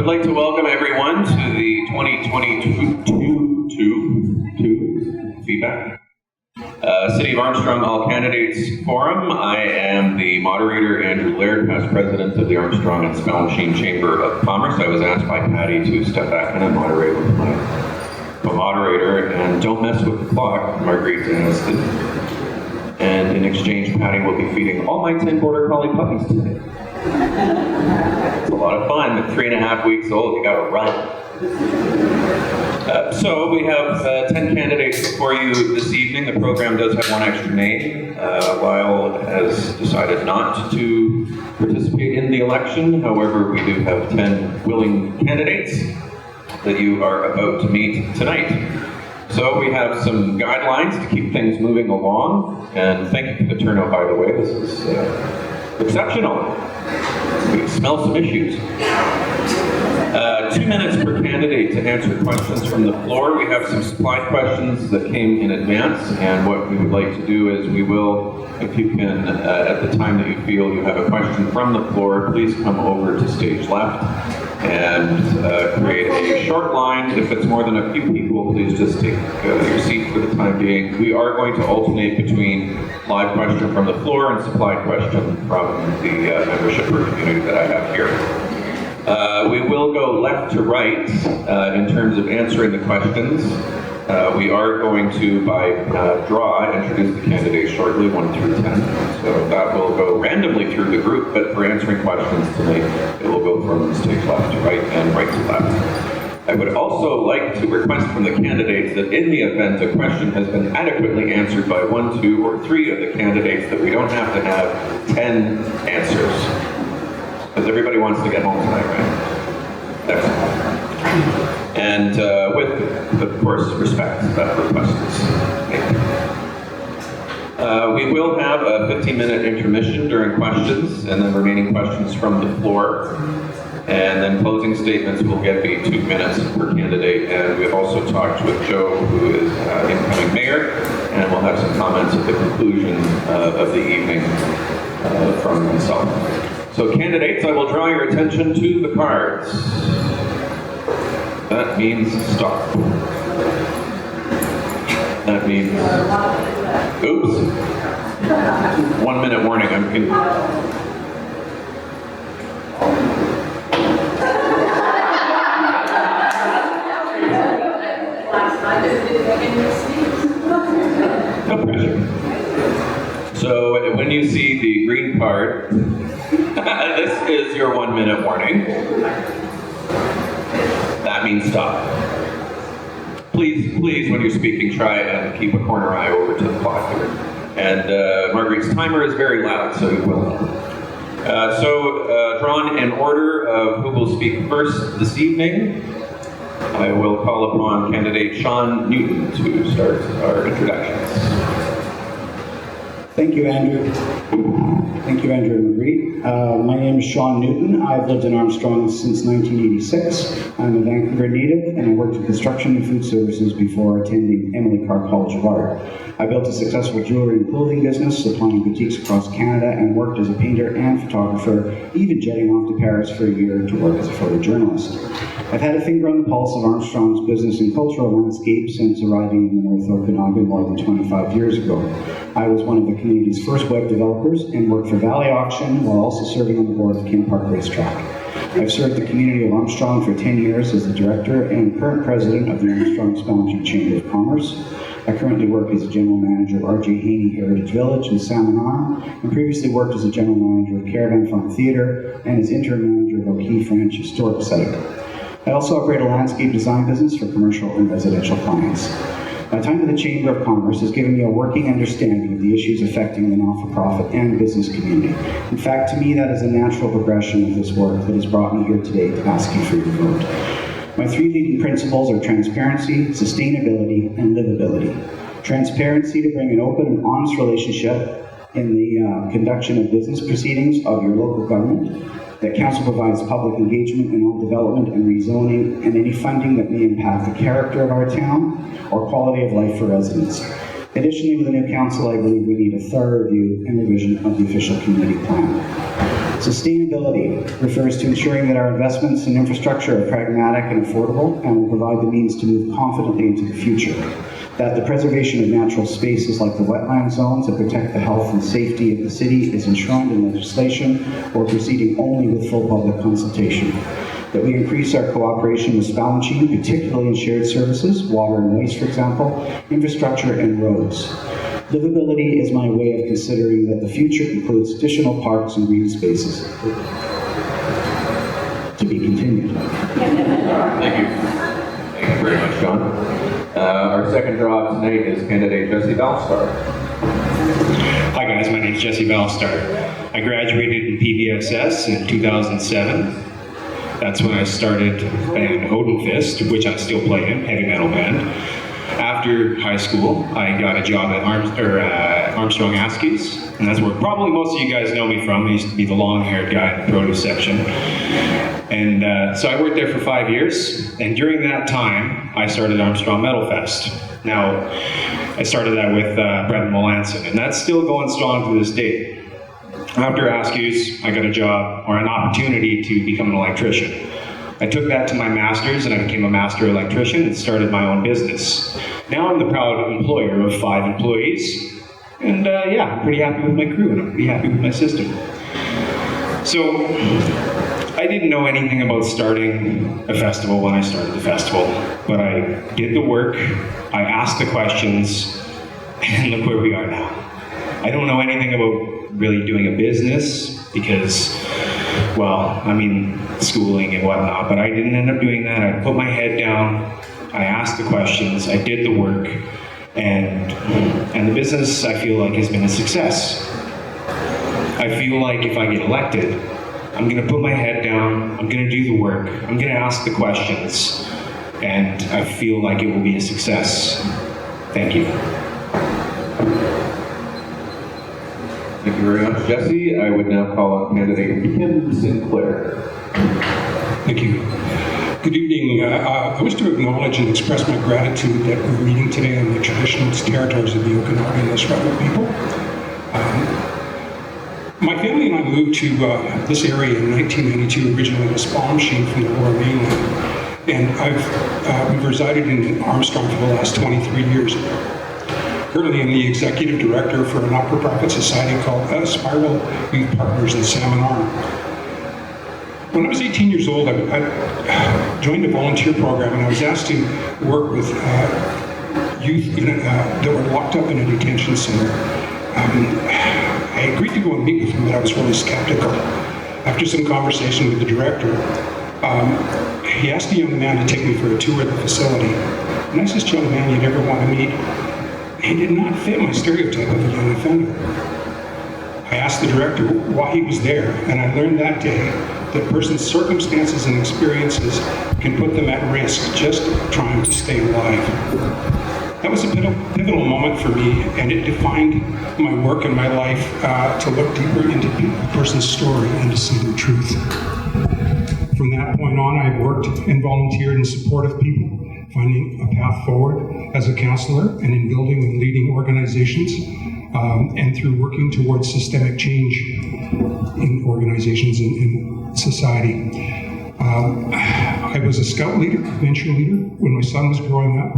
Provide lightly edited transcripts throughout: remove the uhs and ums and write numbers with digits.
would like to welcome everyone to the 2022 feedback. City of Armstrong All Candidates Forum. I am the moderator, Andrew Laird, past president of the Armstrong and Spallumcheen Chamber of Commerce. I was asked by Patty to step back and moderate with my moderator, and don't mess with the clock, Marguerite insisted. And in exchange, Patty will be feeding all my 10 Border Collie puppies today. It's a lot of fun. At 3.5 weeks old, you gotta run. So we have 10 candidates before you this evening. The program does have one extra name. Lyle has decided not to participate in the election. However, we do have 10 willing candidates that you are about to meet tonight. So we have some guidelines to keep things moving along. And thank you for the turnout, by the way. This is exceptional. We smell some issues. 2 minutes per candidate to answer questions from the floor. We have some supplied questions that came in advance, and what we would like to do is we will, if you can, at the time that you feel you have a question from the floor, please come over to stage left and create a short line. If it's more than a few people, please just take your seat for the time being. We are going to alternate between live question from the floor and supplied question from the membership or community that I have here. We will go left to right in terms of answering the questions. We are going to, by draw, introduce the candidates shortly, 1 through 10. So that will go randomly through the group, but for answering questions tonight, it will go from stage left to right and right to left. I would also like to request from the candidates that in the event a question has been adequately answered by 1, 2, or 3 of the candidates, that we don't have to have 10 answers. Because everybody wants to get home tonight, right? Excellent. And with, of course, respect that request is made. We will have a 15-minute intermission during questions, and then remaining questions from the floor. And then closing statements will get me 2 minutes per candidate. And we've also talked with Joe, who is incoming mayor, and we'll have some comments at the conclusion of the evening from himself. So candidates, I will draw your attention to the cards. That means stop. That means, oops. 1 minute warning, I'm kidding. No pressure. So when you see the green card, this is your 1 minute warning. That means stop. Please, when you're speaking, try and keep a corner eye over to the clock here. And Marguerite's timer is very loud, so you will. Drawn in order of who will speak first this evening, I will call upon candidate Sean Newton to start our introductions. Thank you, Andrew. Thank you, Andrew and Marguerite. My name is Sean Newton. I've lived in Armstrong since 1986. I'm a Vancouver native, and I worked in construction and food services before attending Emily Carr College of Art. I built a successful jewelry and clothing business, supplying boutiques across Canada, and worked as a painter and photographer, even jetting off to Paris for a year to work as a photojournalist. I've had a finger on the pulse of Armstrong's business and cultural landscape since arriving in the North Okanagan more than 25 years ago. I was one of the community's first web developers and worked for Valley Auction while also serving on the board of King Park Racetrack. I've served the community of Armstrong for 10 years as the director and current president of the Armstrong Spallumcheen Chamber of Commerce. I currently work as a general manager of R.J. Haney Heritage Village in Salmon Arm, and previously worked as a general manager of Caravan Farm Theatre and as interim manager of O'Keefe Ranch Historic Site. I also operate a landscape design business for commercial and residential clients. My time at the Chamber of Commerce has given me a working understanding of the issues affecting the not-for-profit and business community. In fact, to me, that is a natural progression of this work that has brought me here today to ask you for your vote. My 3 leading principles are transparency, sustainability, and livability. Transparency to bring an open and honest relationship in the conduction of business proceedings of your local government. That council provides public engagement in all development and rezoning and any funding that may impact the character of our town or quality of life for residents. Additionally, with the new council, I believe we need a thorough review and revision of the official community plan. Sustainability refers to ensuring that our investments in infrastructure are pragmatic and affordable and will provide the means to move confidently into the future. That the preservation of natural spaces like the wetland zones that protect the health and safety of the city is enshrined in legislation or proceeding only with full public consultation. That we increase our cooperation with Spallumcheen, particularly in shared services, water and waste, for example, infrastructure and roads. Livability is my way of considering that the future includes additional parks and green spaces. To be continued. Thank you. Thank you very much, John. Our second draw tonight is candidate Jessie Valstar. Hi guys, my name is Jessie Valstar. I graduated in PBSS in 2007. That's when I started band Odenfist, which I still play in, heavy metal band. After high school, I got a job at Armstrong Askies, and that's where probably most of you guys know me from. I used to be the long-haired guy in the produce section. And so I worked there for 5 years, and during that time, I started Armstrong Metal Fest. Now, I started that with Britton Melanson, and that's still going strong to this day. After Askies, I got a job, or an opportunity to become an electrician. I took that to my master's, and I became a master electrician and started my own business. Now I'm the proud employer of 5 employees, and yeah, I'm pretty happy with my crew, and I'm pretty happy with my system. So, I didn't know anything about starting a festival when I started the festival, but I did the work, I asked the questions, and look where we are now. I don't know anything about really doing a business because, well, I mean, schooling and whatnot, but I didn't end up doing that. I put my head down, I asked the questions, I did the work, and the business, I feel like, has been a success. I feel like if I get elected, I'm gonna put my head down, I'm gonna do the work, I'm gonna ask the questions, and I feel like it will be a success. Thank you. Thank you very much, Jessie. I would now call on candidate Kim Sinclair. Thank you. Good evening. I wish to acknowledge and express my gratitude that we're meeting today on the traditional territories of the Okanagan and Nishrabba people. My family and I moved to this area in 1992, originally to Spallumcheen from the Lower Mainland, and we've resided in Armstrong for the last 23 years. Currently, I'm the executive director for a not-for-profit society called Spiral Youth Partners in Salmon Arm. When I was 18 years old, I joined a volunteer program, and I was asked to work with youth that were locked up in a detention center. I agreed to go and meet with him, but I was really skeptical. After some conversation with the director, he asked the young man to take me for a tour of the facility. The nicest young man you'd ever want to meet. He did not fit my stereotype of a young offender. I asked the director why he was there, and I learned that day that a person's circumstances and experiences can put them at risk just trying to stay alive. That was a pivotal moment for me, and it defined my work and my life to look deeper into a person's story and to see their truth. From that point on, I've worked and volunteered in support of people, finding a path forward as a counselor and in building and leading organizations, and through working towards systemic change in organizations and in society. I was a scout leader, adventure leader, when my son was growing up.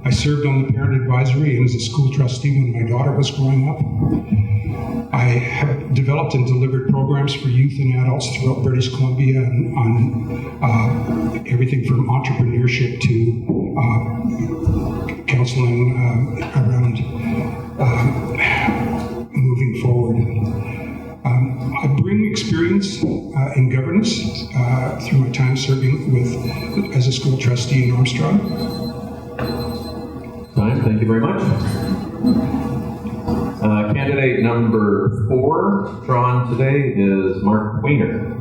I served on the parent advisory and as a school trustee when my daughter was growing up. I have developed and delivered programs for youth and adults throughout British Columbia on everything from entrepreneurship to counseling around moving forward. I bring experience in governance through my time serving as a school trustee in Armstrong. Thank you very much. Candidate number 4 drawn today is Mark Wehner.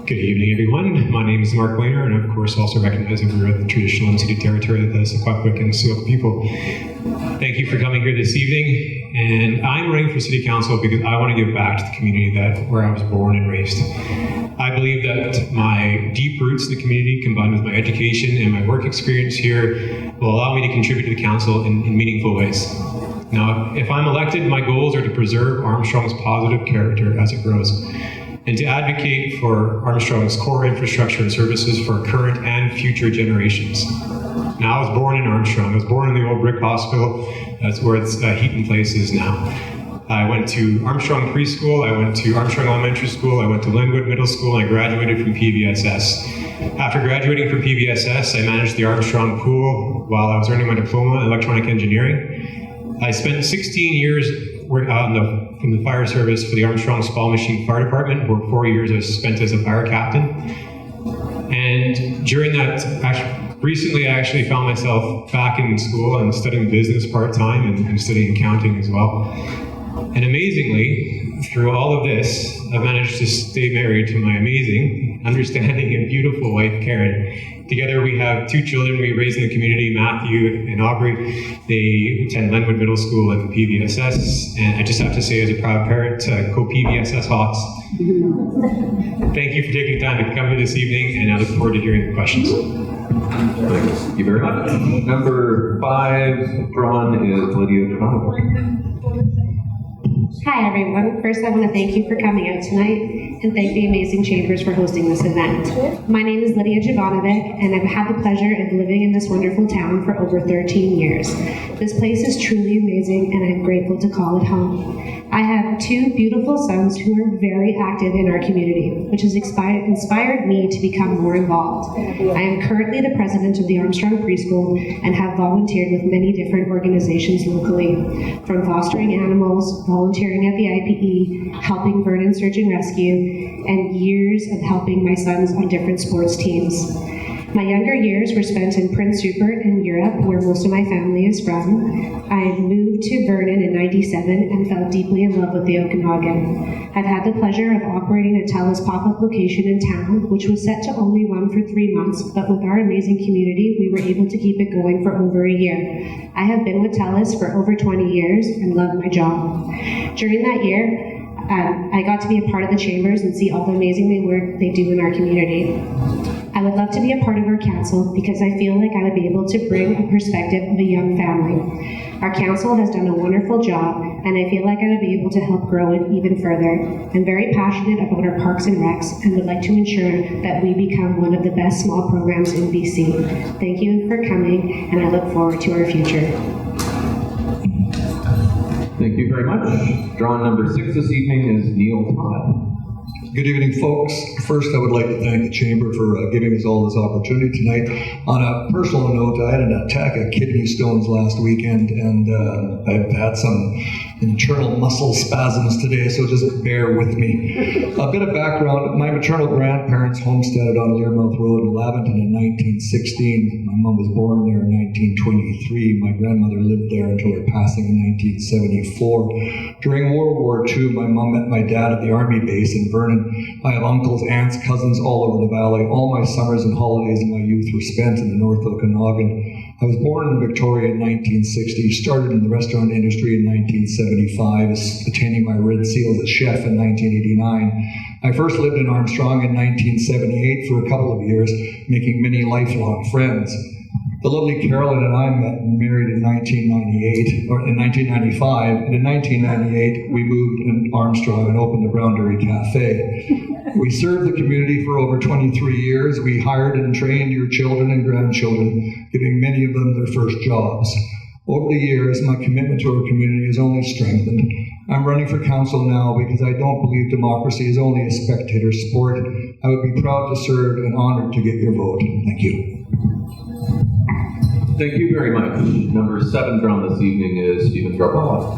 Good evening, everyone. My name is Mark Wehner, and of course also recognize that we're the traditional unceded territory of the Secwepemc and Syilx people. Thank you for coming here this evening, and I'm running for City Council because I want to give back to the community where I was born and raised. I believe that my deep roots in the community, combined with my education and my work experience here, will allow me to contribute to the council in meaningful ways. Now, if I'm elected, my goals are to preserve Armstrong's positive character as it grows, and to advocate for Armstrong's core infrastructure and services for current and future generations. Now, I was born in Armstrong. I was born in the old brick hospital. That's where its Heaton Place is now. I went to Armstrong Preschool, I went to Armstrong Elementary School, I went to Linwood Middle School, and I graduated from PVSS. After graduating from PVSS, I managed the Armstrong Pool while I was earning my diploma in electronic engineering. I spent 16 years in the fire service for the Armstrong Spallumcheen Fire Department, where 4 years I spent as a fire captain. And during that, recently I actually found myself back in school and studying business part-time and studying accounting as well. And amazingly, through all of this, I've managed to stay married to my amazing, understanding, and beautiful wife, Karen. Together we have 2 children we raise in the community, Matthew and Aubrey. They attend Linwood Middle School and PVSS. And I just have to say, as a proud parent, go PVSS Hawks. Thank you for taking the time to come here this evening, and I look forward to hearing the questions. Thank you very much. Number 5 drawn is Lydia Jovanovic. Hi everyone. First, I want to thank you for coming out tonight and thank the Amazing Chambers for hosting this event. My name is Lydia Jovanovic, and I've had the pleasure of living in this wonderful town for over 13 years. This place is truly amazing, and I'm grateful to call it home. I have 2 beautiful sons who are very active in our community, which has inspired me to become more involved. I am currently the president of the Armstrong Preschool and have volunteered with many different organizations locally, from fostering animals, volunteering at the IPE, helping Vernon Search and Rescue, and years of helping my sons on different sports teams. My younger years were spent in Prince Rupert in Europe, where most of my family is from. I moved to Vernon in '97 and fell deeply in love with the Okanagan. I've had the pleasure of operating a TELUS pop-up location in town, which was set to only run for 3 months, but with our amazing community, we were able to keep it going for over a year. I have been with TELUS for over 20 years and love my job. During that year, I got to be a part of the Chambers and see all the amazing work they do in our community. I would love to be a part of our council because I feel like I would be able to bring a perspective of a young family. Our council has done a wonderful job, and I feel like I would be able to help grow it even further. I'm very passionate about our parks and recs and would like to ensure that we become one of the best small programs in BC. Thank you for coming, and I look forward to our future. Thank you very much. Drawn number 6 this evening is Neil Todd. Good evening, folks. First, I would like to thank the Chamber for giving us all this opportunity tonight. On a personal note, I had an attack of kidney stones last weekend, and I've had some internal muscle spasms today, so just bear with me. A bit of background. My maternal grandparents homesteaded on Learmouth Road in Lavington in 1916. My mom was born there in 1923. My grandmother lived there until her passing in 1974. During World War II, my mom met my dad at the Army base in Vernon. I have uncles, aunts, cousins all over the valley. All my summers and holidays in my youth were spent in the North Okanagan. I was born in Victoria in 1960, started in the restaurant industry in 1975, attaining my Red Seal as a chef in 1989. I first lived in Armstrong in 1978 for a couple of years, making many lifelong friends. The lovely Carolyn and I met and married in 1995, and in 1998 we moved in Armstrong and opened the Brown Dairy Cafe. We served the community for over 23 years. We hired and trained your children and grandchildren, giving many of them their first jobs. Over the years, my commitment to our community has only strengthened. I'm running for council now because I don't believe democracy is only a spectator sport. I would be proud to serve and honored to get your vote. Thank you. Thank you very much. Number 7 drawn this evening is Stephen Drapala.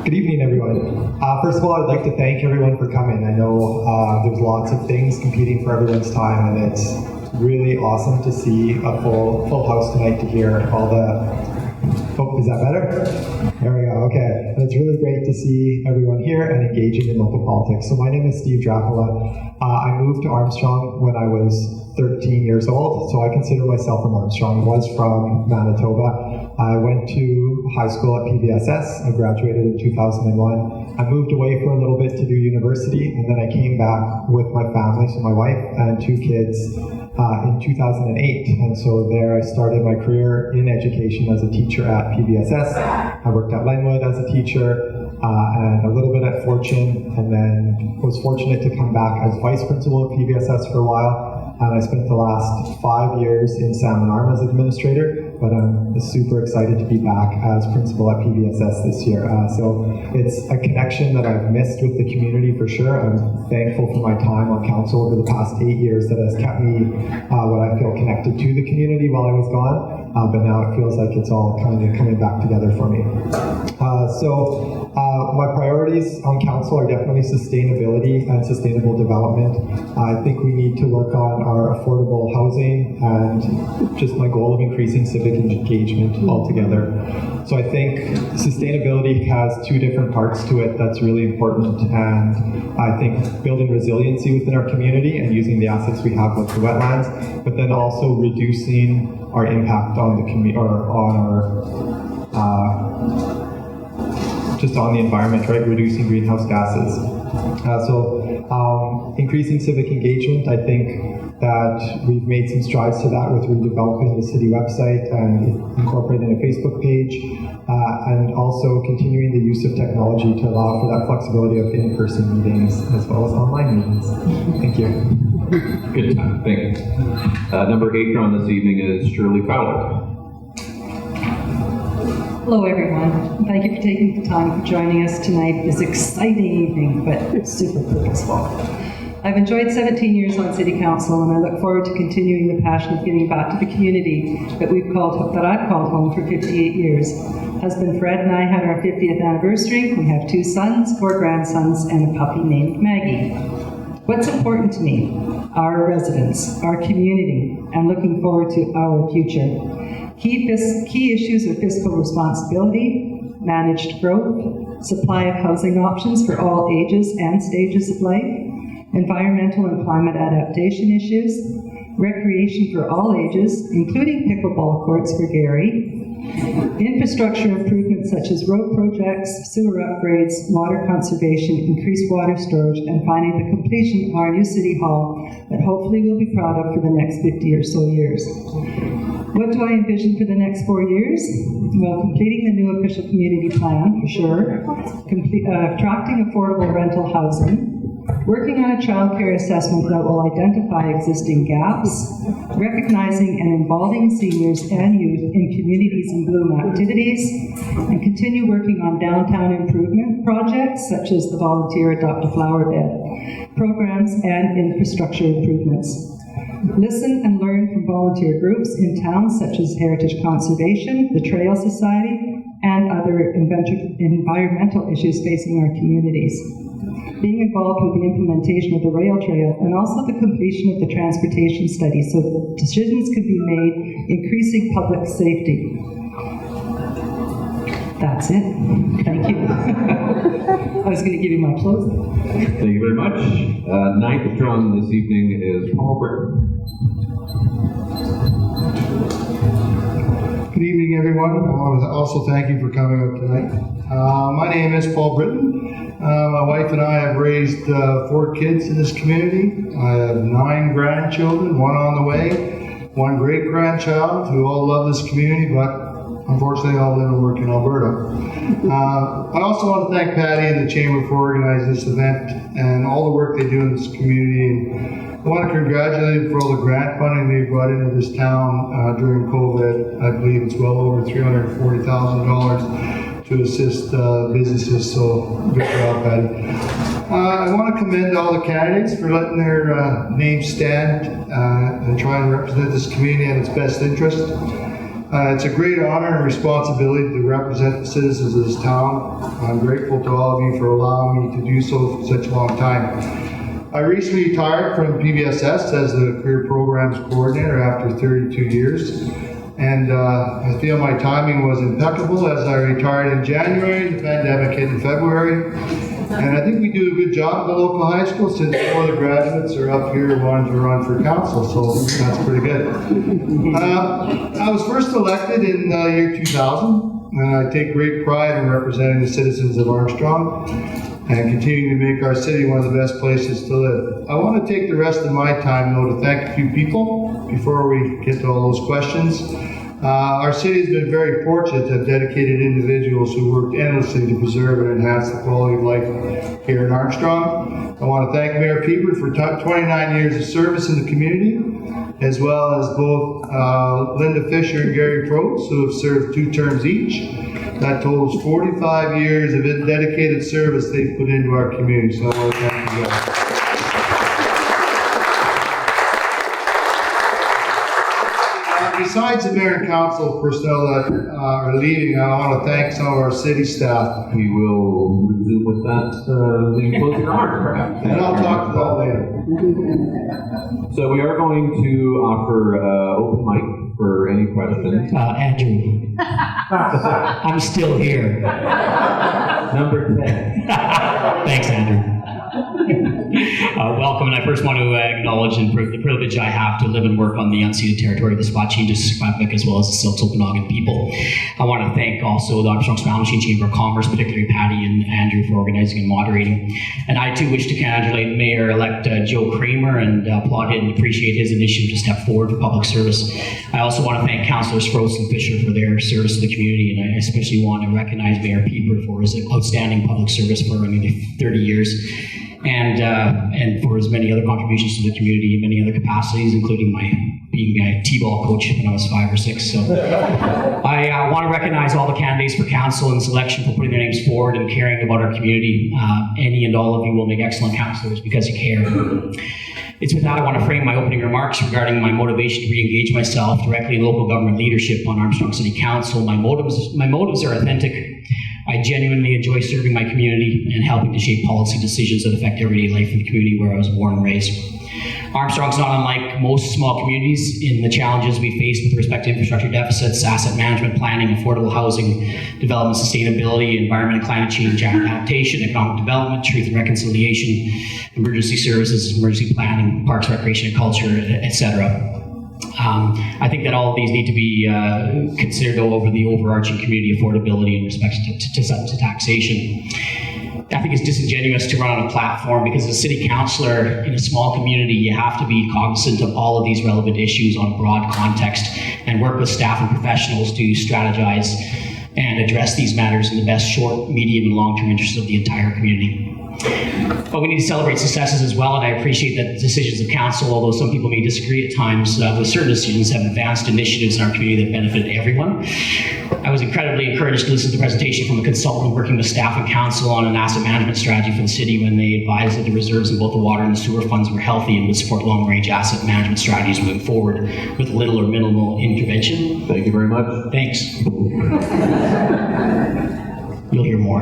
Good evening, everyone. First of all, I'd like to thank everyone for coming. I know there's lots of things competing for everyone's time, and it's really awesome to see a full house tonight to hear all the... Oh, is that better? There we go, okay. It's really great to see everyone here and engaging in local politics. So my name is Steve Drapala. I moved to Armstrong when I was 13 years old, so I consider myself from Armstrong. I was from Manitoba. I went to high school at PVSS. I graduated in 2001. I moved away for a little bit to do university, and then I came back with my family, so my wife and 2 kids, in 2008. And so there I started my career in education as a teacher at PBSS. I worked at Lenwood as a teacher, and a little bit at Fortune, and then was fortunate to come back as vice principal at PBSS for a while. And I spent the last 5 years in Salmon Arm as administrator, but I'm super excited to be back as principal at PBSS this year. So it's a connection that I've missed with the community for sure. I'm thankful for my time on council over the past 8 years that has kept me what I feel connected to the community while I was gone. But now it feels like it's all kind of coming back together for me. My priorities on council are definitely sustainability and sustainable development. I think we need to work on our affordable housing and just my goal of increasing civic engagement altogether. So I think sustainability has 2 different parts to it that's really important, and I think building resiliency within our community and using the assets we have with the wetlands, but then also reducing our impact on the community or on our just on the environment, right? Reducing greenhouse gases. Increasing civic engagement, I think that we've made some strides to that with redeveloping the city website and incorporating a Facebook page, and also continuing the use of technology to allow for that flexibility of in-person meetings as well as online meetings. Thank you. Good time, thank you. Number 8 on this evening is Shirley Fowler. Hello everyone. Thank you for taking the time for joining us tonight. This exciting evening, but super purposeful. I've enjoyed 17 years on City Council, and I look forward to continuing the passion of giving back to the community that I've called home for 58 years. Husband Fred and I had our 50th anniversary. We have 2 sons, 4 grandsons, and a puppy named Maggie. What's important to me? Our residents, our community, and looking forward to our future. Key issues are fiscal responsibility, managed growth, supply of housing options for all ages and stages of life, environmental and climate adaptation issues, recreation for all ages, including pickleball courts for Gary, infrastructure improvements such as road projects, sewer upgrades, water conservation, increased water storage, and finally the completion of our new City Hall that hopefully we'll be proud of for the next 50 or so years. What do I envision for the next 4 years? Well, completing the new official community plan, for sure, attracting affordable rental housing, working on a child care assessment that will identify existing gaps, recognizing and involving seniors and youth in communities in bloom activities, and continue working on downtown improvement projects such as the volunteer adopt a flower bed programs and infrastructure improvements. Listen and learn from volunteer groups in towns such as Heritage Conservation, the Trail Society, and other environmental issues facing our communities. Being involved with the implementation of the rail trail and also the completion of the transportation study so decisions could be made increasing public safety. That's it. Thank you. I was going to give you my closing. Thank you very much. Ninth on this evening is Paul Britton. Good evening, everyone. I want to also thank you for coming up tonight. My name is Paul Britton. My wife and I have raised 4 kids in this community. I have 9 grandchildren, 1 on the way, 1 great-grandchild who all love this community, but unfortunately all live and work in Alberta. I also want to thank Patty and the Chamber for organizing this event and all the work they do in this community. And I want to congratulate them for all the grant funding they brought into this town during COVID. I believe it's well over $340,000 to assist businesses, so good job, Patty. I want to commend all the candidates for letting their names stand and try and represent this community in its best interest. It's a great honor and responsibility to represent the citizens of this town. I'm grateful to all of you for allowing me to do so for such a long time. I recently retired from PBSS as the Career Programs Coordinator after 32 years. And I feel my timing was impeccable as I retired in January, the pandemic hit in February. And I think we do a good job at the local high school since all the graduates are up here wanting to run for council, so that's pretty good. I was first elected in the year 2000, and I take great pride in representing the citizens of Armstrong. and continuing to make our city one of the best places to live. I want to take the rest of my time, though, to thank a few people before we get to all those questions. Our city has been very fortunate to have dedicated individuals who worked endlessly to preserve and enhance the quality of life here in Armstrong. I want to thank Mayor Pieper for 29 years of service in the community, as well as both Linda Fisher and Gary Probst, who have served 2 terms each. That totals 45 years of dedicated service they've put into our community, so I want to thank you guys. Besides the mayor and council personnel that are leaving, I want to thank some of our city staff. We will resume with that in closing remarks, perhaps. And I'll talk to that later. So we are going to offer open mic for any questions. Andrew, I'm still here. Number 10. Thanks, Andrew. Welcome, and I first want to acknowledge the privilege I have to live and work on the unceded territory of the Spallumcheen District, as well as the Silt Okanagan people. I want to thank also the Armstrong Spallumcheen Chamber of Commerce, particularly Patty and Andrew for organizing and moderating. And I too wish to congratulate Mayor-elect Joe Cramer and applaud and appreciate his initiative to step forward for public service. I also want to thank Councillors Frost and Fisher for their service to the community, and I especially want to recognize Mayor Pieper for his outstanding public service for nearly 30 years. And for as many other contributions to the community in many other capacities, including being a T-ball coach when I was 5 or 6. So I want to recognize all the candidates for council and selection for putting their names forward and caring about our community. Any and all of you will make excellent councillors because you care. It's with that I want to frame my opening remarks regarding my motivation to re-engage myself directly in local government leadership on Armstrong City Council. My motives are authentic. I genuinely enjoy serving my community and helping to shape policy decisions that affect everyday life in the community where I was born and raised. Armstrong's not unlike most small communities in the challenges we face with respect to infrastructure deficits, asset management, planning, affordable housing, development, sustainability, environment and climate change, adaptation, economic development, truth and reconciliation, emergency services, emergency planning, parks, recreation and culture, etc. I think that all of these need to be considered over the overarching community affordability in respect to taxation. I think it's disingenuous to run on a platform because as a city councillor in a small community, you have to be cognizant of all of these relevant issues on a broad context and work with staff and professionals to strategize and address these matters in the best short, medium, and long-term interests of the entire community. But we need to celebrate successes as well, and I appreciate that decisions of council, although some people may disagree at times with certain decisions, have advanced initiatives in our community that benefited everyone. I was incredibly encouraged to listen to the presentation from a consultant working with staff and council on an asset management strategy for the city when they advised that the reserves in both the water and the sewer funds were healthy and would support long-range asset management strategies moving forward with little or minimal intervention. Thank you very much. Thanks. You'll hear more.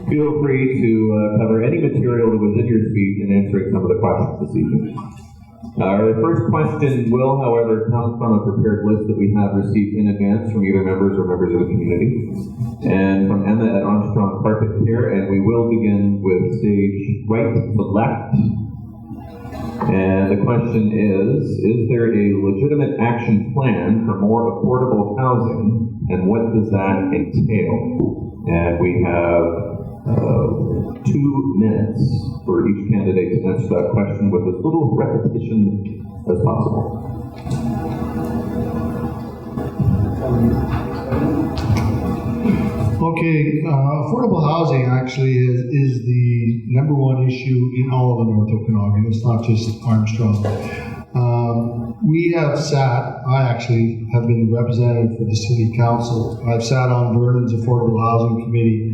Feel free to cover any material that was in your speech in answering some of the questions this evening. Our first question will, however, come from a prepared list that we have received in advance from either members or members of the community, and from Emma at Armstrong Carpet Care, and we will begin with stage right to left. And the question is there a legitimate action plan for more affordable housing, and what does that entail? And we have 2 minutes for each candidate to answer that question with as little repetition as possible. Okay, affordable housing actually is the #1 issue in all of the North Okanagan. It's not just Armstrong. I actually have been the representative for the City Council. I've sat on Vernon's Affordable Housing Committee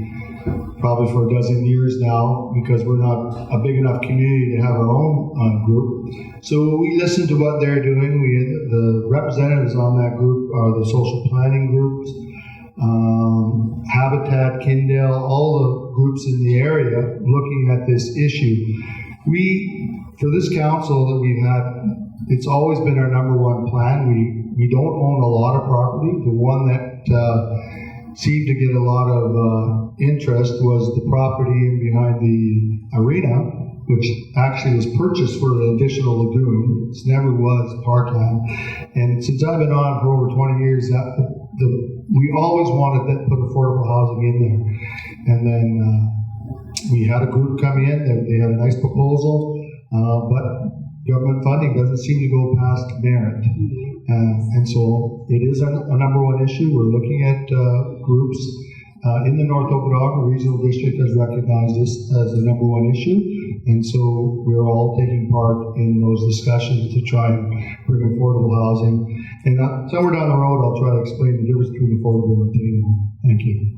probably for a dozen years now because we're not a big enough community to have our own group. So we listen to what they're doing. The representatives on that group are the social planning groups, Habitat, Kindale, all the groups in the area looking at this issue. For this council that we've had, it's always been our #1 plan. We don't own a lot of property. The one that seemed to get a lot of interest was the property in behind the arena, which actually was purchased for an additional lagoon. It never was parkland. And since I've been on for over 20 years, we always wanted to put affordable housing in there. And then we had a group come in, they had a nice proposal, but government funding doesn't seem to go past merit. And so it is a number one issue. We're looking at groups in the North Okanagan Regional District has recognized this as the number one issue. And so we're all taking part in those discussions to try and bring affordable housing. And somewhere down the road, I'll try to explain the difference between affordable and attainable. Thank you.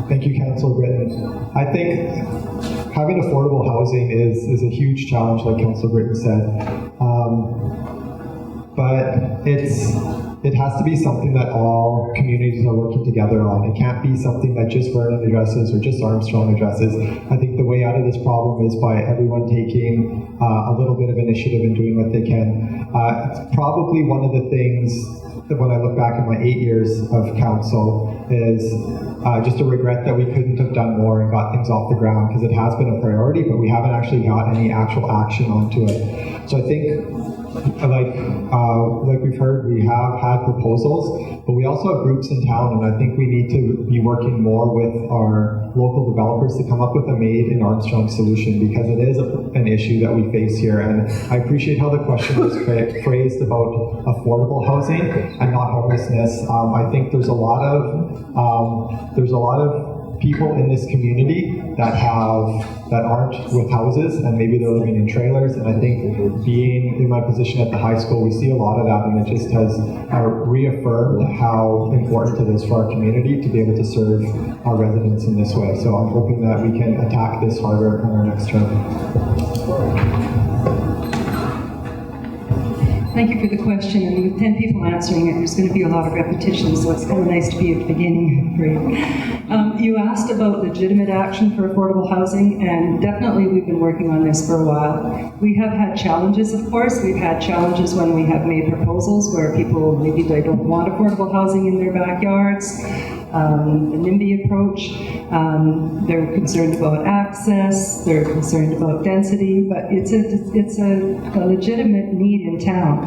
Thank you, Councillor Britton. I think having affordable housing is a huge challenge, like Councillor Britton said. But it has to be something that all communities are working together on. It can't be something that just Vernon addresses or just Armstrong addresses. I think the way out of this problem is by everyone taking a little bit of initiative and doing what they can. It's probably one of the things that when I look back at my 8 years of council is just a regret that we couldn't have done more and got things off the ground, because it has been a priority, but we haven't actually got any actual action onto it. So I think like we've heard, we have had proposals, but we also have groups in town, and I think we need to be working more with our local developers to come up with a made in Armstrong solution, because it is an issue that we face here. And I appreciate how the question was phrased about affordable housing and not homelessness. I think there's a lot of people in this community that aren't with houses, and maybe they're living in trailers. And I think being in my position at the high school, we see a lot of that, and it just has reaffirmed how important it is for our community to be able to serve our residents in this way. So I'm hoping that we can attack this harder in our next term. Thank you for the question, and with 10 people answering it, there's going to be a lot of repetition, so it's kind of nice to be at the beginning for you. You asked about legitimate action for affordable housing, and definitely we've been working on this for a while. We have had challenges, of course. We've had challenges when we have made proposals where people maybe they don't want affordable housing in their backyards. The NIMBY approach, they're concerned about access, they're concerned about density, but it's a legitimate need in town.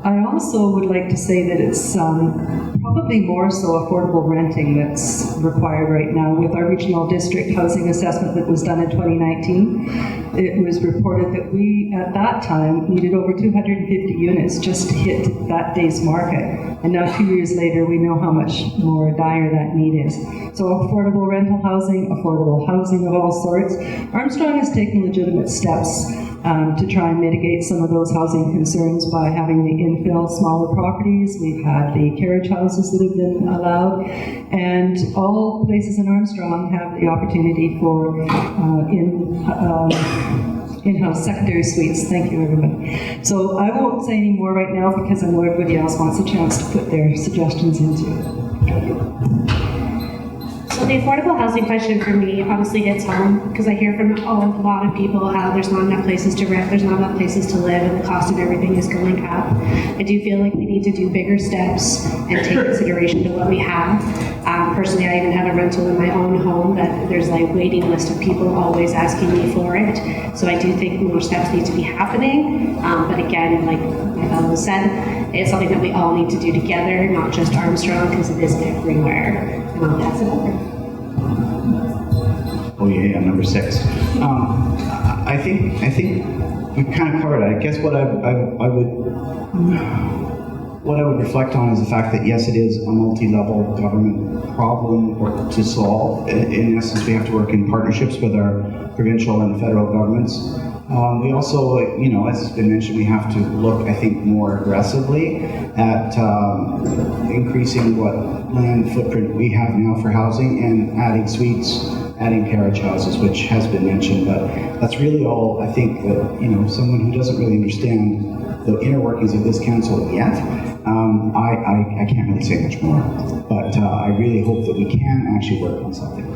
I also would like to say that it's probably more so affordable renting that's required right now. With our regional district housing assessment that was done in 2019, it was reported that we, at that time, needed over 250 units just to hit that day's market. And now 2 years later, we know how much more dire that need is. So affordable rental housing, affordable housing of all sorts. Armstrong has taken legitimate steps to try and mitigate some of those housing concerns by having the infill smaller properties. We've had the carriage houses that have been allowed, and all places in Armstrong have the opportunity for in-house secondary suites. Thank you, everybody. So I won't say any more right now because I know everybody else wants a chance to put their suggestions into it. So the affordable housing question for me honestly hits home, because I hear from a lot of people how there's not enough places to rent, there's not enough places to live, and the cost of everything is going up. I do feel like we need to do bigger steps and take consideration to what we have. Personally, I even have a rental in my own home that there's like waiting list of people always asking me for it. So I do think more steps need to be happening. But again, like my fellow said, it's something that we all need to do together, not just Armstrong, because it is everywhere. And I'll pass it over. Oh yeah, number 6. I think we've kind of covered it. I guess what I would reflect on is the fact that yes, it is a multi-level government problem to solve. In essence, we have to work in partnerships with our provincial and federal governments. We also, as has been mentioned, we have to look, I think, more aggressively at increasing what land footprint we have now for housing and adding suites, adding carriage houses, which has been mentioned. But that's really all, I think, that, someone who doesn't really understand the inner workings of this council yet, I can't really say much more. But I really hope that we can actually work on something.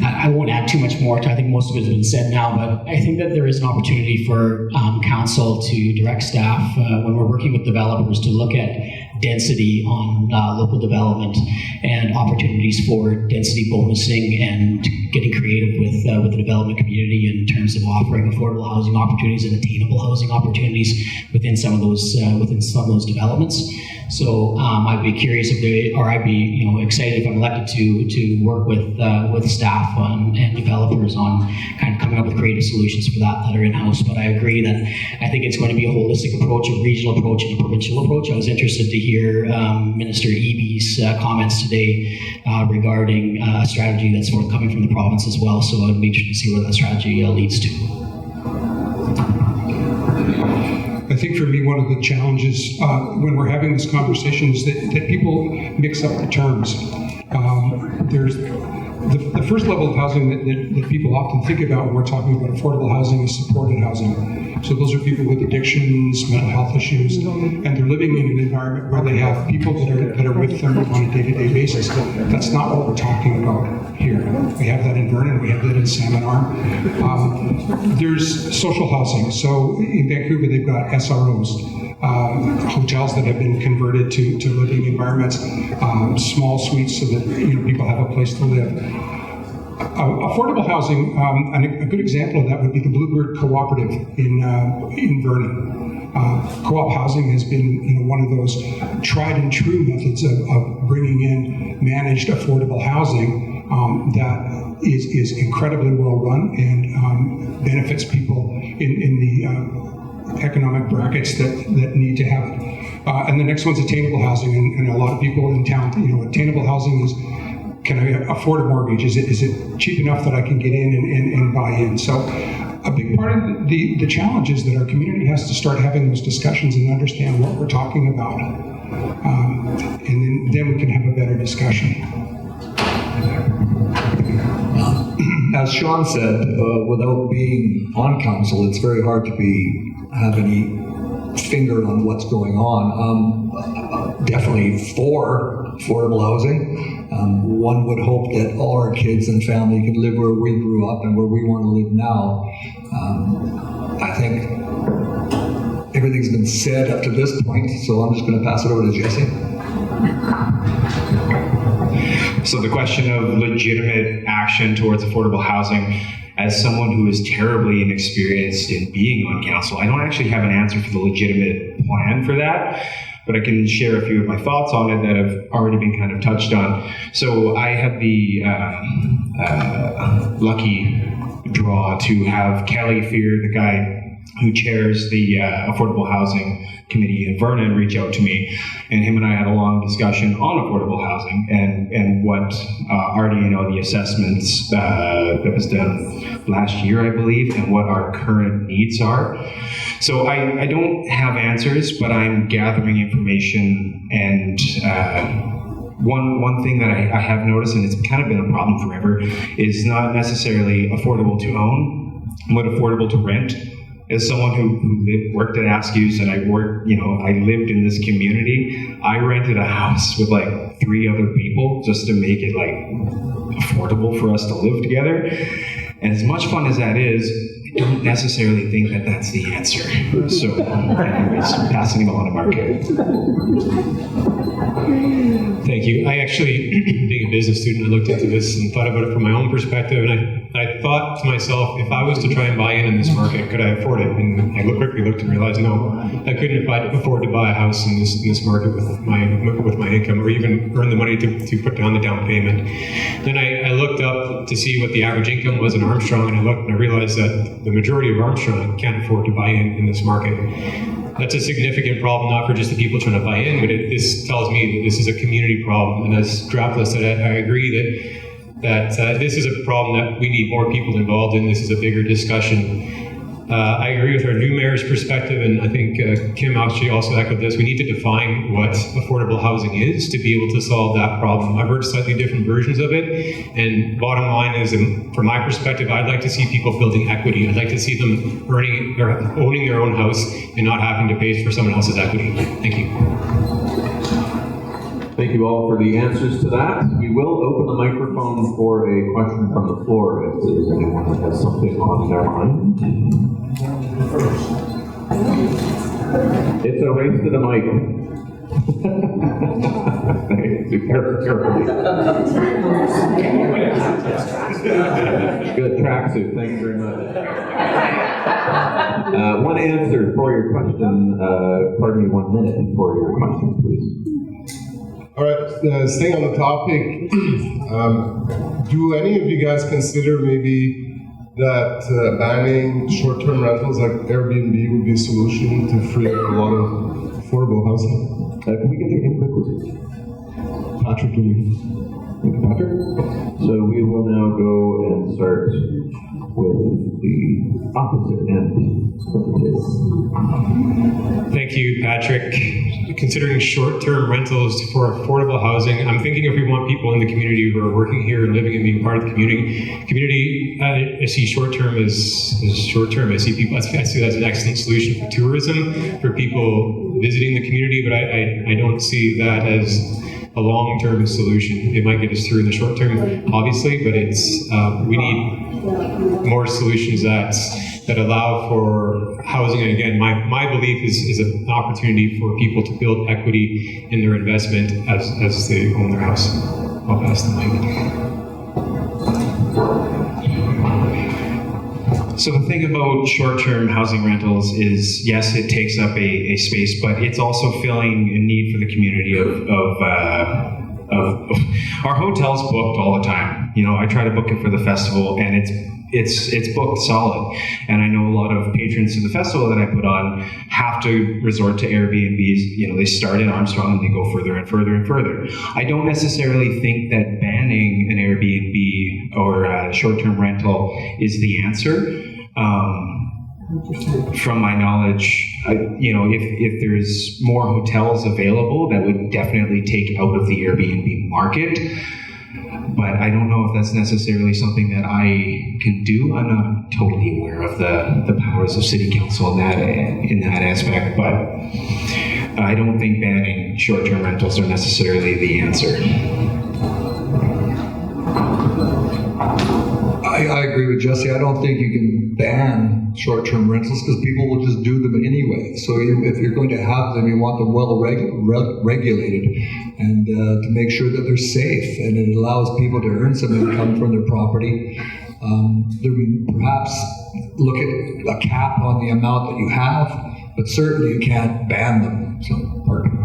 I won't add too much more. I think most of it has been said now, but I think that there is an opportunity for council to direct staff when we're working with developers to look at density on local development and opportunities for density bonusing and getting creative with the development community in terms of offering affordable housing opportunities and attainable housing opportunities within some of those developments. So I'd be curious I'd be excited if I'm elected to work with staff and developers on kind of coming up with creative solutions for that are in-house. But I agree that I think it's going to be a holistic approach, a regional approach, and a provincial approach. I was interested to hear Minister Eby's comments today regarding a strategy that's forthcoming from the province as well. So I'd be interested to see where that strategy leads to. I think for me, one of the challenges when we're having this conversation is that people mix up the terms. There's the first level of housing that people often think about when we're talking about affordable housing is supported housing. So those are people with addictions, mental health issues, and they're living in an environment where they have people that are with them on a day-to-day basis. That's not what we're talking about here. We have that in Vernon, we have that in Salmon Arm. There's social housing. So in Vancouver, they've got SROs. Hotels that have been converted to living environments, small suites so that people have a place to live. Affordable housing, and a good example of that would be the Bluebird Cooperative in Vernon. Co-op housing has been one of those tried and true methods of bringing in managed affordable housing that is incredibly well run and benefits people in the economic brackets that need to have it. And the next one's attainable housing, and a lot of people in town, attainable housing is, can I afford a mortgage? Is it cheap enough that I can get in and buy in? So a big part of the challenge is that our community has to start having those discussions and understand what we're talking about. And then we can have a better discussion. As Sean said, without being on council, it's very hard to have any finger on what's going on. Definitely for affordable housing. One would hope that all our kids and family can live where we grew up and where we want to live now. I think everything's been said up to this point, so I'm just going to pass it over to Jessie. So the question of legitimate action towards affordable housing, as someone who is terribly inexperienced in being on council, I don't actually have an answer for the legitimate plan for that, but I can share a few of my thoughts on it that have already been kind of touched on. So I have the lucky draw to have Kelly Fear, the guy who chairs the Affordable Housing Committee in Vernon, reach out to me, and him and I had a long discussion on affordable housing and what the assessments that was done last year, I believe, and what our current needs are. So I don't have answers, but I'm gathering information, and one thing that I have noticed, and it's kind of been a problem forever, is not necessarily affordable to own, but affordable to rent. As someone who worked at Askew's and I lived in this community, I rented a house with like 3 other people just to make it like affordable for us to live together. And as much fun as that is, I don't necessarily think that that's the answer. So anyways, passing it on to Mark. Thank you. I actually, being a business student, I looked into this and thought about it from my own perspective, and I thought to myself, if I was to try and buy in this market, could I afford it? And I quickly looked and realized, no, I couldn't afford to buy a house in this market with my income, or even earn the money to put down the down payment. Then I looked up to see what the average income was in Armstrong, and I looked and I realized that the majority of Armstrong can't afford to buy in this market. That's a significant problem, not for just the people trying to buy in, but this tells me that this is a community problem. And as Drapala said, I agree that this is a problem that we need more people involved in. This is a bigger discussion. I agree with our new mayor's perspective, and I think Kim actually also echoed this. We need to define what affordable housing is to be able to solve that problem. I've heard slightly different versions of it, and bottom line is, and from my perspective, I'd like to see people building equity. I'd like to see them owning their own house and not having to pay for someone else's equity. Thank you. Thank you all for the answers to that. We will open the microphone for a question from the floor if there's anyone that has something on their mind. It's a race to the mic. Carefully. Good tracksuit, thank you very much. One answer for your question, pardon me, 1 minute for your question, please. All right, staying on the topic, do any of you guys consider maybe that banning short-term rentals like Airbnb would be a solution to free up a lot of affordable housing? Can we get your name quickly? Patrick Lee. Thank you, Patrick. So we will now go and start with the opposite end of the table. Thank you, Patrick. Considering short-term rentals for affordable housing, I'm thinking if we want people in the community who are working here and living and being part of the community, I see short-term as short-term. I see that as an excellent solution for tourism, for people visiting the community, but I don't see that as a long-term solution. It might get us through in the short term, obviously, but we need more solutions that allow for housing. And again, my belief is an opportunity for people to build equity in their investment as they own their house. I'll pass the mic. So the thing about short-term housing rentals is, yes, it takes up a space, but it's also filling a need for the community of our hotel's booked all the time. You know, I try to book it for the festival, and it's booked solid. And I know a lot of patrons to the festival that I put on have to resort to Airbnbs. You know, they start in Armstrong and they go further and further and further. I don't necessarily think that banning an Airbnb or a short-term rental is the answer. From my knowledge, if there's more hotels available, that would definitely take out of the Airbnb market. But I don't know if that's necessarily something that I can do. I'm not totally aware of the powers of City Council in that aspect, but I don't think banning short-term rentals are necessarily the answer. I agree with Jessie. I don't think you can ban short-term rentals because people will just do them anyway. So if you're going to have them, you want them well regulated and to make sure that they're safe and it allows people to earn some income from their property. Perhaps look at a cap on the amount that you have, but certainly you can't ban them. So, pardon.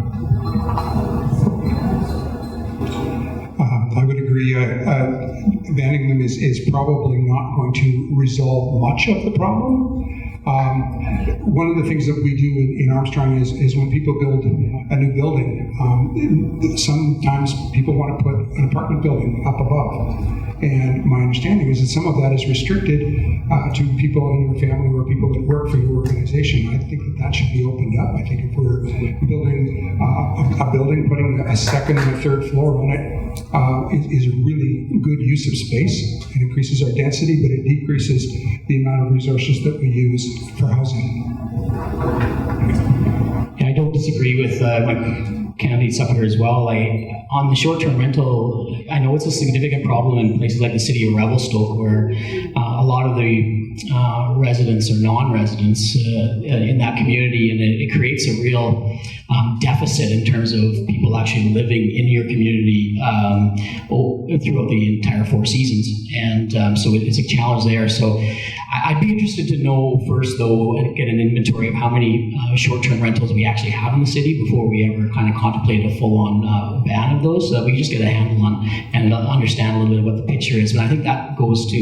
I would agree. Banning them is probably not going to resolve much of the problem. One of the things that we do in Armstrong is when people build a new building, sometimes people want to put an apartment building up above. And my understanding is that some of that is restricted to people in your family or people that work for your organization. I think that should be opened up. I think if we're building a building, putting a second and a third floor on it is a really good use of space. It increases our density, but it decreases the amount of resources that we use for housing. Yeah, I don't disagree with my candidates up here as well. On the short-term rental, I know it's a significant problem in places like the city of Revelstoke, where a lot of the residents or non-residents in that community, and it creates a real deficit in terms of people actually living in your community throughout the entire 4 seasons, and so it's a challenge there. So I'd be interested to know first, though, and get an inventory of how many short-term rentals we actually have in the city before we ever kind of contemplate a full-on ban of those, so that we can just get a handle on and understand a little bit what the picture is. But I think that goes to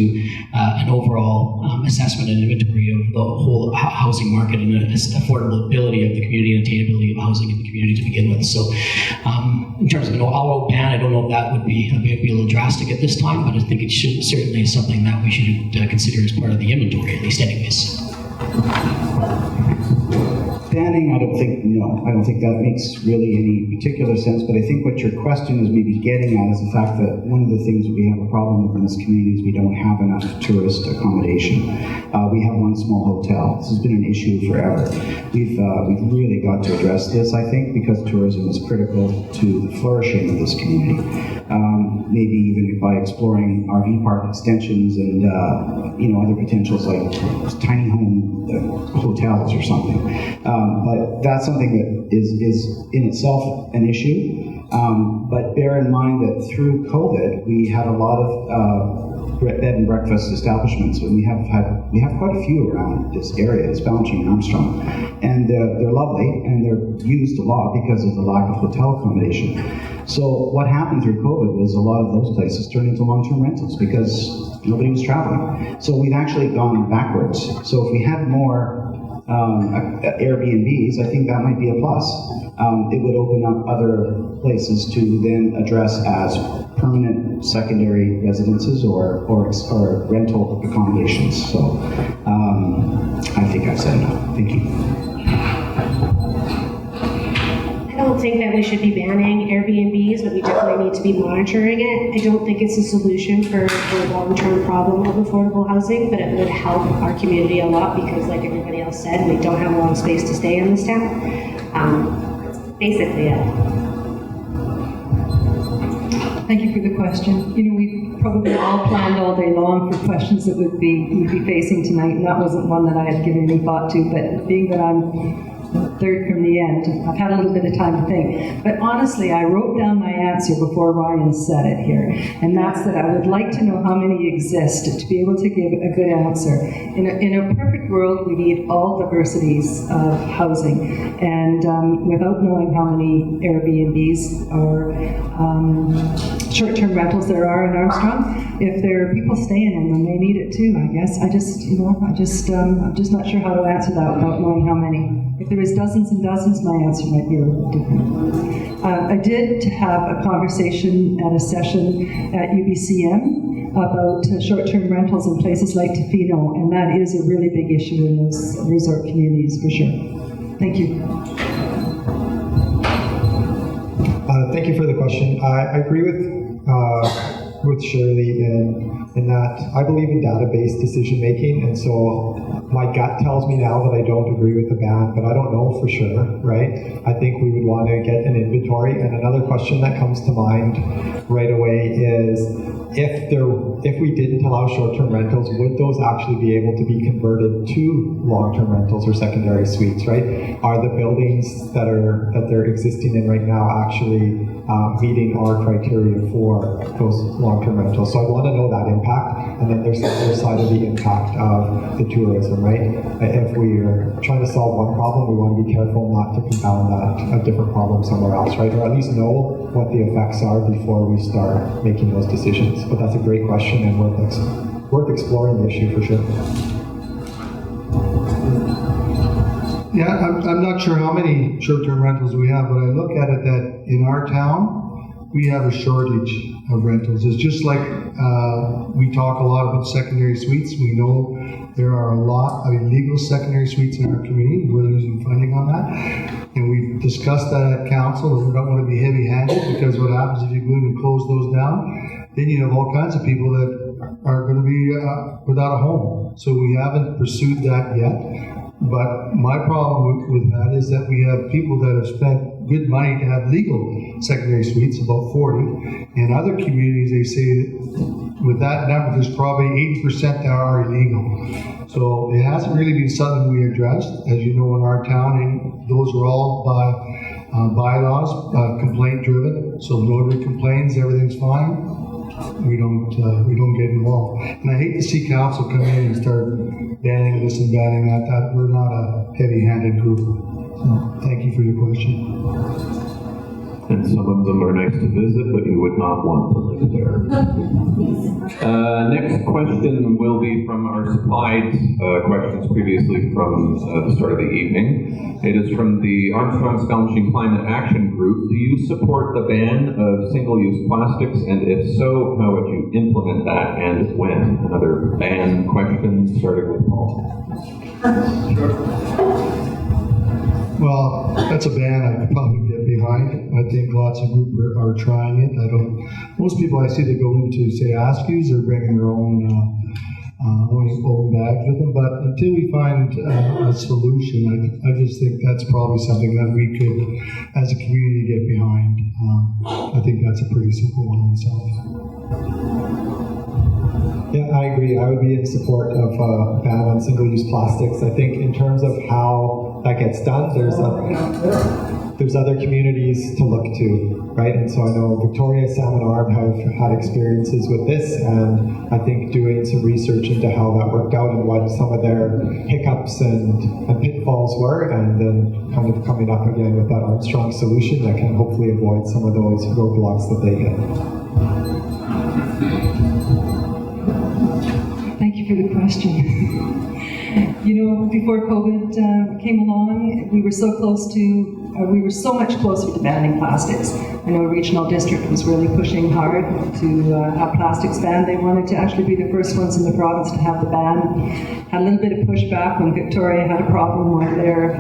an overall assessment and inventory of the whole housing market and the affordability of the community and attainability of housing in the community to begin with. So in terms of an all-out ban, I don't know if that would be a little drastic at this time, but I think it should certainly is something that we should consider as part of the inventory, at least anyways. Banning, I don't think that makes really any particular sense, but I think what your question is maybe getting at is the fact that one of the things that we have a problem with in this community is we don't have enough tourist accommodation. We have one small hotel. This has been an issue forever. We've really got to address this, I think, because tourism is critical to the flourishing of this community. Maybe even by exploring RV park extensions and other potentials like tiny home hotels or something. But that's something that is in itself an issue. But bear in mind that through COVID, we had a lot of bed and breakfast establishments, and we have quite a few around this area, Spallumcheen and Armstrong, and they're lovely and they're used a lot because of the lack of hotel accommodation. So what happened through COVID was a lot of those places turned into long-term rentals because nobody was traveling. So we've actually gone backwards. So if we had more Airbnbs, I think that might be a plus. It would open up other places to then address as permanent secondary residences or rental accommodations. So I think I've said enough. Thank you. I don't think that we should be banning Airbnbs, but we definitely need to be monitoring it. I don't think it's a solution for the long-term problem of affordable housing, but it would help our community a lot because, like everybody else said, we don't have a lot of space to stay in this town. That's basically it. Thank you for the question. You know, we probably all planned all day long for questions that we'd be facing tonight, and that wasn't one that I had given any thought to, but being that I'm third from the end, I've had a little bit of time to think. But honestly, I wrote down my answer before Ryan said it here, and that's that I would like to know how many exist to be able to give a good answer. In a perfect world, we need all diversities of housing, and without knowing how many Airbnbs or short-term rentals there are in Armstrong, if there are people staying in them, they need it too, I guess. I'm just not sure how to answer that without knowing how many. If there is dozens and dozens, my answer might be a little different. I did have a conversation at a session at UBCM about short-term rentals in places like Tofino, and that is a really big issue in those resort communities for sure. Thank you. Thank you for the question. I agree with Shirley in that I believe in database decision making, and so my gut tells me now that I don't agree with the ban, but I don't know for sure, right? I think we would want to get an inventory. And another question that comes to mind right away is if we didn't allow short-term rentals, would those actually be able to be converted to long-term rentals or secondary suites, right? Are the buildings that they're existing in right now actually meeting our criteria for those long-term rentals? So I want to know that impact, and then there's the other side of the impact of the tourism, right? If we're trying to solve one problem, we want to be careful not to compound a different problem somewhere else, right? Or at least know what the effects are before we start making those decisions. But that's a great question and worth exploring the issue for sure. Yeah, I'm not sure how many short-term rentals we have, but I look at it that in our town, we have a shortage of rentals. It's just like we talk a lot about secondary suites. We know there are a lot of illegal secondary suites in our community. We're losing funding on that. And we've discussed that at council, and we don't want to be heavy-handed because what happens if you go in and close those down, then you have all kinds of people that are going to be without a home. So we haven't pursued that yet. But my problem with that is that we have people that have spent good money to have legal secondary suites, about 40. In other communities, they say with that number, there's probably 80% that are illegal. So it hasn't really been something we addressed, as you know, in our town, and those are all by bylaws, complaint driven. So nobody complains, everything's fine. We don't get involved. And I hate to see council come in and start banning this and banning that. We're not a heavy-handed group. So thank you for your question. And some of them are nice to visit, but you would not want to live there. Next question will be from our supplied questions previously from the start of the evening. It is from the Armstrong Spallumcheen Climate Action Group. Do you support the ban of single-use plastics? And if so, how would you implement that and when? Another ban question, starting with Paul. Well, that's a ban I could probably get behind. I think lots of groups are trying it. Most people I see that go into, say, Askews are bringing their own bags with them. But until we find a solution, I just think that's probably something that we could, as a community, get behind. I think that's a pretty simple one myself. Yeah, I agree. I would be in support of a ban on single-use plastics. I think in terms of how that gets done, there's other communities to look to, right? And so I know Victoria, Salmon Arm have had experiences with this, and I think doing some research into how that worked out and what some of their hiccups and pitfalls were, and then kind of coming up again with that Armstrong solution that can hopefully avoid some of those roadblocks that they hit. Thank you for the question. You know, before COVID came along, we were so much closer to banning plastics. I know a regional district was really pushing hard to have plastics banned. They wanted to actually be the first ones in the province to have the ban. Had a little bit of pushback when Victoria had a problem with their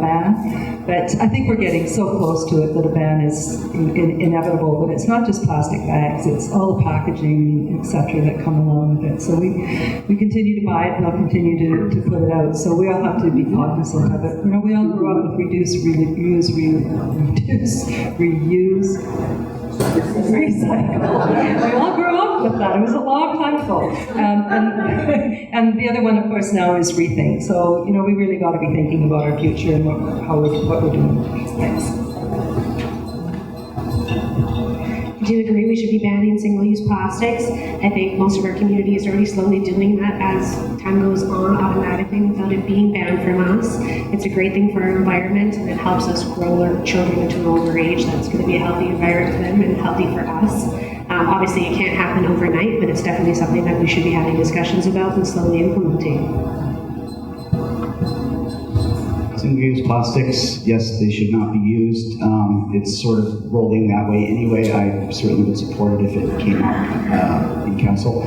ban. But I think we're getting so close to it that a ban is inevitable. But it's not just plastic bags, it's all the packaging, etc., that come along with it. So we continue to buy it, and I'll continue to put it out. So we all have to be cognizant of it. You know, we all grew up with reduce, recycle. We all grew up with that. It was a long time ago. And the other one, of course, now is rethink. So, you know, we really got to be thinking about our future and what we're doing. Thanks. Do you agree we should be banning single-use plastics? I think most of our community is already slowly doing that as time goes on automatically without it being banned from us. It's a great thing for our environment, and it helps us grow our children into an older age that's going to be a healthy environment for them and healthy for us. Obviously, it can't happen overnight, but it's definitely something that we should be having discussions about and slowly implementing. Single-use plastics, yes, they should not be used. It's sort of rolling that way anyway. I certainly would support it if it came up in council.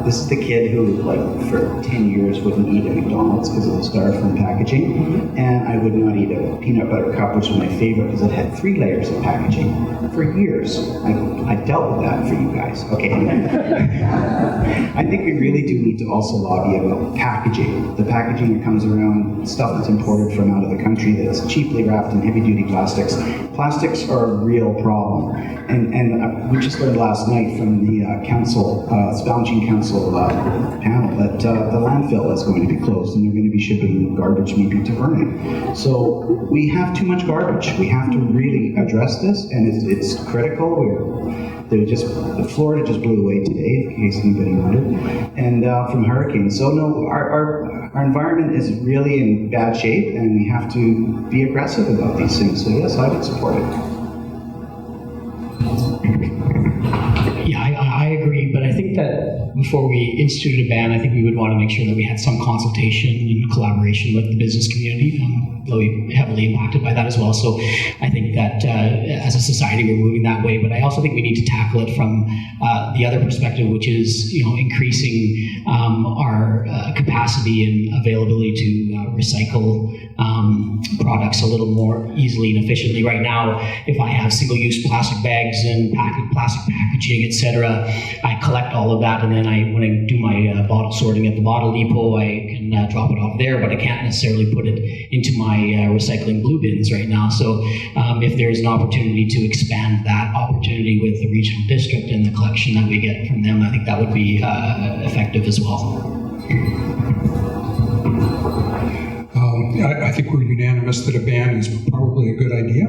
This is the kid who, like, for 10 years wouldn't eat at McDonald's because of the styrofoam packaging, and I would not eat a peanut butter cup, which was my favorite because it had 3 layers of packaging for years. I dealt with that for you guys. Okay. I think we really do need to also lobby about packaging. The packaging that comes around, stuff that's imported from out of the country that's cheaply wrapped in heavy-duty plastics. Plastics are a real problem. And we just learned last night from the Spallumcheen Council panel that the landfill is going to be closed, and they're going to be shipping garbage maybe to Vernon. So we have too much garbage. We have to really address this, and it's critical. Florida just blew away today, in case anybody wondered, and from hurricanes. So no, our environment is really in bad shape, and we have to be aggressive about these things. So yes, I would support it. Yeah, I agree, but I think that before we instituted a ban, I think we would want to make sure that we had some consultation and collaboration with the business community. They'll be heavily impacted by that as well. So I think that as a society, we're moving that way. But I also think we need to tackle it from the other perspective, which is, you know, increasing our capacity and availability to recycle products a little more easily and efficiently. Right now, if I have single-use plastic bags and plastic packaging, etc., I collect all of that, and then when I do my bottle sorting at the bottle depot, I can drop it off there, but I can't necessarily put it into my recycling blue bins right now. So if there's an opportunity to expand that opportunity with the regional district and the collection that we get from them, I think that would be effective as well. I think we're unanimous that a ban is probably a good idea.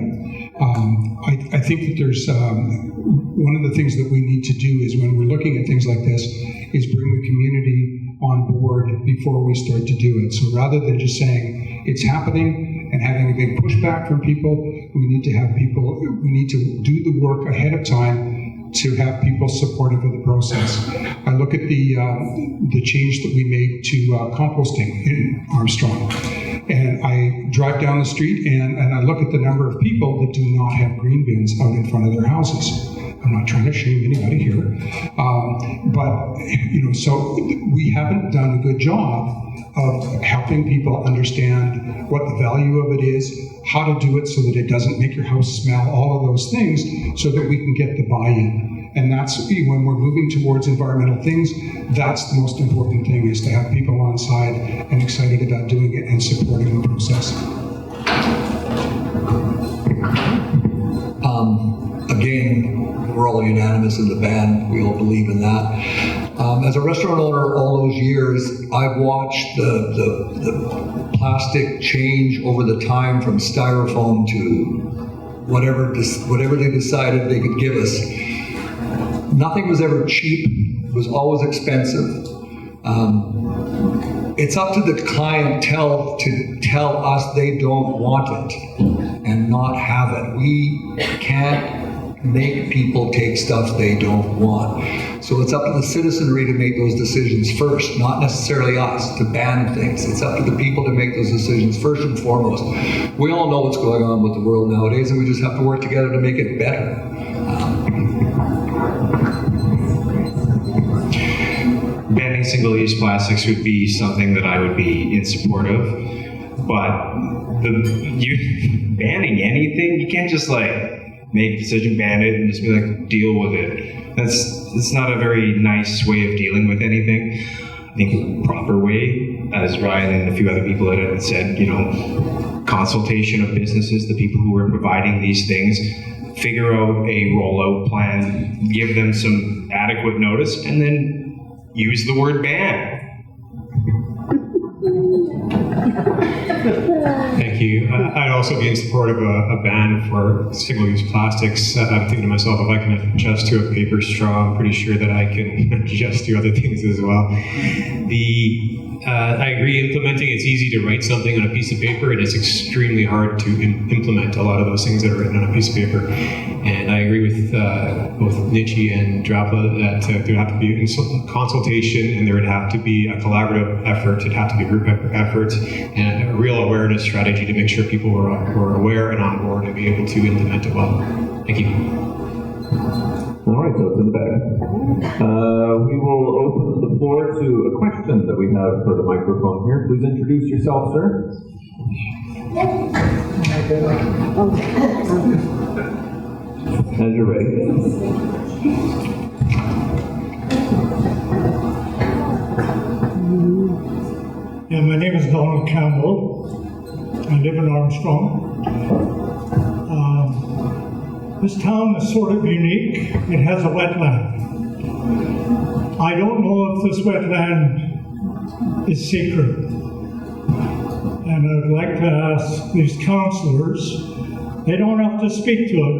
I think that there's one of the things that we need to do is when we're looking at things like this is bring the community on board before we start to do it. So rather than just saying it's happening and having a big pushback from people, we need to do the work ahead of time to have people supportive of the process. I look at the change that we made to composting in Armstrong, and I drive down the street and I look at the number of people that do not have green bins out in front of their houses. I'm not trying to shame anybody here, but so we haven't done a good job of helping people understand what the value of it is, how to do it so that it doesn't make your house smell, all of those things, so that we can get the buy-in. And that's when we're moving towards environmental things, that's the most important thing, is to have people on side and excited about doing it and supporting the process. Again, we're all unanimous in the ban. We all believe in that. As a restaurant owner all those years, I've watched the plastic change over the time from styrofoam to whatever they decided they could give us. Nothing was ever cheap. It was always expensive. It's up to the clientele to tell us they don't want it and not have it. We can't make people take stuff they don't want. So it's up to the citizenry to make those decisions first, not necessarily us to ban things. It's up to the people to make those decisions first and foremost. We all know what's going on with the world nowadays, and we just have to work together to make it better. Banning single-use plastics would be something that I would be in support of, but banning anything, you can't just like make a decision, ban it, and just be like, deal with it. That's not a very nice way of dealing with anything. I think the proper way, as Ryan and a few other people had said, consultation of businesses, the people who are providing these things, figure out a rollout plan, give them some adequate notice, and then use the word ban. Thank you. I'd also be in support of a ban for single-use plastics. I'm thinking to myself, if I can adjust to a paper straw, I'm pretty sure that I can adjust to other things as well. I agree, implementing, it's easy to write something on a piece of paper, and it's extremely hard to implement a lot of those things that are written on a piece of paper. And I agree with both Nitchie and Drapala that there would have to be consultation, and there would have to be a collaborative effort. It'd have to be a group effort and a real awareness strategy to make sure people were aware and on board and be able to implement it well. Thank you. All right, so it's in the bag. We will open the floor to a question that we have for the microphone here. Please introduce yourself, sir. As you're ready. Yeah, my name is Donald Campbell. I live in Armstrong. This town is sort of unique. It has a wetland. I don't know if this wetland is secret. And I would like to ask these councillors, they don't have to speak to it,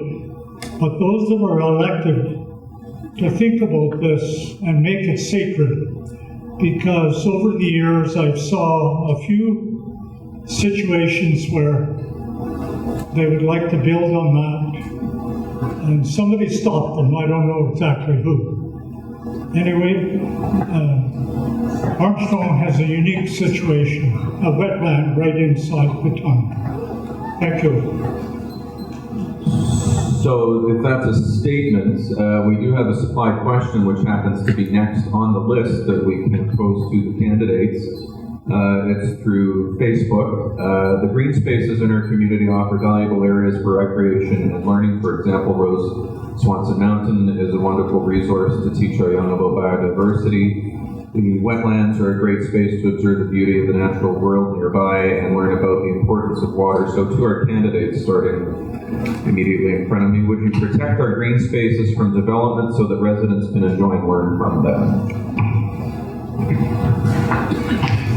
but those that are elected to think about this and make it sacred. Because over the years I've saw a few situations where they would like to build on that, and somebody stopped them. I don't know exactly who. Anyway, Armstrong has a unique situation, a wetland right inside the town. Thank you. So if that's a statement, we do have a supply question which happens to be next on the list that we can pose to the candidates. It's through Facebook. The green spaces in our community offer valuable areas for recreation and learning. For example, Rose Swanson Mountain is a wonderful resource to teach our young about biodiversity. The wetlands are a great space to observe the beauty of the natural world nearby and learn about the importance of water. So to our candidates, starting immediately in front of me, would you protect our green spaces from development so that residents can enjoy and learn from them?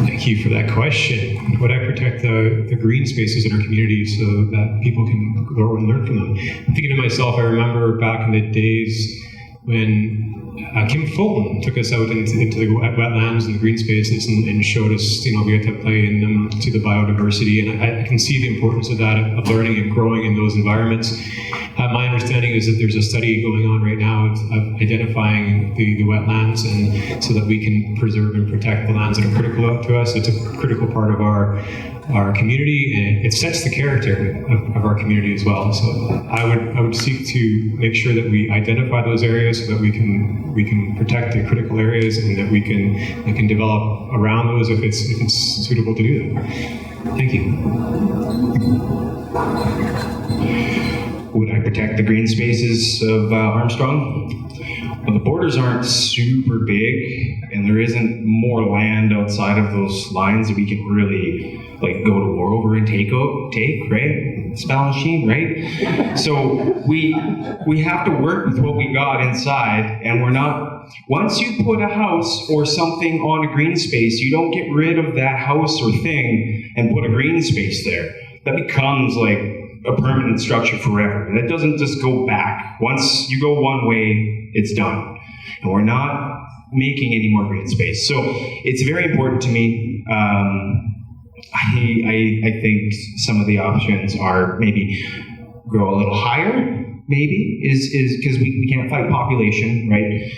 Thank you for that question. Would I protect the green spaces in our community so that people can grow and learn from them? I'm thinking to myself, I remember back in the days when Kim Fulton took us out into the wetlands and the green spaces and showed us, we had to play in them to the biodiversity, and I can see the importance of that, of learning and growing in those environments. My understanding is that there's a study going on right now of identifying the wetlands, and so that we can preserve and protect the lands that are critical to us. It's a critical part of our community, and it sets the character of our community as well. So I would seek to make sure that we identify those areas so that we can protect the critical areas, and that we can develop around those if it's suitable to do that. Thank you. Would I protect the green spaces of Armstrong? Well, the borders aren't super big, and there isn't more land outside of those lines that we can really go to war over and take, right? Spallumcheen, right? So we have to work with what we got inside, and we're not once you put a house or something on a green space, you don't get rid of that house or thing and put a green space there. That becomes like a permanent structure forever. That doesn't just go back. Once you go one way, it's done. And we're not making any more green space. So it's very important to me. I think some of the options are maybe grow a little higher, maybe, is because we can't fight population, right?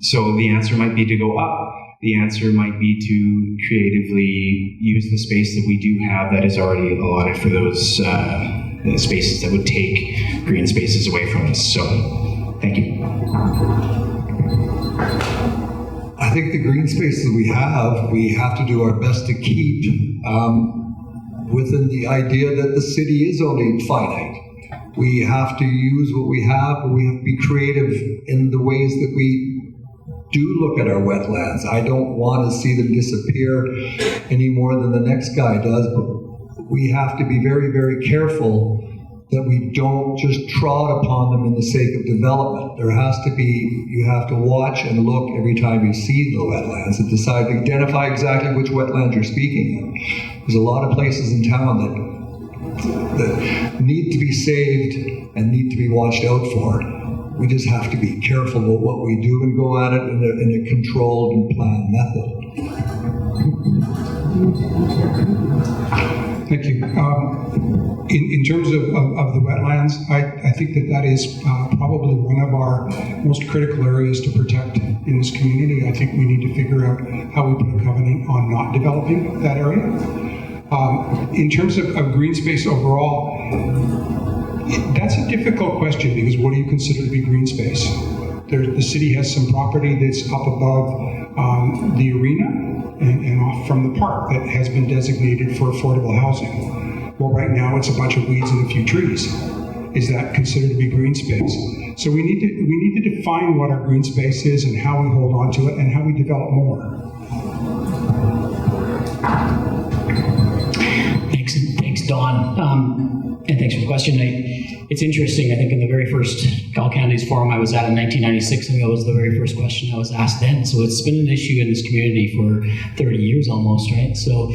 So the answer might be to go up. The answer might be to creatively use the space that we do have that is already allotted for those spaces that would take green spaces away from us. So, thank you. I think the green spaces we have to do our best to keep within the idea that the city is only finite. We have to use what we have, but we have to be creative in the ways that we do look at our wetlands. I don't want to see them disappear any more than the next guy does, but we have to be very, very careful that we don't just trot upon them in the sake of development. There has to be, you have to watch and look every time you see the wetlands and decide to identify exactly which wetlands you're speaking of. There's a lot of places in town that need to be saved and need to be watched out for. We just have to be careful about what we do and go at it in a controlled and planned method. Thank you. In terms of the wetlands, I think that is probably one of our most critical areas to protect in this community. I think we need to figure out how we put a covenant on not developing that area. In terms of green space overall, that's a difficult question because what do you consider to be green space? The city has some property that's up above the arena and off from the park that has been designated for affordable housing. Well, right now it's a bunch of weeds and a few trees. Is that considered to be green space? So we need to define what our green space is and how we hold on to it and how we develop more. Thanks, Don. And thanks for the question. It's interesting. I think in the very first Cal Candidates Forum I was at in 1996, I think that was the very first question I was asked then. So it's been an issue in this community for 30 years almost, right? So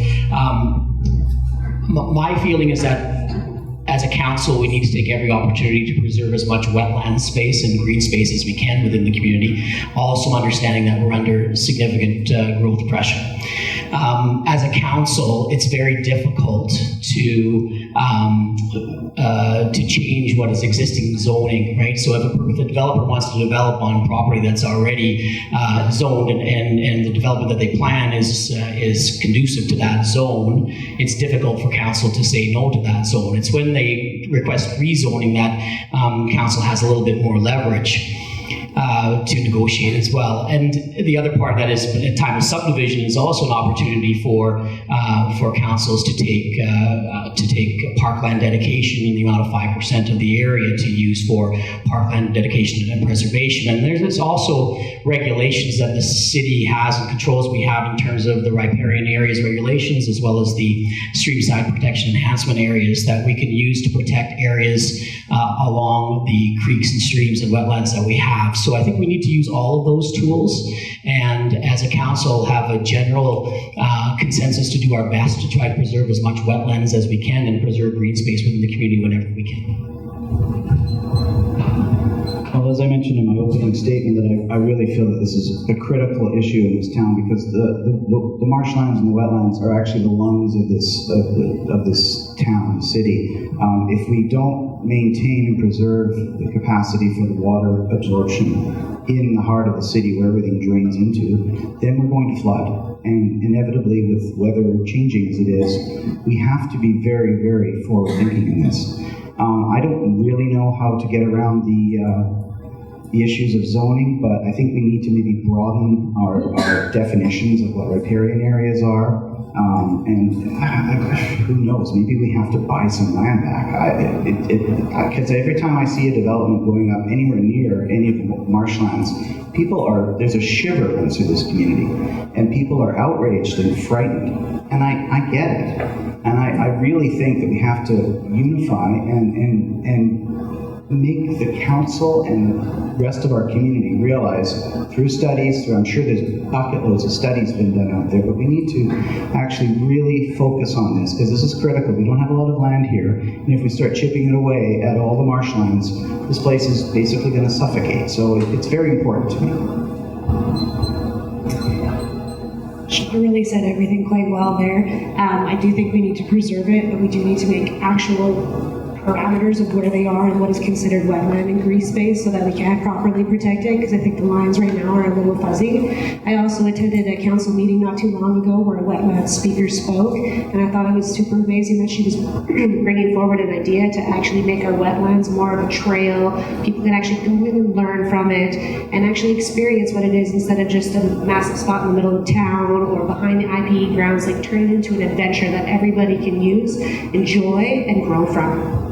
my feeling is that as a council, we need to take every opportunity to preserve as much wetland space and green space as we can within the community, also understanding that we're under significant growth pressure. As a council, it's very difficult to change what is existing zoning, right? So if a developer wants to develop on property that's already zoned and the development that they plan is conducive to that zone, it's difficult for council to say no to that zone. It's when they request rezoning that council has a little bit more leverage to negotiate as well. And the other part that is at time of subdivision is also an opportunity for councils to take parkland dedication in the amount of 5% of the area to use for parkland dedication and preservation. And there's also regulations that the city has and controls we have in terms of the riparian areas regulations as well as the streamside protection enhancement areas that we can use to protect areas along the creeks and streams and wetlands that we have. So I think we need to use all of those tools and as a council have a general consensus to do our best to try to preserve as much wetlands as we can and preserve green space within the community whenever we can. Well, as I mentioned in my opening statement, that I really feel that this is a critical issue in this town because the marshlands and the wetlands are actually the lungs of this town, the city. If we don't maintain and preserve the capacity for the water absorption in the heart of the city where everything drains into, then we're going to flood. And inevitably, with weather changing as it is, we have to be very, very forward-thinking in this. I don't really know how to get around the issues of zoning, but I think we need to maybe broaden our definitions of what riparian areas are. And who knows, maybe we have to buy some land back. Because every time I see a development going up anywhere near any of the marshlands, there's a shiver runs through this community, and people are outraged and frightened. And I get it. And I really think that we have to unify and make the council and the rest of our community realize through studies, I'm sure there's bucket loads of studies been done out there, but we need to actually really focus on this because this is critical. We don't have a lot of land here, and if we start chipping it away at all the marshlands, this place is basically going to suffocate. So it's very important to me. She really said everything quite well there. I do think we need to preserve it, but we do need to make actual parameters of where they are and what is considered wetland and green space so that we can properly protect it, because I think the lines right now are a little fuzzy. I also attended a council meeting not too long ago where a wetlands speaker spoke, and I thought it was super amazing that she was bringing forward an idea to actually make our wetlands more of a trail. People can actually completely learn from it and actually experience what it is instead of just a massive spot in the middle of town or behind the IPE grounds, like turn it into an adventure that everybody can use, enjoy, and grow from.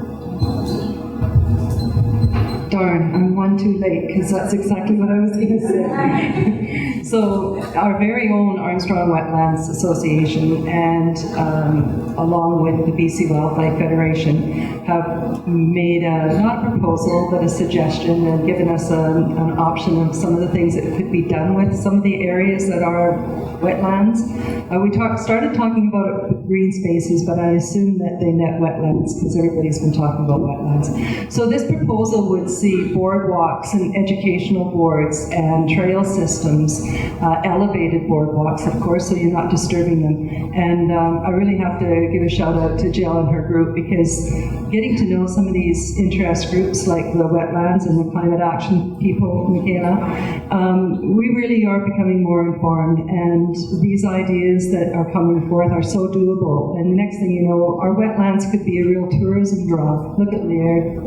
Darn, I'm one too late because that's exactly what I was going to say. So our very own Armstrong Wetlands Association and along with the BC Wildlife Federation have made not a proposal but a suggestion and given us an option of some of the things that could be done with some of the areas that are wetlands. We started talking about green spaces, but I assume that they net wetlands because everybody's been talking about wetlands. So this proposal would see boardwalks and educational boards and trail systems, elevated boardwalks, of course, so you're not disturbing them. And I really have to give a shout out to Jill and her group because getting to know some of these interest groups like the wetlands and the climate action people, Michaela, we really are becoming more informed, and these ideas that are coming forth are so doable. And the next thing you know, our wetlands could be a real tourism draw. Look at Lear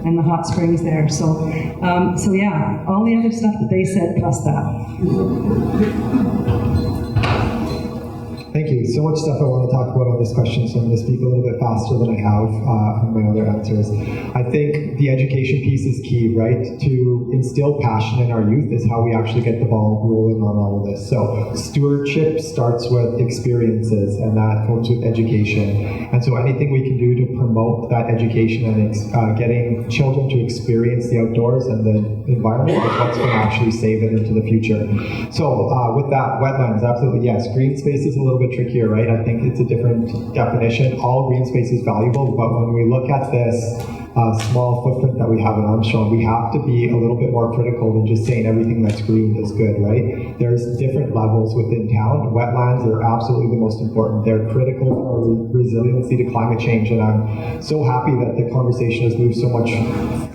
and the hot springs there. So yeah, all the other stuff that they said plus that. Thank you. So much stuff I want to talk about on this question, so I'm going to speak a little bit faster than I have on my other answers. I think the education piece is key, right? To instill passion in our youth is how we actually get the ball rolling on all of this. So stewardship starts with experiences, and that comes with education. And so anything we can do to promote that education and getting children to experience the outdoors and the environment is what's going to actually save it into the future. So with that, wetlands, absolutely yes. Green space is a little bit trickier, right? I think it's a different definition. All green space is valuable, but when we look at this small footprint that we have in Armstrong, we have to be a little bit more critical than just saying everything that's green is good, right? There's different levels within town. Wetlands are absolutely the most important. They're critical for resiliency to climate change, and I'm so happy that the conversation has moved so much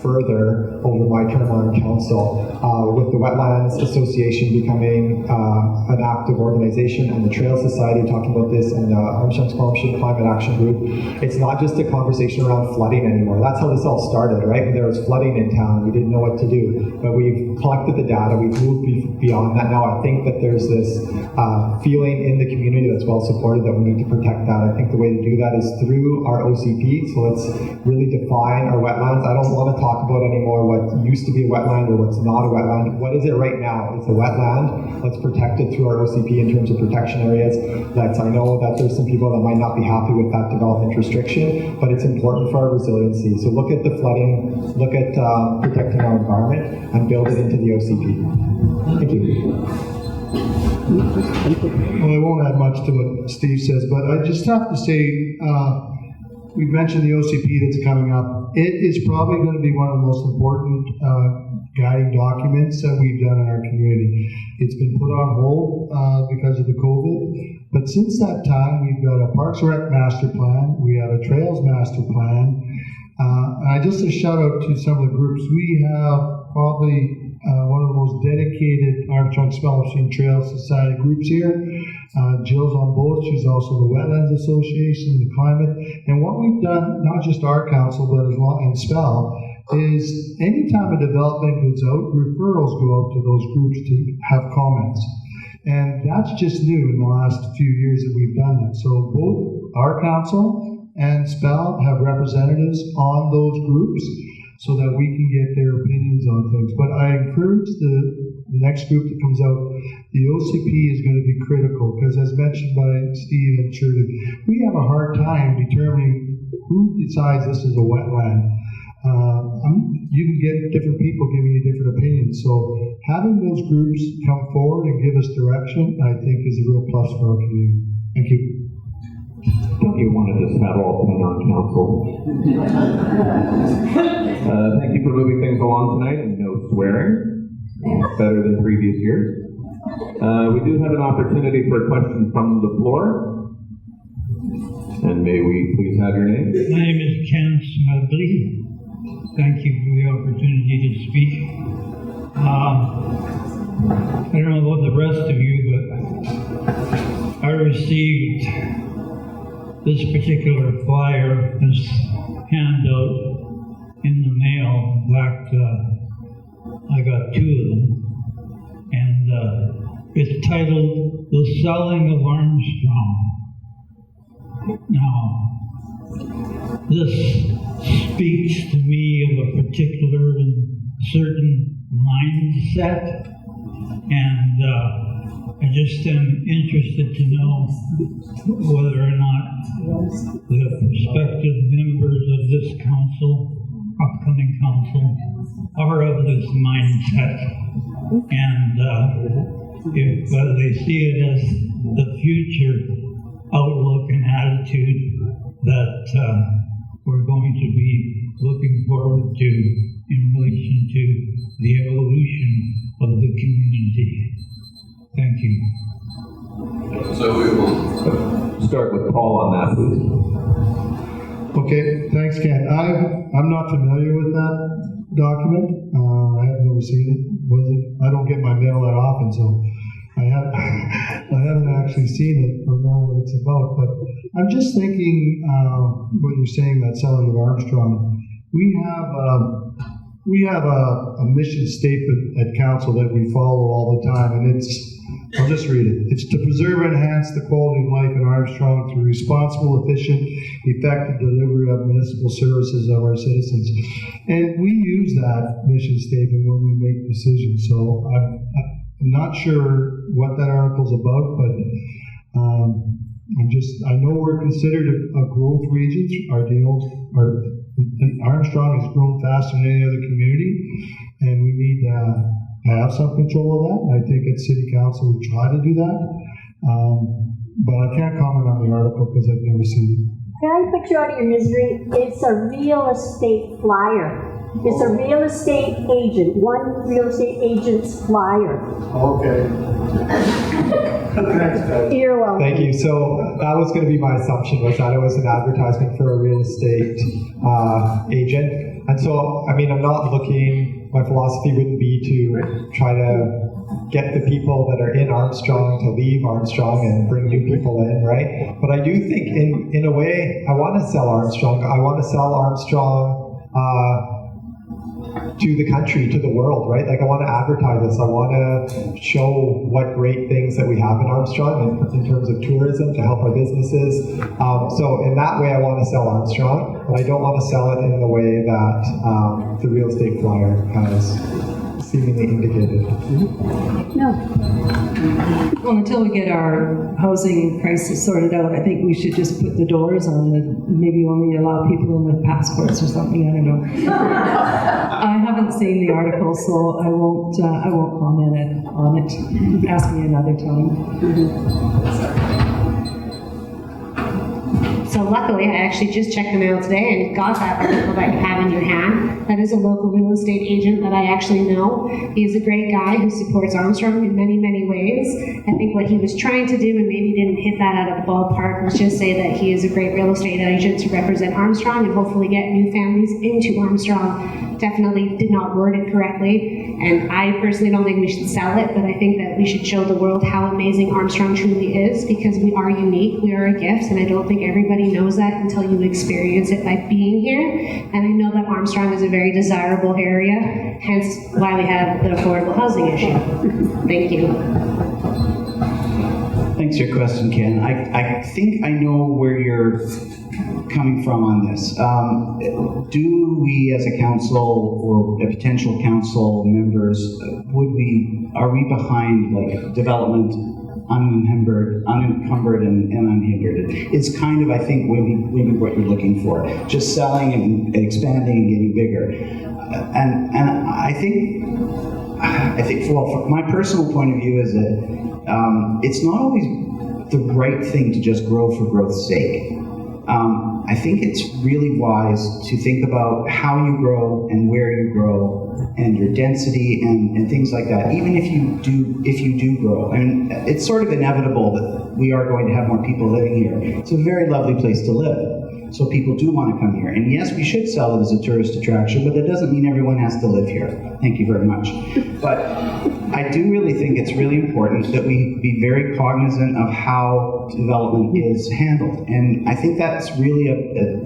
further over my term on council, with the Wetlands Association becoming an active organization and the Trail Society talking about this and the Armstrong Spallumcheen Climate Action Group. It's not just a conversation around flooding anymore. That's how this all started, right? When there was flooding in town, we didn't know what to do. But we've collected the data, we've moved beyond that. Now I think that there's this feeling in the community that's well supported that we need to protect that. I think the way to do that is through our OCP. So let's really define our wetlands. I don't want to talk about anymore what used to be a wetland or what's not a wetland. What is it right now? It's a wetland. Let's protect it through our OCP in terms of protection areas. I know that there's some people that might not be happy with that development restriction, but it's important for our resiliency. So look at the flooding, look at protecting our environment, and build it into the OCP. Thank you. Well, I won't add much to what Steve says, but I just have to say, we mentioned the OCP that's coming up. It is probably going to be one of the most important guiding documents that we've done in our community. It's been put on hold because of the COVID, but since that time, we've got a Parks Rec master plan, we have a Trails master plan. Just a shout out to some of the groups. We have probably one of the most dedicated Armstrong Spallumcheen Trail Society groups here. Jill's on both. She's also the Wetlands Association, the Climate. And what we've done, not just our council, but and Spell, is anytime a development goes out, referrals go out to those groups to have comments. And that's just new in the last few years that we've done that. So both our council and Spell have representatives on those groups so that we can get their opinions on things. But I encourage the next group that comes out, the OCP is going to be critical because, as mentioned by Steve and Shirley, we have a hard time determining who decides this is a wetland. you can get different people giving you different opinions. So having those groups come forward and give us direction, I think, is a real plus for our community. Thank you. Don't you want to just have all 10 on council? Thank you for moving things along tonight, and no swearing. Better than previous years. We do have an opportunity for a question from the floor. And may we please have your name? My name is Ken Smedley. Thank you for the opportunity to speak. I don't know about the rest of you, but I received this particular flyer, this handout in the mail. In fact, I got 2 of them. And it's titled, The Selling of Armstrong. Now, this speaks to me of a particular and certain mindset, and I just am interested to know whether or not the prospective members of this council, upcoming council, are of this mindset, and if they see it as the future outlook and attitude that we're going to be looking forward to in relation to the evolution of the community. Thank you. So we will start with Paul on that, please. Okay, thanks, Ken. I'm not familiar with that document. I have never seen it. I don't get my mail that often, so I haven't actually seen it or know what it's about. But I'm just thinking what you're saying, that selling of Armstrong. We have a mission statement at council that we follow all the time, and I'll just read it. It's to preserve and enhance the quality of life in Armstrong through responsible, efficient, effective delivery of municipal services of our citizens. And we use that mission statement when we make decisions. So I'm not sure what that article's about, but I know we're considered a growth region. Armstrong has grown faster than any other community, and we need to have some control of that. I think at City Council we try to do that, but I can't comment on the article because I've never seen it. Can I put you out of your misery? It's a real estate flyer. It's a real estate agent, one real estate agent's flyer. Okay. You're welcome. Thank you. So that was going to be my assumption, was that it was an advertisement for a real estate agent. And so, I mean, I'm not looking, my philosophy wouldn't be to try to get the people that are in Armstrong to leave Armstrong and bring new people in, right? But I do think in a way, I want to sell Armstrong. I want to sell Armstrong to the country, to the world, right? Like I want to advertise this. I want to show what great things that we have in Armstrong in terms of tourism to help our businesses. So in that way, I want to sell Armstrong, but I don't want to sell it in the way that the real estate flyer has seemingly indicated. No. Well, until we get our housing crisis sorted out, I think we should just put the doors on maybe only allow people in with passports or something, I don't know. I haven't seen the article, so I won't comment on it. Ask me another time. So luckily, I actually just checked the mail today and got that article that you have in your hand. That is a local real estate agent that I actually know. He is a great guy who supports Armstrong in many, many ways. I think what he was trying to do, and maybe didn't hit that out of the ballpark, was just say that he is a great real estate agent to represent Armstrong and hopefully get new families into Armstrong. Definitely did not word it correctly. And I personally don't think we should sell it, but I think that we should show the world how amazing Armstrong truly is, because we are unique, we are a gift, and I don't think everybody knows that until you experience it by being here. And I know that Armstrong is a very desirable area, hence why we have the affordable housing issue. Thank you. Thanks for your question, Ken. I think I know where you're coming from on this. Do we as a council or a potential council members, are we behind like development unencumbered and unhindered. It's kind of, I think, maybe what you're looking for. Just selling and expanding and getting bigger. And I think, well, from my personal point of view is that it's not always the right thing to just grow for growth's sake. I think it's really wise to think about how you grow and where you grow and your density and things like that. Even if you do grow, and it's sort of inevitable that we are going to have more people living here. It's a very lovely place to live, so people do want to come here. And yes, we should sell it as a tourist attraction, but that doesn't mean everyone has to live here. Thank you very much. But I do really think it's really important that we be very cognizant of how development is handled. And I think that's really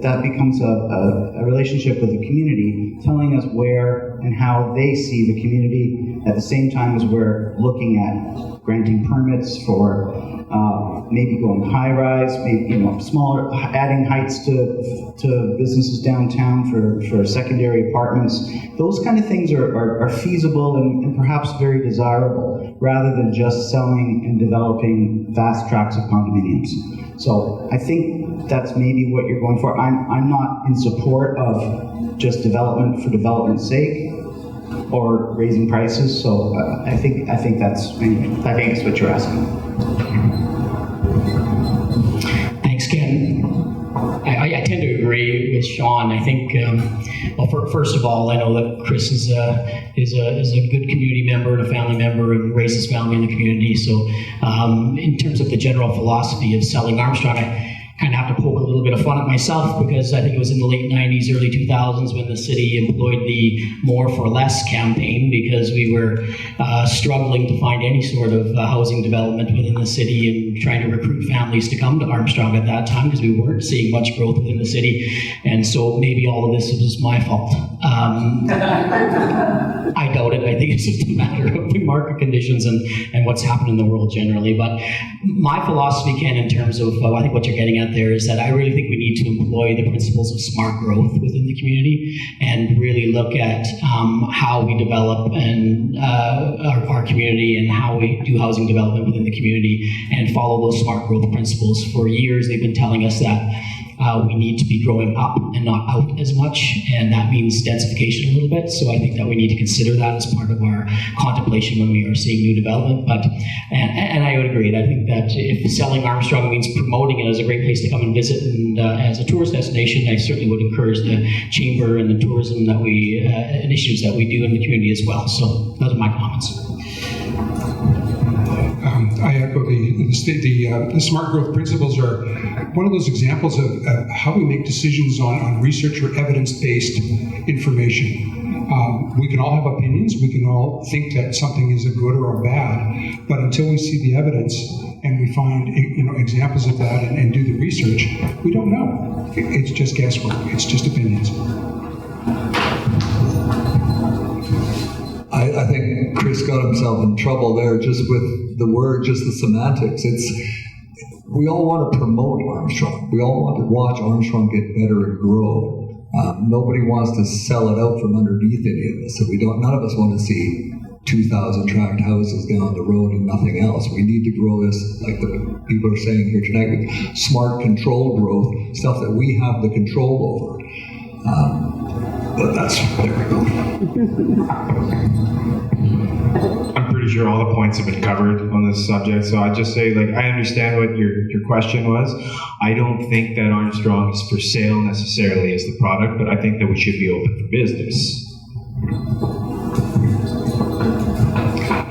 that becomes a relationship with the community, telling us where and how they see the community at the same time as we're looking at granting permits for maybe going high-rise, maybe smaller, adding heights to businesses downtown for secondary apartments. Those kind of things are feasible and perhaps very desirable, rather than just selling and developing vast tracts of condominiums. So I think that's maybe what you're going for. I'm not in support of just development for development's sake or raising prices. So I think that's what you're asking. Thanks, Ken. I tend to agree with Sean. I think, first of all, I know that Chris is a good community member and a family member and raised his family in the community. So in terms of the general philosophy of selling Armstrong, I kind of have to poke a little bit of fun at myself, because I think it was in the late 90s, early 2000s when the city employed the more for less campaign, because we were struggling to find any sort of housing development within the city and trying to recruit families to come to Armstrong at that time, because we weren't seeing much growth within the city. And so maybe all of this was my fault. I doubt it. I think it's just a matter of the market conditions and what's happened in the world generally. But my philosophy, Ken, in terms of I think what you're getting at there, is that I really think we need to employ the principles of smart growth within the community and really look at how we develop and our community and how we do housing development within the community and follow those smart growth principles. For years, they've been telling us that we need to be growing up and not out as much, and that means densification a little bit. So I think that we need to consider that as part of our contemplation when we are seeing new development. But and I would agree. I think that if selling Armstrong means promoting it as a great place to come and visit and as a tourist destination, I certainly would encourage the chamber and the tourism that we initiatives that we do in the community as well. So those are my comments. I echo the smart growth principles are one of those examples of how we make decisions on research or evidence-based information. We can all have opinions, we can all think that something is a good or a bad, but until we see the evidence and we find examples of that and do the research, we don't know. It's just guesswork, it's just opinions. I think Chris got himself in trouble there just with the word, just the semantics. We all want to promote Armstrong. We all want to watch Armstrong get better and grow. Nobody wants to sell it out from underneath any of this. So none of us want to see 2,000 tract houses down the road and nothing else. We need to grow this, like the people are saying here tonight, with smart control growth, stuff that we have the control over. But there we go. I'm pretty sure all the points have been covered on this subject, so I'd just say, I understand what your question was. I don't think that Armstrong is for sale necessarily as the product, but I think that we should be open for business.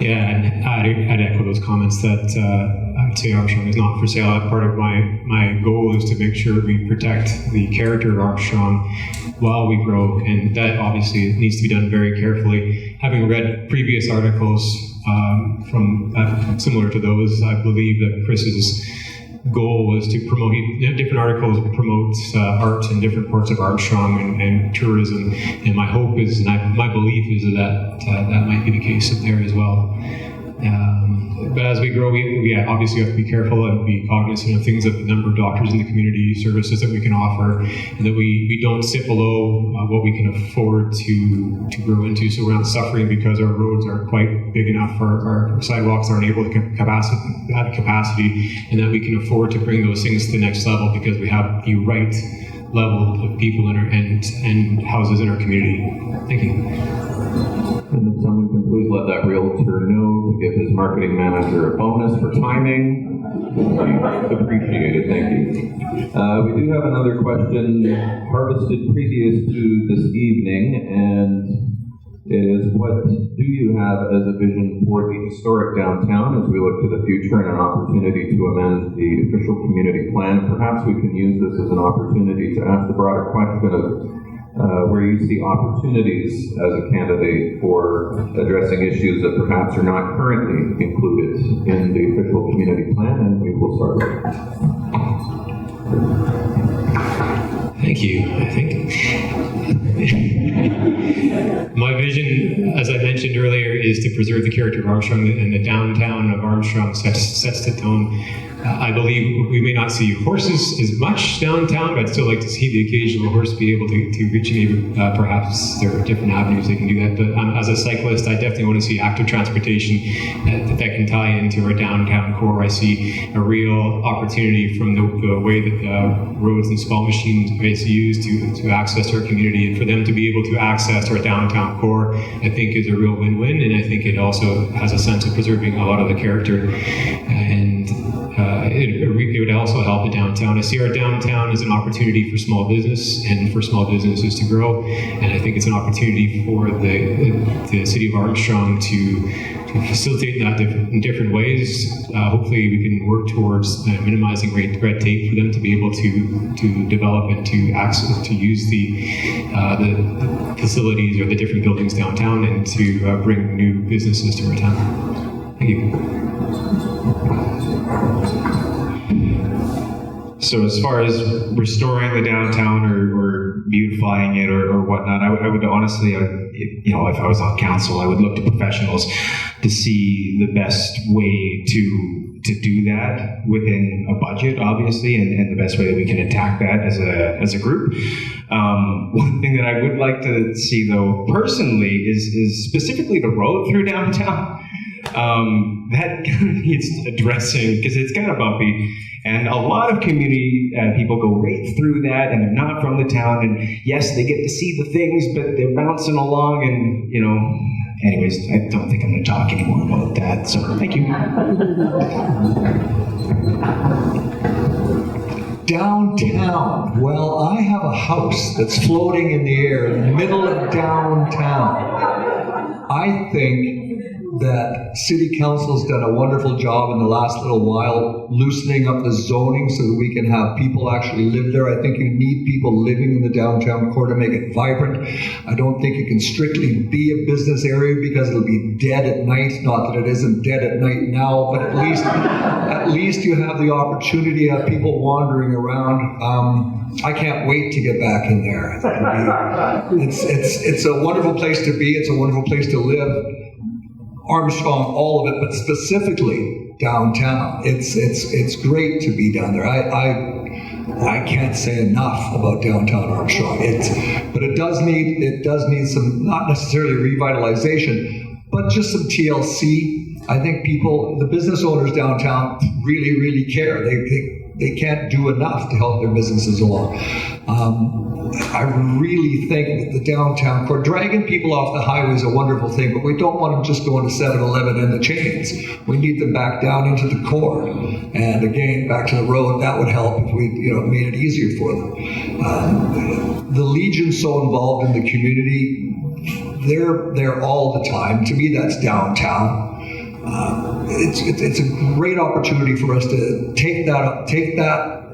Yeah, and I'd echo those comments that I would say Armstrong is not for sale. Part of my goal is to make sure we protect the character of Armstrong while we grow, and that obviously needs to be done very carefully. Having read previous articles from similar to those, I believe that Chris's goal was to promote, different articles promote art in different parts of Armstrong and tourism, and my hope is, and my belief is that that might be the case there as well. But as we grow, we obviously have to be careful and be cognizant of things, of the number of doctors in the community, services that we can offer, and that we don't sit below what we can afford to grow into. So we're not suffering because our roads are quite big enough, our sidewalks aren't able to have capacity, and that we can afford to bring those things to the next level because we have the right level of people in our, and houses in our community. Thank you. And if someone can please let that realtor know to give his marketing manager a bonus for timing. Appreciated, thank you. We do have another question harvested previous to this evening, and it is, what do you have as a vision for the historic downtown as we look to the future and an opportunity to amend the official community plan? Perhaps we can use this as an opportunity to ask the broader question of where you see opportunities as a candidate for addressing issues that perhaps are not currently included in the official community plan, and we will start with. Thank you. I think my vision, as I mentioned earlier, is to preserve the character of Armstrong, and the downtown of Armstrong sets the tone. I believe we may not see horses as much downtown, but I'd still like to see the occasional horse be able to reach a neighbor. Perhaps there are different avenues they can do that. But as a cyclist, I definitely want to see active transportation that can tie into our downtown core. I see a real opportunity from the way that the roads and Spallumcheen is used to access our community, and for them to be able to access our downtown core, I think is a real win-win, and I think it also has a sense of preserving a lot of the character, and it would also help the downtown. I see our downtown as an opportunity for small business and for small businesses to grow, and I think it's an opportunity for the City of Armstrong to facilitate that in different ways. Hopefully we can work towards minimizing red tape for them to be able to develop and to access, to use the facilities or the different buildings downtown, and to bring new businesses to our town. Thank you. So as far as restoring the downtown or beautifying it or whatnot, I would honestly, if I was on council, I would look to professionals to see the best way to do that within a budget, obviously, and the best way that we can attack that as a group. One thing that I would like to see, though, personally, is specifically the road through downtown. That needs addressing because it's kind of bumpy, and a lot of community people go right through that, and they're not from the town, and yes, they get to see the things, but they're bouncing along, and anyways, I don't think I'm going to talk anymore about that, so thank you. Downtown. Well, I have a house that's floating in the air in the middle of downtown. I think that City Council's done a wonderful job in the last little while loosening up the zoning so that we can have people actually live there. I think you need people living in the downtown core to make it vibrant. I don't think it can strictly be a business area because it'll be dead at night. Not that it isn't dead at night now, but at least you have the opportunity of people wandering around. I can't wait to get back in there. It's a wonderful place to be. It's a wonderful place to live. Armstrong, all of it, but specifically downtown. It's great to be down there. I can't say enough about downtown Armstrong. But it does need some, not necessarily revitalization, but just some TLC. I think the business owners downtown really care. They can't do enough to help their businesses along. I really think that the downtown core, dragging people off the highway is a wonderful thing, but we don't want them just going to 7-Eleven and the chains. We need them back down into the core. And again, back to the road, that would help if we made it easier for them. The Legion's so involved in the community. They're there all the time. To me, that's downtown. It's a great opportunity for us to take that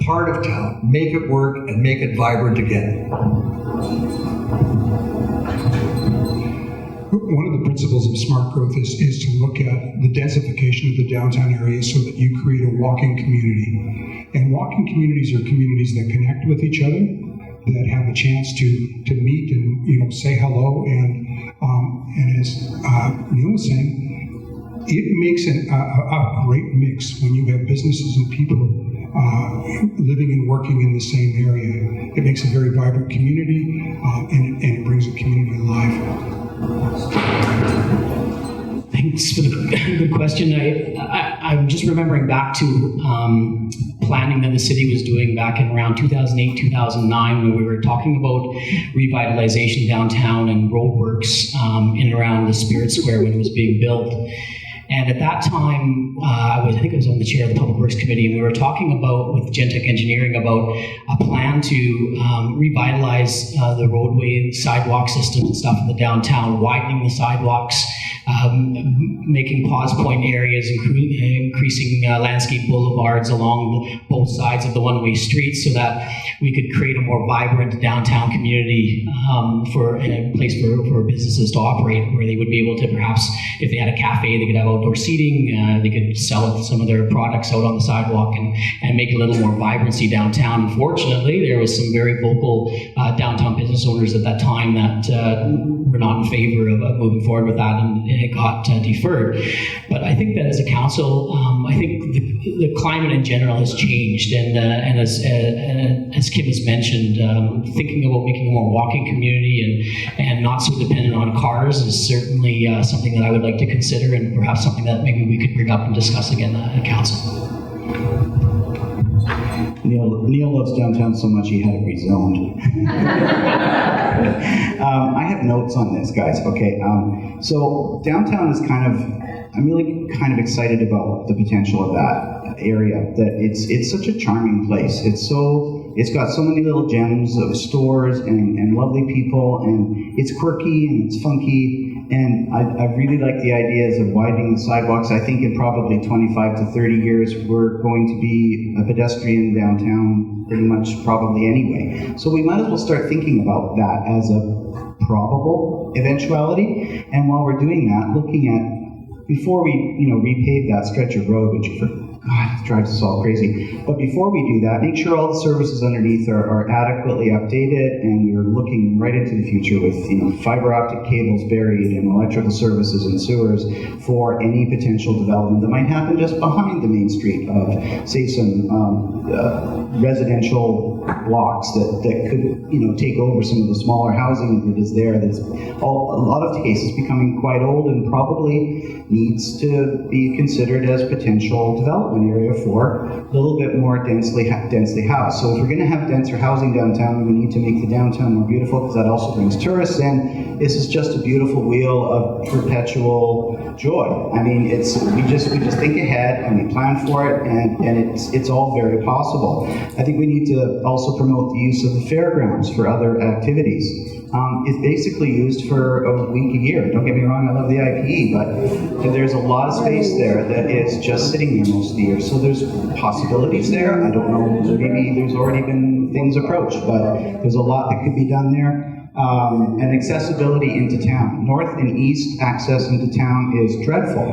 part of town, make it work, and make it vibrant again. One of the principles of smart growth is to look at the densification of the downtown area so that you create a walking community. And walking communities are communities that connect with each other, that have a chance to meet and say hello. And as Neil was saying, it makes a great mix when you have businesses and people living and working in the same area. It makes a very vibrant community, and it brings the community alive. Thanks for the good question. I'm just remembering back to planning that the city was doing back in around 2008, 2009, when we were talking about revitalization downtown and roadworks in and around the Spirit Square when it was being built. And at that time, I think I was on the chair of the Public Works Committee, and we were talking about, with Gentech Engineering, about a plan to revitalize the roadway, sidewalk systems and stuff in the downtown, widening the sidewalks, making pause point areas, increasing landscape boulevards along both sides of the one-way streets so that we could create a more vibrant downtown community for a place for businesses to operate, where they would be able to, perhaps, if they had a cafe, they could have outdoor seating, they could sell some of their products out on the sidewalk and make a little more vibrancy downtown. Unfortunately, there was some very vocal downtown business owners at that time that were not in favor of moving forward with that, and it got deferred. But I think that as a council, I think the climate in general has changed, and as Kim has mentioned, thinking about making a more walking community and not so dependent on cars is certainly something that I would like to consider, and perhaps something that maybe we could bring up and discuss again at council. Neil loves downtown so much he had it rezoned. I have notes on this, guys. Okay, so downtown is I'm really kind of excited about the potential of that area. That it's such a charming place. It's got so many little gems of stores and lovely people, and it's quirky and it's funky. And I really like the ideas of widening the sidewalks. I think in probably 25 to 30 years, we're going to be a pedestrian downtown pretty much probably anyway. So we might as well start thinking about that as a probable eventuality. And while we're doing that, looking at, before we repave that stretch of road, which God, it drives us all crazy. But before we do that, make sure all the services underneath are adequately updated, and you're looking right into the future with fiber optic cables buried and electrical services and sewers for any potential development that might happen just behind the main street of, say, some residential blocks that could take over some of the smaller housing that is there. That's a lot of cases becoming quite old and probably needs to be considered as potential development area for a little bit more densely housed. So if we're going to have denser housing downtown, we need to make the downtown more beautiful, because that also brings tourists in. This is just a beautiful wheel of perpetual joy. I mean, we just think ahead and we plan for it, and it's all very possible. I think we need to also promote the use of the fairgrounds for other activities. It's basically used for a week a year. Don't get me wrong, I love the IPE, but there's a lot of space there that is just sitting there most of the year. So there's possibilities there. I don't know, maybe there's already been things approached, but there's a lot that could be done there. And accessibility into town. North and east access into town is dreadful.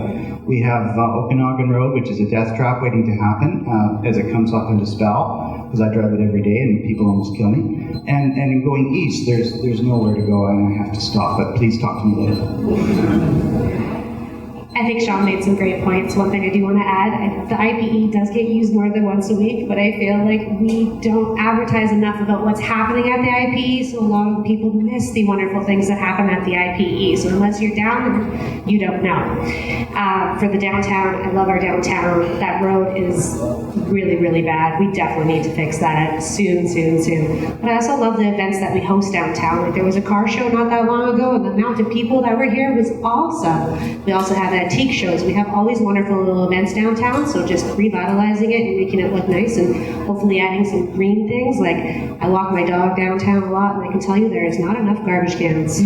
We have Okanagan Road, which is a death trap waiting to happen as it comes up into Spall, because I drive it every day and people almost kill me. And in going east, there's nowhere to go, and I have to stop, but please talk to me later. I think Sean made some great points. One thing I do want to add, the IPE does get used more than once a week, but I feel like we don't advertise enough about what's happening at the IPE, so a lot of people miss the wonderful things that happen at the IPE. So unless you're down, you don't know. For the downtown, I love our downtown. That road is really, really bad. We definitely need to fix that soon. But I also love the events that we host downtown. Like there was a car show not that long ago, and the amount of people that were here was awesome. We also have antique shows. We have all these wonderful little events downtown, so just revitalizing it and making it look nice, and hopefully adding some green things. Like I walk my dog downtown a lot, and I can tell you there is not enough garbage cans.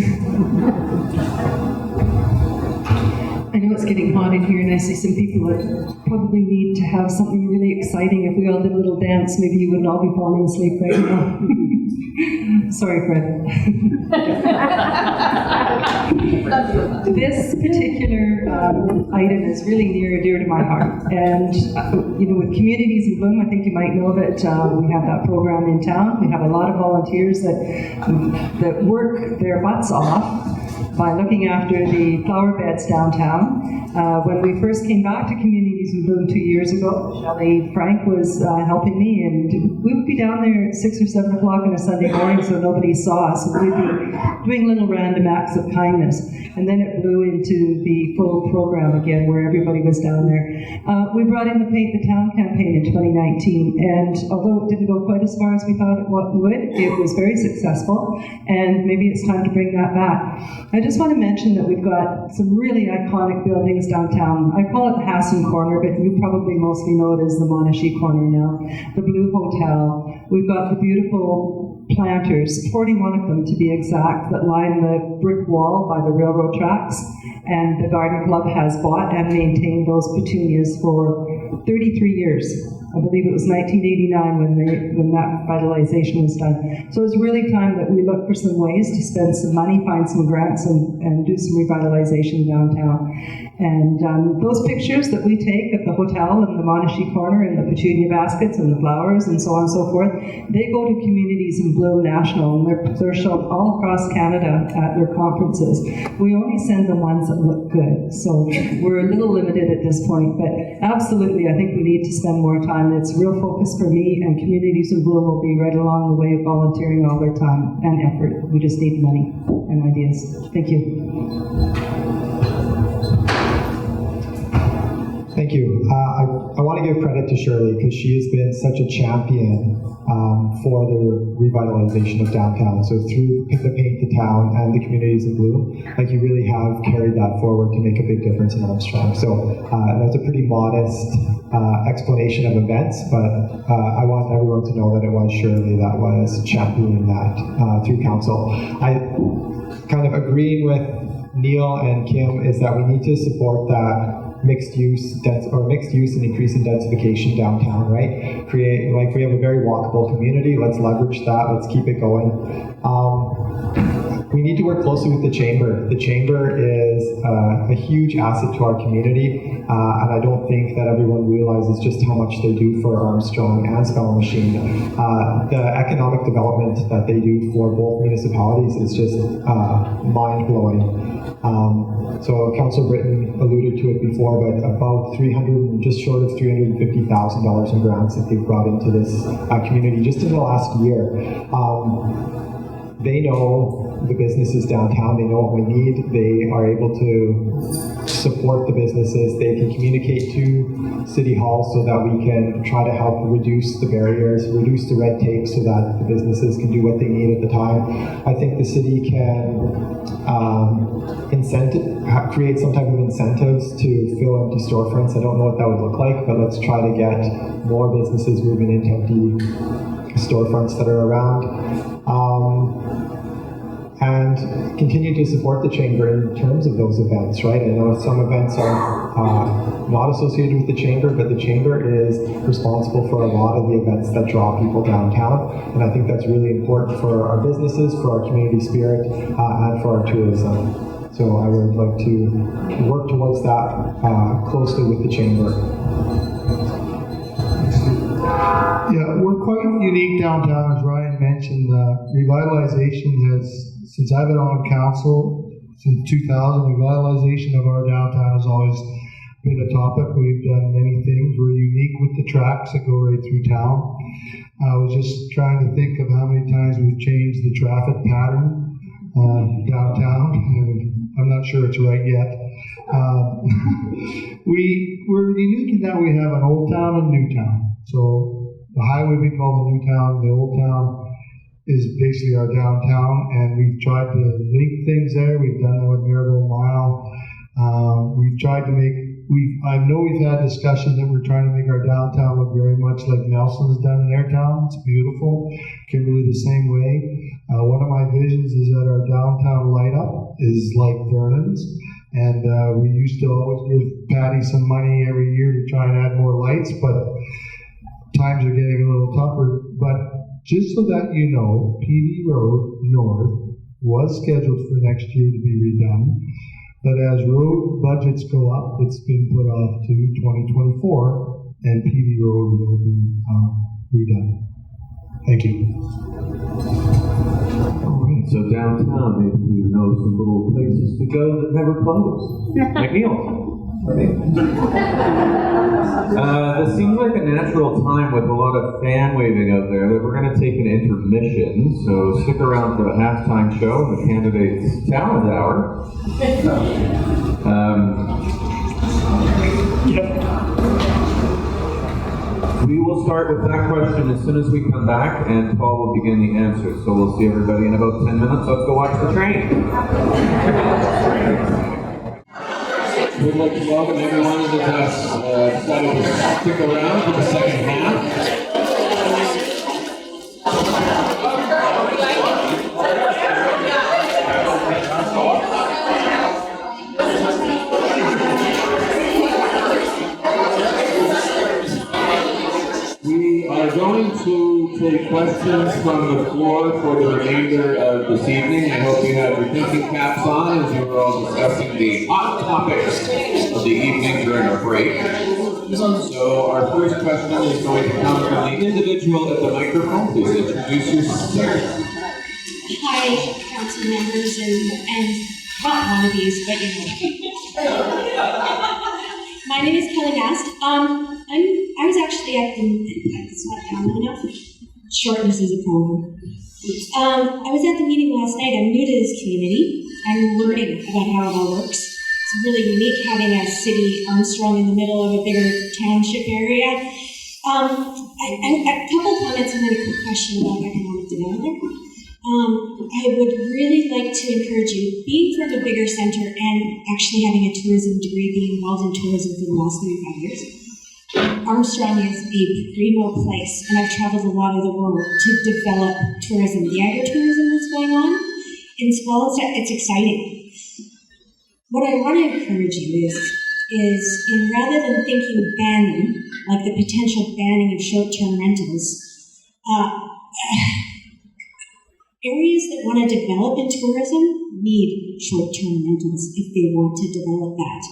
I know it's getting hot in here, and I see some people that probably need to have something really exciting. If we all did a little dance, maybe you wouldn't all be falling asleep right now. Sorry, Fred. This particular item is really near and dear to my heart. And, with Communities in Bloom, I think you might know that we have that program in town. We have a lot of volunteers that work their butts off by looking after the flower beds downtown. When we first came back to Communities in Bloom 2 years ago, Shirley Frank was helping me, and we would be down there at 6 or 7 o'clock on a Sunday morning so nobody saw us. We'd be doing little random acts of kindness. And then it blew into the full program again where everybody was down there. We brought in the Paint the Town campaign in 2019, and although it didn't go quite as far as we thought it would, it was very successful, and maybe it's time to bring that back. I just want to mention that we've got some really iconic buildings downtown. I call it the Hassan Corner, but you probably mostly know it as the Monashee Corner now. The Blue Hotel. We've got the beautiful planters, 41 of them to be exact, that line the brick wall by the railroad tracks. And the Garden Club has bought and maintained those petunias for 33 years. I believe it was 1989 when that vitalization was done. So it's really time that we look for some ways to spend some money, find some grants, and do some revitalization downtown. And those pictures that we take of the hotel and the Monashee Corner and the petunia baskets and the flowers and so on and so forth, they go to Communities in Bloom National, and they're shown all across Canada at their conferences. We only send the ones that look good. So we're a little limited at this point, but absolutely I think we need to spend more time. It's a real focus for me, and Communities in Bloom will be right along the way, volunteering all their time and effort. We just need money and ideas. Thank you. Thank you. I want to give credit to Shirley because she has been such a champion for the revitalization of downtown. So through the Paint the Town and the Communities in Bloom, like you really have carried that forward to make a big difference in Armstrong. So that's a pretty modest explanation of events, but I want everyone to know that it was Shirley that was championing that through council. I kind of agreeing with Neil and Kim is that we need to support that mixed use and increasing densification downtown, right? We have a very walkable community. Let's leverage that. Let's keep it going. We need to work closely with the Chamber. The Chamber is a huge asset to our community, and I don't think that everyone realizes just how much they do for Armstrong and Spallumcheen. The economic development that they do for both municipalities is just mind-blowing. So Councillor Britton alluded to it before, but about just short of $350,000 in grants that they've brought into this community just in the last year. They know the businesses downtown, they know what we need, they are able to support the businesses, they can communicate to City Hall so that we can try to help reduce the barriers, reduce the red tape so that the businesses can do what they need at the time. I think the city can create some type of incentives to fill empty storefronts. I don't know what that would look like, but let's try to get more businesses moving into empty storefronts that are around. And continue to support the Chamber in terms of those events, right? I know some events are not associated with the Chamber, but the Chamber is responsible for a lot of the events that draw people downtown. And I think that's really important for our businesses, for our community spirit, and for our tourism. So I would like to work towards that closely with the Chamber. Yeah, we're quite unique downtown, as Ryan mentioned. Revitalization has, since I've been on council, since 2000, revitalization of our downtown has always been a topic. We've done many things. We're unique with the tracks that go right through town. I was just trying to think of how many times we've changed the traffic pattern downtown, and I'm not sure it's right yet. We're unique in that we have an old town and new town. So the highway we call the new town, the old town is basically our downtown, and we've tried to link things there. We've done that with Miracle Mile. We've tried to I know we've had discussions that we're trying to make our downtown look very much like Nelson's done in their town. It's beautiful. Kimberly the same way. One of my visions is that our downtown light up is like Vernon's. And we used to always give Patty some money every year to try and add more lights, but times are getting a little tougher. But just so that you know, PD Road North was scheduled for next year to be redone. But as road budgets go up, it's been put off to 2024, and PD Road will be redone. Thank you. All right, so downtown, maybe you know some little places to go that never close. Like Neil. This seems like a natural time with a lot of fan waving out there that we're going to take an intermission, so stick around for the halftime show, the candidates' talent hour. We will start with that question as soon as we come back, and Paul will begin the answers. So we'll see everybody in about 10 minutes. Let's go watch the train. We'd like to welcome everyone that has decided to stick around for the second half. We are going to take questions from the floor for the remainder of this evening. I hope you have your thinking caps on as you are all discussing the hot topics of the evening during our break. So our first question is going to come from the individual at the microphone. Please introduce yourself. Hi, council members and not wannabes, but you know. My name is Kelly Mast. I was actually at the, it's not down enough. Shortness is a problem. I was at the meeting last night. I'm new to this community. I'm learning about how it all works. It's really unique having a city Armstrong in the middle of a bigger township area. A couple comments and then a quick question about economic development. I would really like to encourage you, being from a bigger center and actually having a tourism degree, being involved in tourism for the last 35 years, Armstrong is a primo place, and I've traveled a lot of the world to develop tourism. The agritourism that's going on in Spallumcheen, it's exciting. What I want to encourage you is in rather than thinking banning, like the potential banning of short-term rentals, areas that want to develop in tourism need short-term rentals if they want to develop that.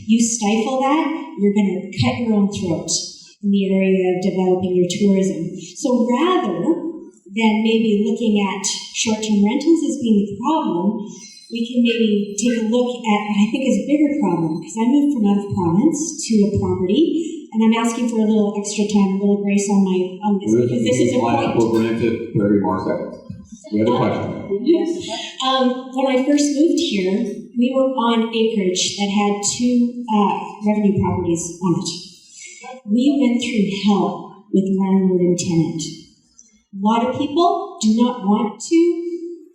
You stifle that, you're going to cut your own throat in the area of developing your tourism. So rather than maybe looking at short-term rentals as being the problem, we can maybe take a look at what I think is a bigger problem, because I moved from out of province to a property, and I'm asking for a little extra time, a little grace on this, because this is important. We'll grant it 30 more seconds. We have a question. When I first moved here, we were on acreage that had 2 revenue properties on it. We went through hell with landlord and tenant. A lot of people do not want to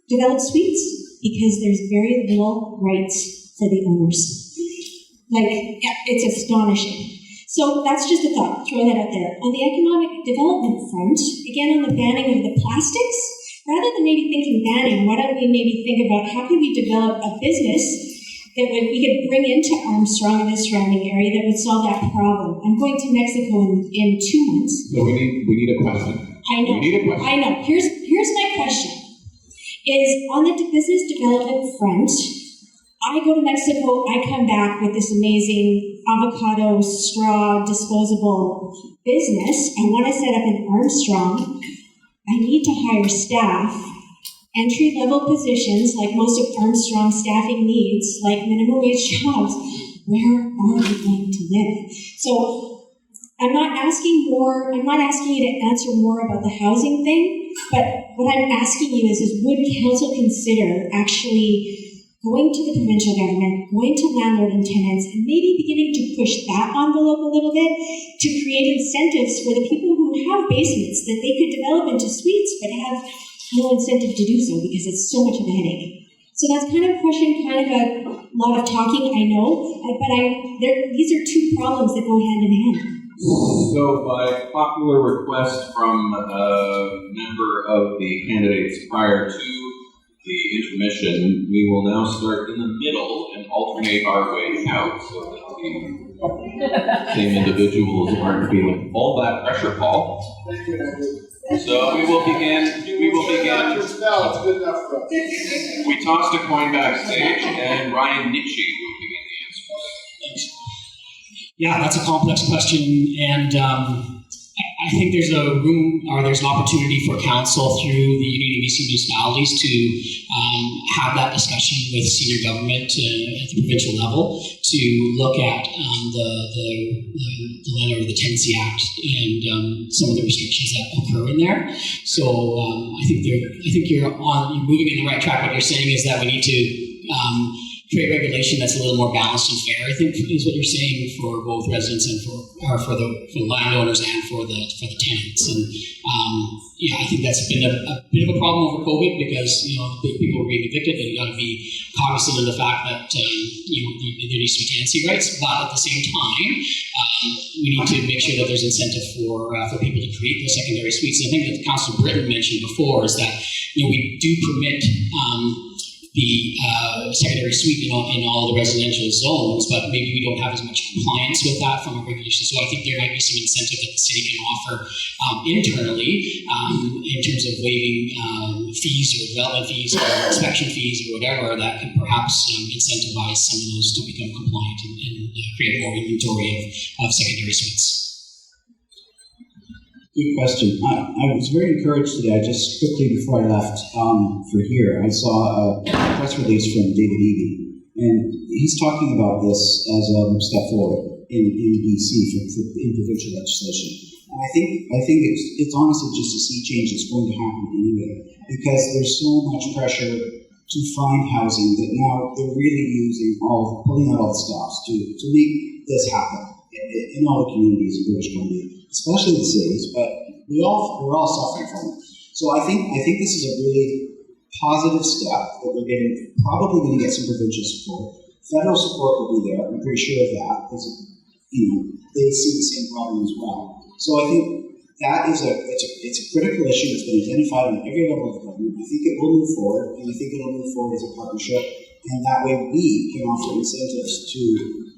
develop suites because there's very little rights for the owners. It's astonishing. So that's just a thought, throw that out there. On the economic development front, again on the banning of the plastics, rather than maybe thinking banning, why don't we maybe think about how can we develop a business that we could bring into Armstrong and the surrounding area that would solve that problem? I'm going to Mexico in 2 months. So we need a question. I know. We need a question. I know. Here's my question. Is on the business development front, I go to Mexico, I come back with this amazing avocado straw disposable business. I want to set up in Armstrong. I need to hire staff, entry-level positions like most of Armstrong's staffing needs, like minimum wage jobs. Where are we going to live? So I'm not asking you to answer more about the housing thing, but what I'm asking you is would council consider actually going to the provincial government, going to landlord and tenants, and maybe beginning to push that envelope a little bit to create incentives for the people who have basements that they could develop into suites but have no incentive to do so because it's so much of a headache. So that's kind of a question, kind of a lot of talking, I know, but these are 2 problems that go hand in hand. So by popular request from a member of the candidates prior to the intermission, we will now start in the middle and alternate our way out so that the same individuals aren't feeling all that pressure, Paul. So we will begin. We tossed a coin backstage, and Ryan Nitchie will begin the answers. Yeah, that's a complex question, and I think there's a room, or there's an opportunity for council through the Union of BC Municipalities to have that discussion with senior government at the provincial level to look at the letter of the Tenancy Act and some of the restrictions that occur in there. So I think you're moving in the right track. What you're saying is that we need to create regulation that's a little more balanced and fair, I think, is what you're saying, for both residents and for the landowners and for the tenants. And I think that's been a bit of a problem over COVID because people were being evicted, and you got to be cognizant of the fact that there needs to be tenancy rights. But at the same time, we need to make sure that there's incentive for people to create those secondary suites. And I think that Councillor Britton mentioned before is that we do permit the secondary suite in all the residential zones, but maybe we don't have as much compliance with that from a regulation. So I think there might be some incentive that the city can offer internally in terms of waiving fees or development fees or inspection fees or whatever that can perhaps incentivize some of those to become compliant and create more inventory of secondary suites. Good question. I was very encouraged today. Just quickly before I left for here, I saw a press release from David Eby, and he's talking about this as a step forward in BC in provincial legislation. And I think it's honestly just a sea change that's going to happen anyway, because there's so much pressure to find housing that now they're really pulling out all the stops to make this happen in all the communities in British Columbia, especially the cities, but we're all suffering from it. So I think this is a really positive step that we're probably going to get some provincial support. Federal support will be there, I'm pretty sure of that, because they see the same problem as well. So I think that is it's a critical issue that's been identified on every level of government. I think it will move forward, and I think it'll move forward as a partnership, and that way we can offer incentives to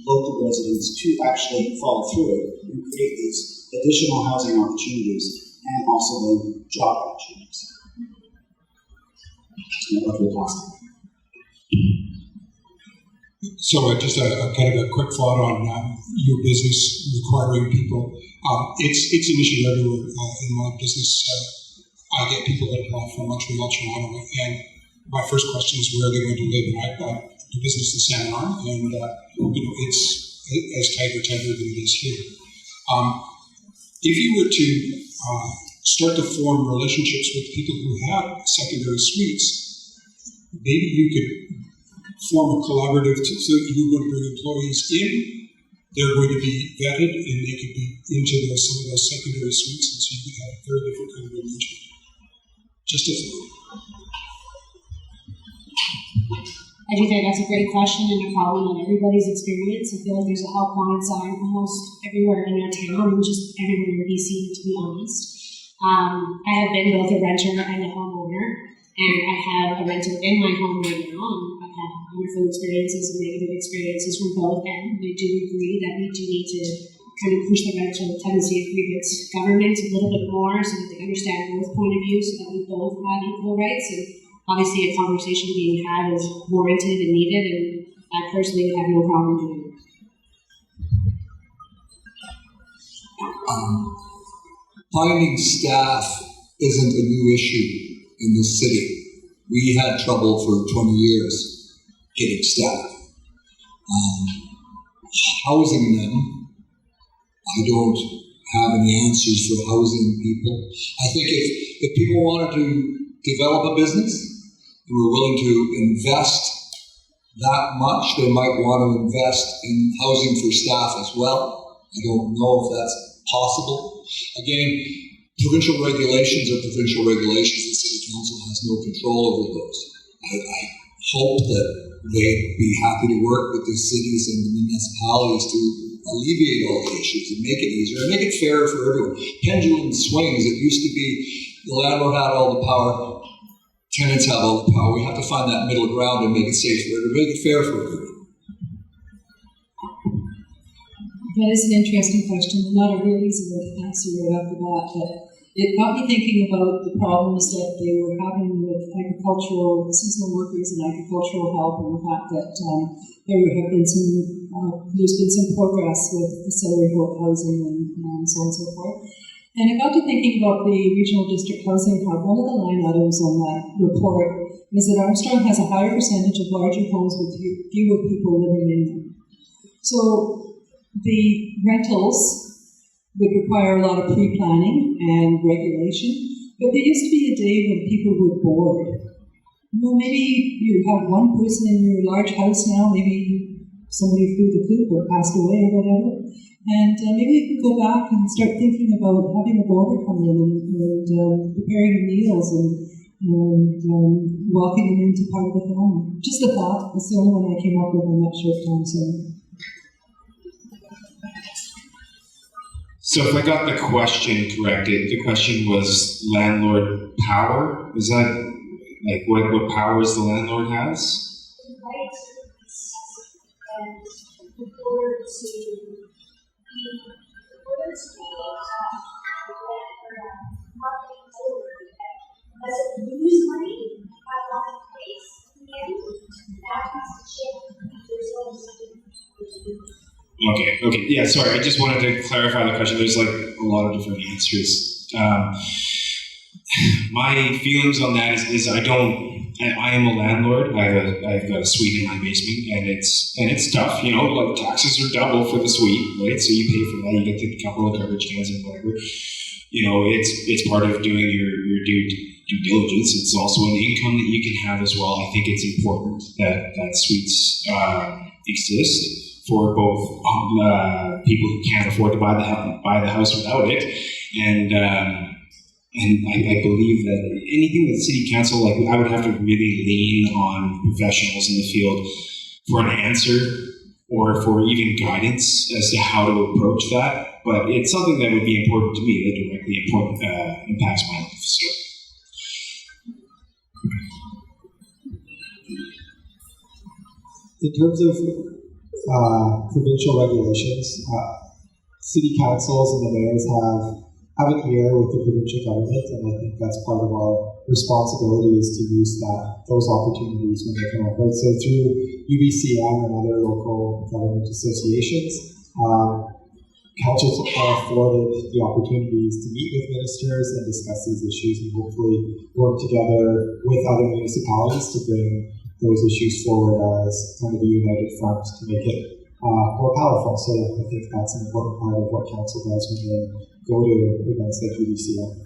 local residents to actually follow through and create these additional housing opportunities and also then job opportunities. So just a kind of a quick thought on your business requiring people. It's an issue everywhere in my business. I get people that apply from Montreal, Toronto, and my first question is where are they going to live? And I've got a business in San Arm, and it's as tight or tighter than it is here. If you were to start to form relationships with people who have secondary suites, maybe you could form a collaborative so you're going to bring employees in, they're going to be vetted, and they could be into some of those secondary suites, and so you could have a very different kind of arrangement. Just a thought. I do think that's a great question and a problem in everybody's experience. I feel like there's a helpline sign almost everywhere in our town, and just everywhere in BC, to be honest. I have been both a renter and a homeowner, and I have a rental in my home right now, and I've had wonderful experiences and negative experiences from both, and I do agree that we do need to kind of push the rental tenancy agreements government a little bit more so that they understand both point of view, so that we both have equal rights. And obviously, a conversation being had is warranted and needed, and I personally have no problem doing it. Finding staff isn't a new issue in this city. We had trouble for 20 years getting staff. Housing them, I don't have any answers for housing people. I think if people wanted to develop a business and were willing to invest that much, they might want to invest in housing for staff as well. I don't know if that's possible. Again, provincial regulations are provincial regulations. The City Council has no control over those. I hope that they'd be happy to work with the cities and the municipalities to alleviate all the issues and make it easier and make it fairer for everyone. Pendulum swings. It used to be the landlord had all the power, tenants have all the power. We have to find that middle ground and make it safe for everyone, make it fair for everyone. That is an interesting question, and not a real easy one to answer right off the bat, but it got me thinking about the problems that they were having with seasonal workers and agricultural help, and the fact that there's been some progress with ancillary housing and so on and so forth. And I got to thinking about the Regional District Housing Hub. One of the line items on that report is that Armstrong has a higher percentage of larger homes with fewer people living in them. So the rentals would require a lot of pre-planning and regulation, but there used to be a day when people were bored. Well, maybe you have one person in your large house now, maybe somebody threw the coop or passed away or whatever. And maybe we could go back and start thinking about having a boarder come in and preparing meals and welcoming them into part of the family. Just a thought. It's the only one I came up with in that short time. So if I got the question corrected, the question was landlord power? Is that like what powers the landlord has? Okay, yeah, sorry, I just wanted to clarify the question. There's like a lot of different answers. My feelings on that is I am a landlord. I've got a suite in my basement, and it's tough, you know, like taxes are double for the suite, right? So you pay for that, you get a couple of garbage cans and whatever. You know, it's part of doing your due diligence. It's also an income that you can have as well. I think it's important that suites exist for both people who can't afford to buy the house without it, and I believe that anything that City Council, like, I would have to really lean on professionals in the field for an answer or for even guidance as to how to approach that. But it's something that would be important to me, that directly impacts my life. So. In terms of provincial regulations, city councils and the mayors have an ear with the provincial government, and I think that's part of our responsibility is to use those opportunities when they come up. Right? So through UBCM and other local government associations, councils are afforded the opportunities to meet with ministers and discuss these issues, and hopefully work together with other municipalities to bring those issues forward as kind of a united front to make it more powerful. So yeah, I think that's an important part of what council does when they go to events like UBCM.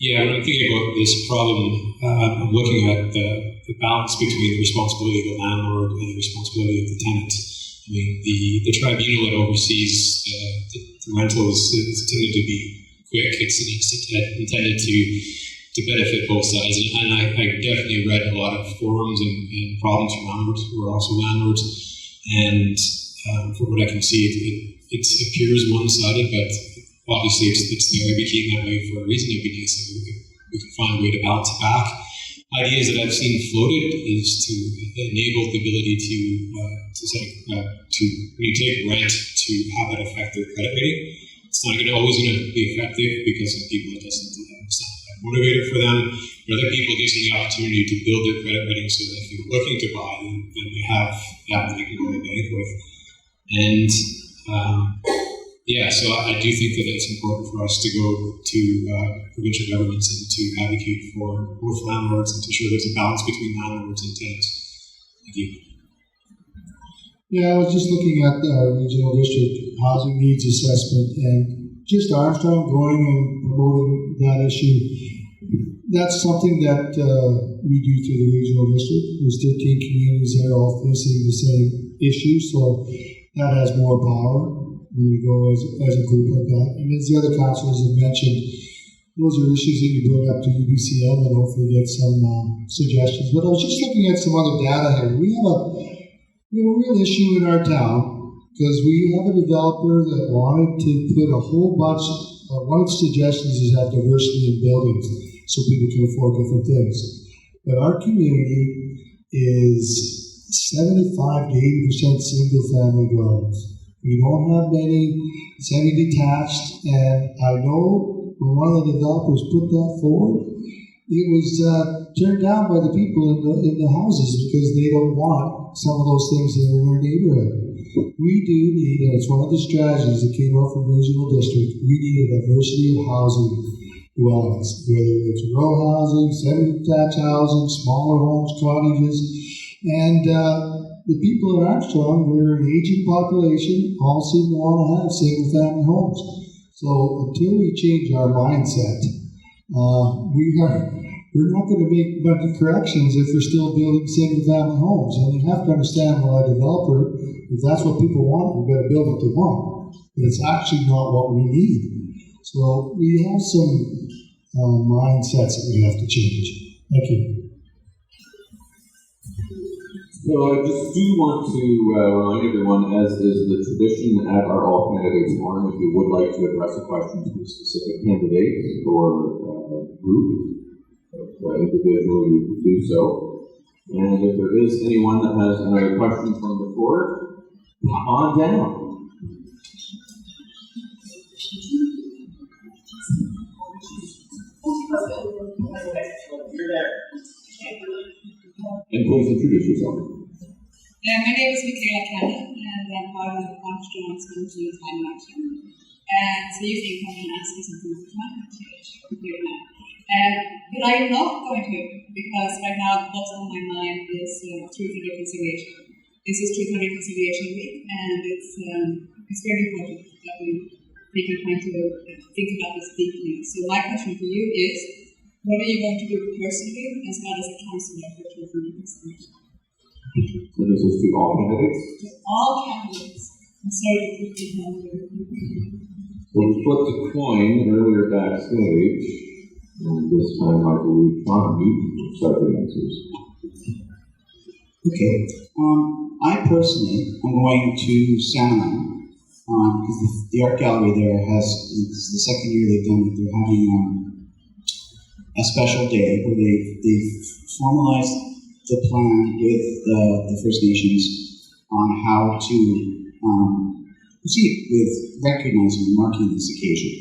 Yeah, when I'm thinking about this problem, I'm looking at the balance between the responsibility of the landlord and the responsibility of the tenant. I mean, the tribunal that oversees the rentals is intended to be quick. It's intended to benefit both sides. And I definitely read a lot of forums and problems from landlords who are also landlords. And from what I can see, it appears one-sided, but obviously it's there. It became that way for a reason. It'd be nice if we could find a way to balance it back. Ideas that I've seen floated is to enable the ability to when you take rent, to have that affect their credit rating. It's not always going to be effective because some people it's not a motivator for them. But other people, it gives them the opportunity to build their credit rating so that if they're looking to buy, then they have that they can go to the bank with. And so I do think that it's important for us to go to provincial governments and to advocate for both landlords and to ensure there's a balance between landlords and tenants. Thank you. Yeah, I was just looking at the regional district housing needs assessment, and just Armstrong going and promoting that issue. That's something that we do through the regional district. There's 13 communities that are all facing the same issue, so that has more power when you go as a group like that. And as the other councillors have mentioned, those are issues that you bring up to UBCM and hopefully get some suggestions. But I was just looking at some other data here. We have a real issue in our town because we have a developer that wanted to put a whole bunch, one of the suggestions is have diversity in buildings so people can afford different things. But our community is 75 to 80% single family dwellings. We don't have many semi-detached, and I know when one of the developers put that forward, it was turned down by the people in the houses because they don't want some of those things that are in their neighborhood. We do need, and it's one of the strategies that came up from regional district, we need a diversity of housing dwellings, whether it's row housing, semi-detached housing, smaller homes, cottages, and the people in Armstrong, we're an aging population, all seem to want to have single-family homes. So until we change our mindset, we're not going to make much corrections if we're still building single-family homes. And you have to understand, well, a developer, if that's what people want, we better build what they want. But it's actually not what we need. So we have some mindsets that we have to change. Thank you. So I just do want to remind everyone, as is the tradition at our All Candidates Forum, if you would like to address a question to a specific candidate or group, individual, you can do so. And if there is anyone that has another question from the floor, come on down. And please introduce yourself. My name is Michaela Cannon, and I'm part of Armstrong's Community Climate Action. And so you can come and ask me something about climate change here now. But I'm not going to, because right now what's on my mind is truth and reconciliation. This is Truth and Reconciliation Week, and it's very important that we take the time to think about this deeply. So my question for you is, what are you going to do personally as well as a councillor for Truth and Reconciliation? So this is to all candidates? To all candidates. I'm sorry to keep you on here. So we flipped a coin earlier backstage, and this time I believe Todd, you start the answers. Okay. I personally am going to Santa because the art gallery there it's the second year they've done it. They're having a special day where they've formalized the plan with the First Nations on how to proceed with recognizing and marking this occasion.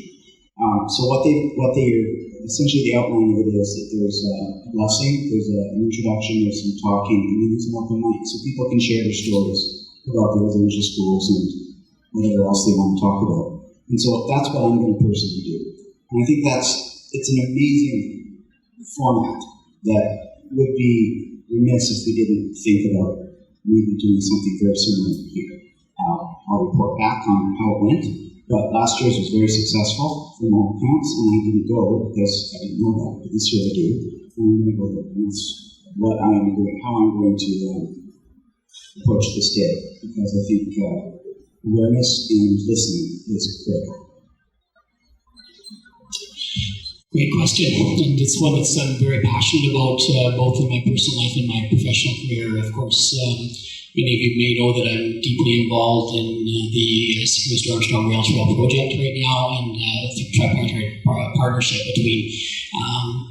So what they're essentially the outline of it is that there's a blessing, there's an introduction, there's some talking, and then there's an open mic so people can share their stories about their residential schools and whatever else they want to talk about. And so that's what I'm going to personally do. And I think it's an amazing format that would be remiss if we didn't think about maybe doing something very similar here. I'll report back on how it went, but last year's was very successful from all accounts, and I didn't go because I didn't know that, but this year I do, and I'm going to go there, and that's what I'm doing, how I'm going to approach this day, because I think awareness and listening is critical. Great question, and it's one that's I'm very passionate about, both in my personal life and my professional career. Of course, many of you may know that I'm deeply involved in the City of Armstrong Rail Trail project right now, and the tripartite partnership between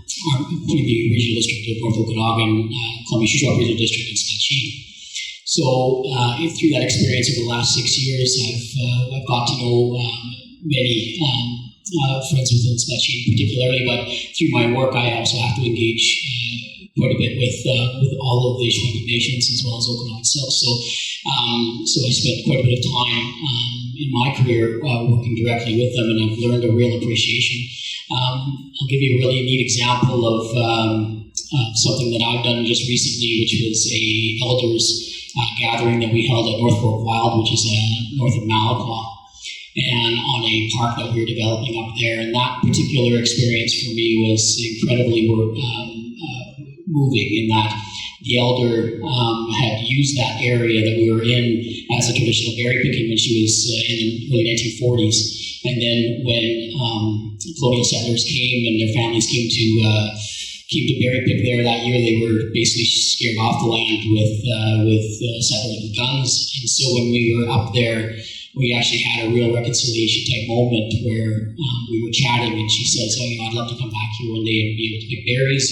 the regional district of North Okanagan, Columbia Shuswap Regional District, and Spallumcheen. So through that experience over the last 6 years, I've got to know many friends within Spallumcheen particularly, but through my work I also have to engage quite a bit with all of the Shuswap nations as well as Okanagan itself. So I spent quite a bit of time in my career working directly with them, and I've learned a real appreciation. I'll give you a really neat example of something that I've done just recently, which was a elders gathering that we held at North Fork Wild, which is north of Malacca, and on a park that we were developing up there. And that particular experience for me was incredibly moving, in that the elder had used that area that we were in as a traditional berry picking when she was in the early 1940s. And then when colonial settlers came and their families came to berry pick there that year, they were basically scared off the land with settlers with guns. And so when we were up there, we actually had a real reconciliation type moment where we were chatting, and she says, I'd love to come back here one day and be able to pick berries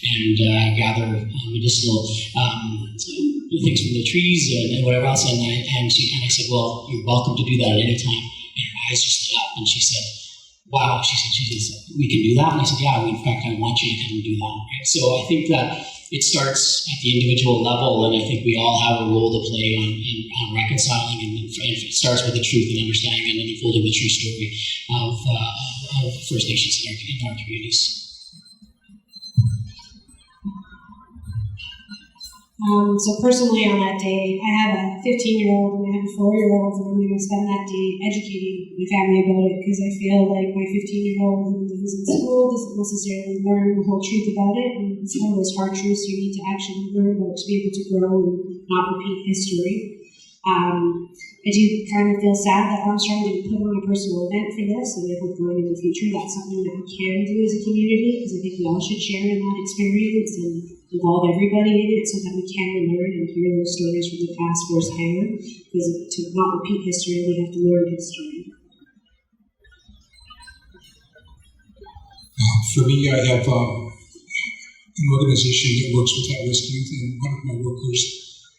and gather medicinal things from the trees and whatever else. And I said, well, you're welcome to do that at any time. And her eyes just lit up, and she said, wow, she says, we can do that? And I said, yeah, in fact, I want you to come and do that. Right? So I think that it starts at the individual level, and I think we all have a role to play on reconciling, and it starts with the truth and understanding and unfolding the true story of First Nations in our communities. So personally on that day, I have a 15-year-old and I have a 4-year-old, and I'm going to spend that day educating my family about it, because I feel like my 15-year-old who's in school doesn't necessarily learn the whole truth about it, and it's one of those hard truths you need to actually learn about to be able to grow and not repeat history. I do kind of feel sad that Armstrong didn't put on a personal event for this, and I hope going in the future that's something that we can do as a community, because I think we all should share in that experience and involve everybody in it so that we can learn and hear those stories from the past firsthand, because to not repeat history, we have to learn history. For me, I have an organization that works with at-risk youth, and one of my workers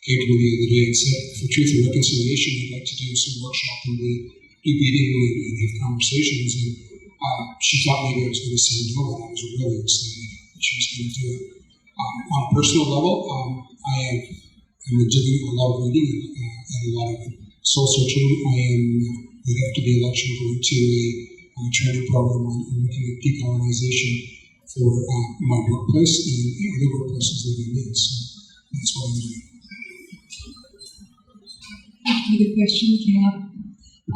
came to me the other day and said, for Truth and Reconciliation, I'd like to do some workshop and do meeting and have conversations. And she thought maybe I was going to say no, and I was really excited that she was going to do it. On a personal level, I'm doing a lot of reading and a lot of soul searching. Would have to be election going to a training program on looking at decolonization for my workplace and other workplaces that I'm in. So that's what I'm doing. Thank you. The question came up.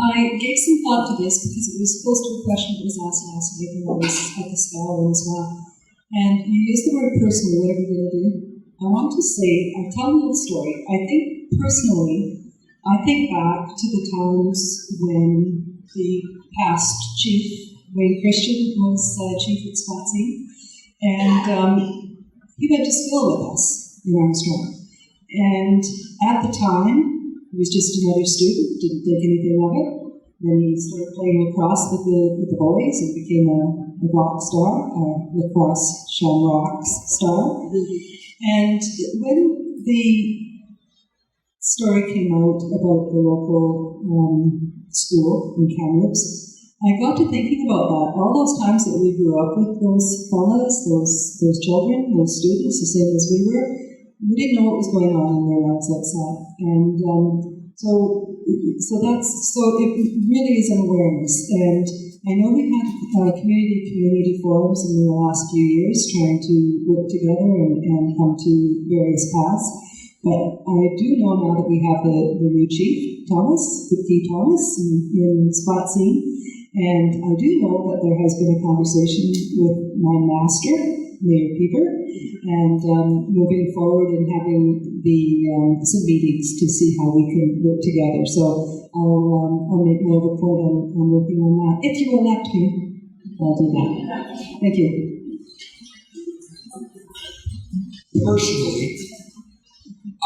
I gave some thought to this because it was close to a question that was asked last week when I was at the Spallumcheen as well. And you used the word personally, what are we going to do? I want to say, I'll tell you a story. I think personally, I think back to the times when the past chief, Wayne Christian, was chief at Spallumcheen. And he went to school with us in Armstrong. And at the time, he was just another student, didn't think anything of it. Then he started playing lacrosse with the boys and became a rock star, a lacrosse Shamrocks star. And when the story came out about the local school in Kamloops, I got to thinking about that. All those times that we grew up with those fellas, those children, those students, the same as we were, we didn't know what was going on in their lives outside. And so it really is an awareness. And I know we had community forums in the last few years trying to work together and come to various paths. But I do know now that we have the new chief, Thomas, in Spallumcheen. And I do know that there has been a conversation with my master, Mayor Peeper, and moving forward and having some meetings to see how we can work together. So I'll make more of a point on working on that. If you elect me, I'll do that. Thank you. Personally,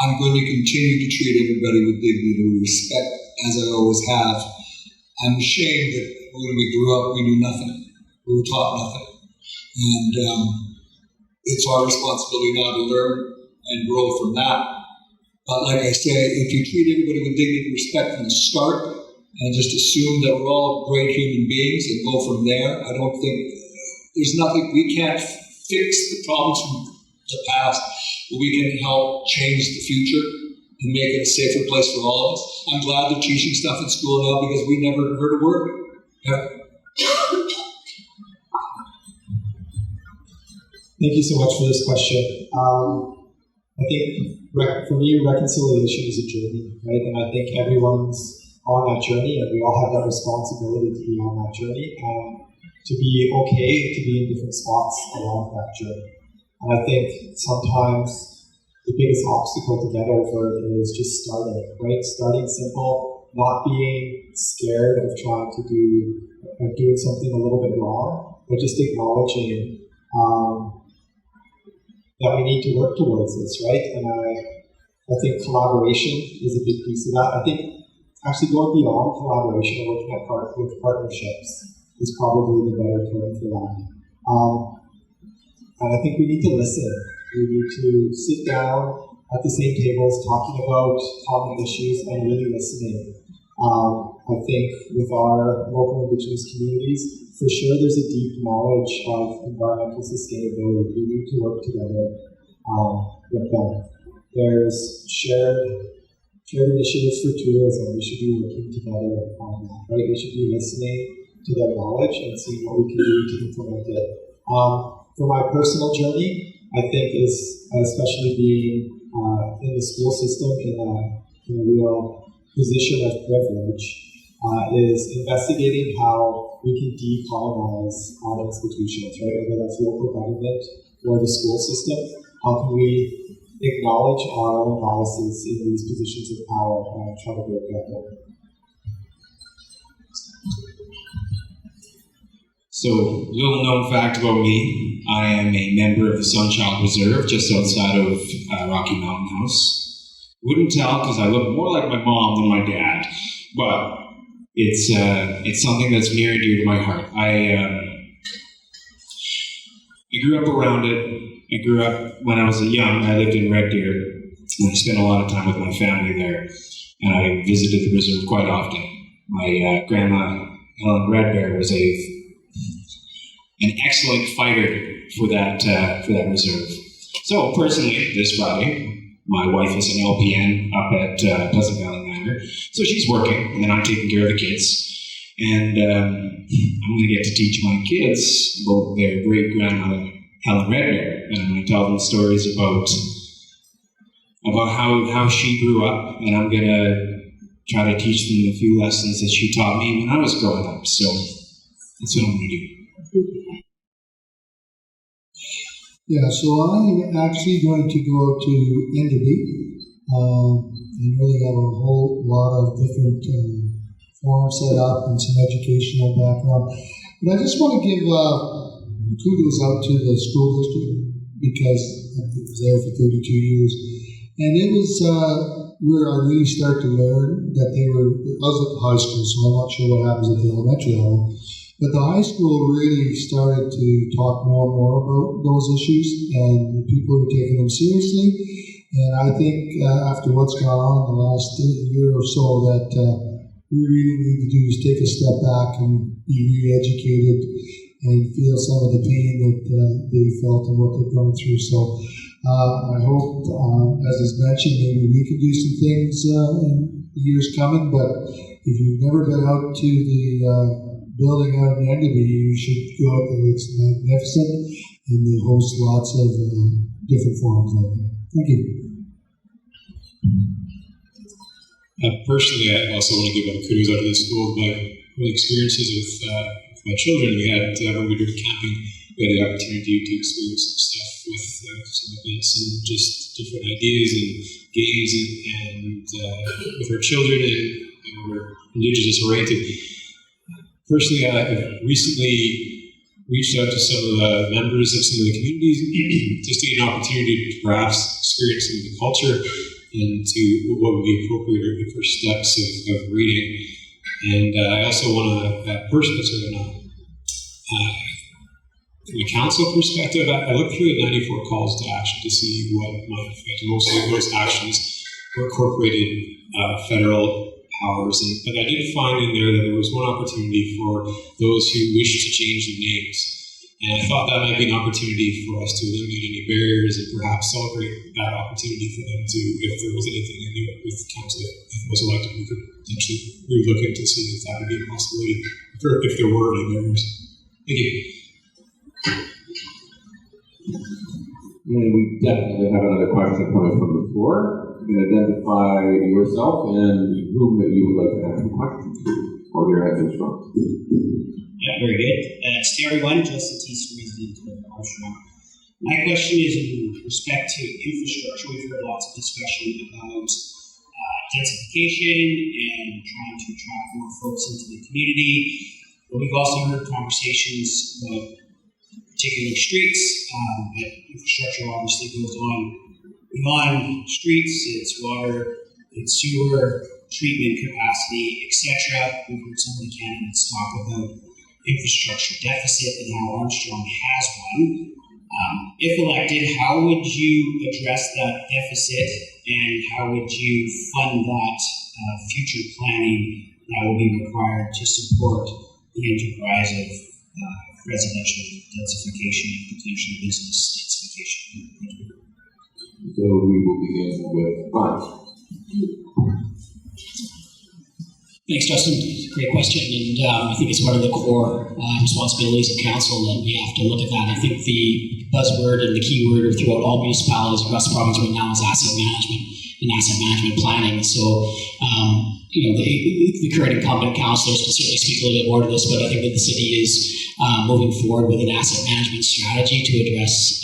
I'm going to continue to treat everybody with dignity and respect, as I always have. I'm ashamed that when we grew up, we knew nothing. We were taught nothing. And it's our responsibility now to learn and grow from that. But like I say, if you treat everybody with dignity and respect from the start and just assume that we're all great human beings and go from there, I don't think there's nothing, we can't fix the problems from the past, but we can help change the future and make it a safer place for all of us. I'm glad they're teaching stuff in school now because we never heard a word. Thank you so much for this question. I think for me, reconciliation is a journey, right? And I think everyone's on that journey, and we all have that responsibility to be on that journey and to be okay to be in different spots along that journey. And I think sometimes the biggest obstacle to get over is just starting, right? Starting simple, not being scared of doing something a little bit wrong, but just acknowledging that we need to work towards this, right? And I think collaboration is a big piece of that. I think actually going beyond collaboration and working with partnerships is probably the better term for that. And I think we need to listen. We need to sit down at the same tables talking about common issues and really listening. I think with our local Indigenous communities, for sure there's a deep knowledge of environmental sustainability. We need to work together. with them. There's shared initiatives for tourism. We should be working together on that, right? We should be listening to their knowledge and seeing what we can do to implement it. For my personal journey, I think is especially being in the school system in a real position of privilege, is investigating how we can decolonize our institutions, right? Whether that's local government or the school system. How can we acknowledge our own biases in these positions of power and try to break that down? So, little known fact about me, I am a member of the Sunchild Reserve just outside of Rocky Mountain House. Wouldn't tell because I look more like my mom than my dad, but it's something that's near and dear to my heart. I grew up around it. I grew up when I was young. I lived in Red Deer, and I spent a lot of time with my family there, and I visited the reserve quite often. My grandma, Helen Red Bear, was an excellent fighter for that reserve. So personally, this Friday, my wife is an LPN up at Pleasant Valley Manor, so she's working, and then I'm taking care of the kids. And I'm going to get to teach my kids about their great grandmother, Helen Red Bear, and I'm going to tell them stories about how she grew up, and I'm going to try to teach them a few lessons that she taught me when I was growing up. So that's what I'm going to do. Yeah, so I'm actually going to go to Enderby. I know they have a whole lot of different forums set up and some educational background. But I just want to give kudos out to the school district because I was there for 32 years. And it was where I really started to learn that I was at the high school, so I'm not sure what happens at the elementary level. But the high school really started to talk more and more about those issues, and people were taking them seriously. And I think after what's gone on in the last year or so, that we really need to do is take a step back and be re-educated and feel some of the pain that they felt and what they've gone through. So I hope, as is mentioned, maybe we could do some things in the years coming. But if you've never been out to the building out in Enderby, you should go out there. It's magnificent, and they host lots of different forums out there. Thank you. Personally, I also want to give a kudos out to the school. My experiences with my children, we had when we were doing camping, we had the opportunity to experience some stuff with some events and just different ideas and games and with our children, and we're Indigenous oriented. Personally, I've recently reached out to some of the members of some of the communities just to get an opportunity to perhaps experience some of the culture and to what would be appropriate or the first steps of reading. And I also want to, from a council perspective, I looked through the 94 calls to action to see what might affect. Most of those actions were incorporated federal powers, but I did find in there that there was one opportunity for those who wish to change their names. And I thought that might be an opportunity for us to eliminate any barriers and perhaps celebrate that opportunity for them to, if there was anything in there with council that was elected, we would look into see if that would be a possibility, if there were any barriers. Thank you. And we definitely have another question coming from the floor. You can identify yourself and whom that you would like to ask a question to, or your answers from. Yeah, very good. To everyone, Justin T. resident of Armstrong. My question is in respect to infrastructure. We've heard lots of discussion about densification and trying to attract more folks into the community. But we've also heard conversations about particular streets, but infrastructure obviously goes on beyond streets. It's water, it's sewer, treatment capacity, etc. We've heard some of the candidates talk about infrastructure deficit and how Armstrong has one. If elected, how would you address that deficit, and how would you fund that future planning that will be required to support the enterprise of residential densification and potential business densification? Thank you. So we will begin with Brian. Thanks, Justin. Great question, and I think it's one of the core responsibilities of council that we have to look at that. I think the buzzword and the keyword throughout all municipalities across the province right now is asset management and asset management planning. So, the current incumbent councillors can certainly speak a little bit more to this, but I think that the city is moving forward with an asset management strategy to address